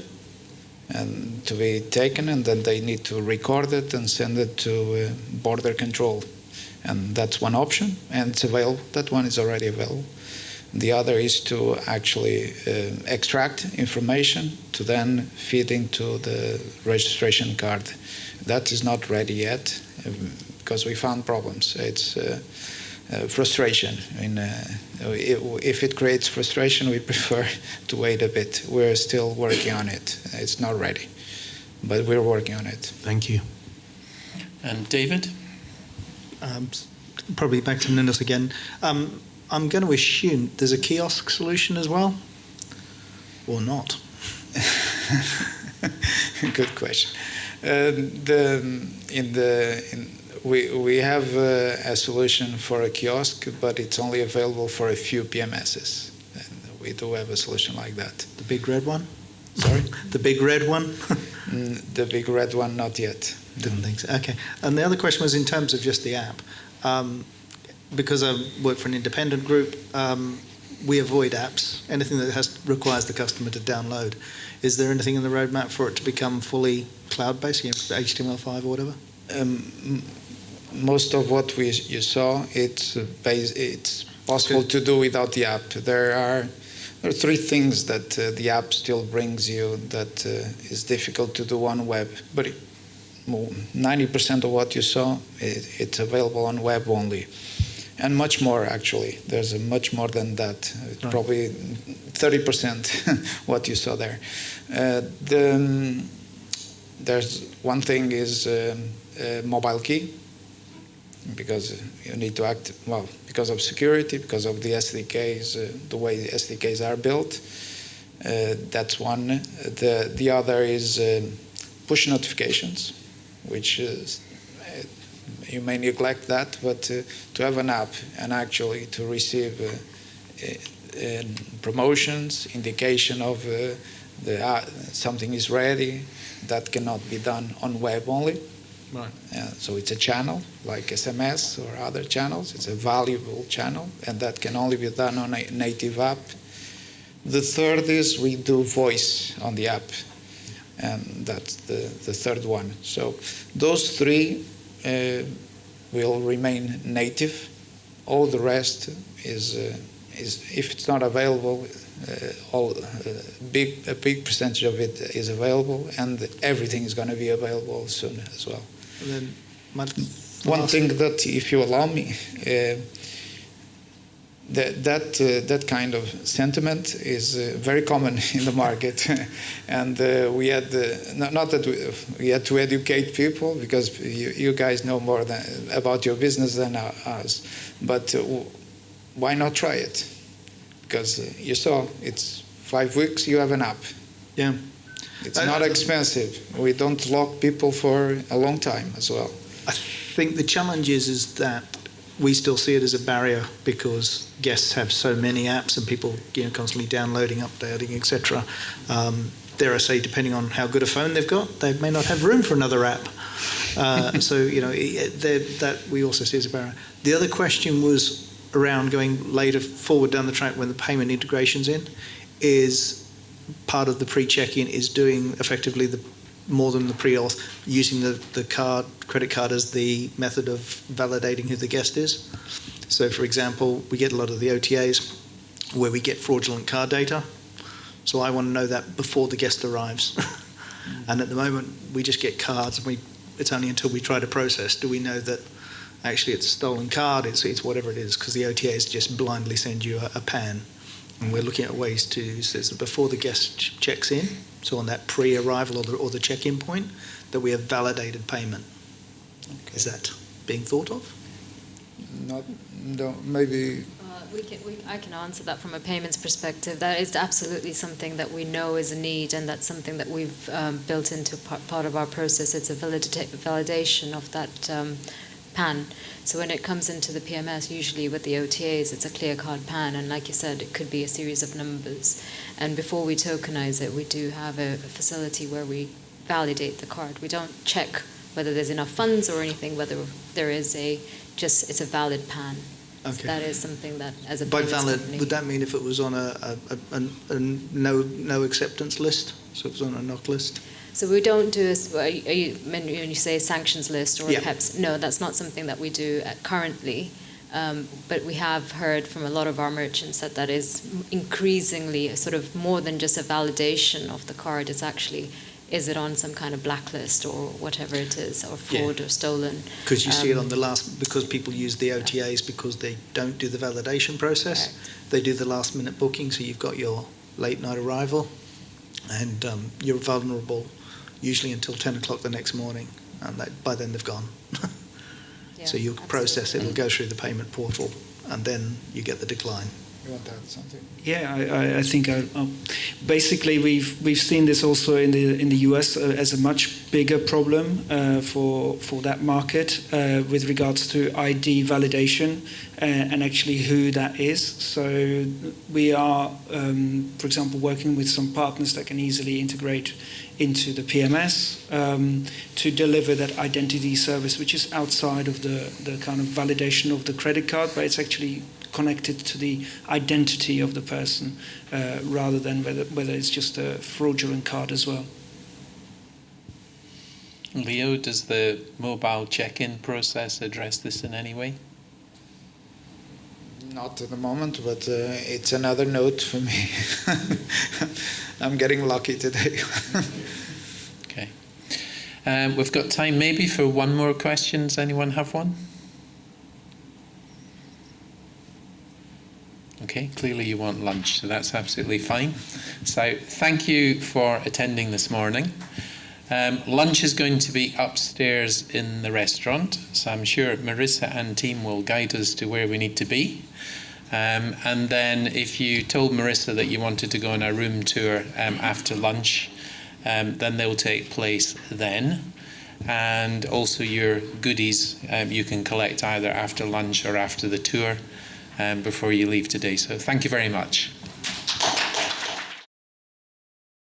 S1: and to be taken, and then they need to record it and send it to border control. And that's one option, and it's available. That one is already available. The other is to actually extract information to then feed into the registration card. That is not ready yet because we found problems. It's frustration. If it creates frustration, we prefer to wait a bit. We're still working on it. It's not ready, but we're working on it.
S10: Thank you.
S2: And David?
S11: Probably back to Nonius again. I'm going to assume there's a kiosk solution as well, or not?
S1: Good question. We have a solution for a kiosk, but it's only available for a few PMSs. And we do have a solution like that.
S11: The big red one?
S1: Sorry?
S11: The big red one?
S1: The big red one, not yet.
S11: Didn't think so. Okay. And the other question was in terms of just the app. Because I work for an independent group, we avoid apps, anything that requires the customer to download. Is there anything in the roadmap for it to become fully cloud-based, HTML5 or whatever?
S1: Most of what you saw, it's possible to do without the app. There are three things that the app still brings you that is difficult to do on web. But 90% of what you saw, it's available on web only. And much more, actually. There's much more than that. Probably 30% what you saw there. There's one thing is mobile key, because you need to act, because of security, because of the SDKs, the way the SDKs are built. That's one. The other is push notifications, which is, you may neglect that, but to have an app and actually to receive promotions, indication of something is ready, that cannot be done on web only.
S11: Right.
S1: So it's a channel like SMS or other channels. It's a valuable channel, and that can only be done on a native app. The third is we do voice on the app, and that's the third one. So those three will remain native. All the rest is if it's not available, a big percentage of it is available, and everything is going to be available soon as well.
S11: And then
S1: one thing that, if you allow me, that kind of sentiment is very common in the market, and we had not that we had to educate people, because you guys know more about your business than us, but why not try it? Because you saw, it's 5 weeks, you have an app.
S11: Yeah.
S1: It's not expensive. We don't lock people for a long time as well.
S11: I think the challenge is that we still see it as a barrier, because guests have so many apps and people constantly downloading, updating, etc. Dare I say, depending on how good a phone they've got, they may not have room for another app. So that we also see as a barrier. The other question was around going later forward down the track when the payment integration's in, is part of the pre-check-in is doing effectively more than the pre-auth, using the credit card as the method of validating who the guest is. So, for example, we get a lot of the OTAs where we get fraudulent card data. So I want to know that before the guest arrives. And at the moment, we just get cards, and it's only until we try to process do we know that actually it's a stolen card, it's whatever it is, because the OTAs just blindly send you a PAN. And we're looking at ways to, so before the guest checks in, so on that pre-arrival or the check-in point, that we have validated payment. Okay. Is that being thought of?
S1: No, maybe.
S7: I can answer that from a payments perspective. That is absolutely something that we know is a need, and that's something that we've built into part of our process. It's a validation of that PAN. So when it comes into the PMS, usually with the OTAs, it's a clear card PAN, and like you said, it could be a series of numbers. And before we tokenize it, we do have a facility where we validate the card. We don't check whether there's enough funds or anything, whether there is it's a valid PAN. Okay. So that is something that, as a
S11: by valid,
S7: company,
S11: would that mean if it was on a no acceptance list? So it was on a knock list?
S7: So we don't do, when you say a sanctions list or a PEPs, no, that's not something that we do currently. But we have heard from a lot of our merchants that is increasingly sort of more than just a validation of the card. It's actually, is it on some kind of blacklist or whatever it is, or fraud or stolen?
S11: Because you see it on the last, because people use the OTAs because they don't do the validation process. Correct. They do the last minute booking, so you've got your late night arrival, and you're vulnerable usually until 10 o'clock the next morning, and by then they've gone. So you process it, it'll go through the payment portal, and then you get the decline.
S1: You want to add something?
S6: Yeah, I think basically we've seen this also in the US as a much bigger problem for that market with regards to ID validation and actually who that is. So we are, for example, working with some partners that can easily integrate into the PMS to deliver that identity service, which is outside of the kind of validation of the credit card, but it's actually connected to the identity of the person rather than whether it's just a fraudulent card as well.
S2: Leo, does the mobile check-in process address this in any way?
S1: Not at the moment, but it's another note for me. I'm getting lucky today.
S2: Okay. We've got time maybe for one more question. Does anyone have one? Okay, clearly you want lunch, so that's absolutely fine. So thank you for attending this morning. Lunch is going to be upstairs in the restaurant, so I'm sure Marissa and team will guide us to where we need to be. And then if you told Marissa that you wanted to go on a room tour after lunch, then they will take place then. And also your goodies you can collect either after lunch or after the tour before you leave today. So thank you very much.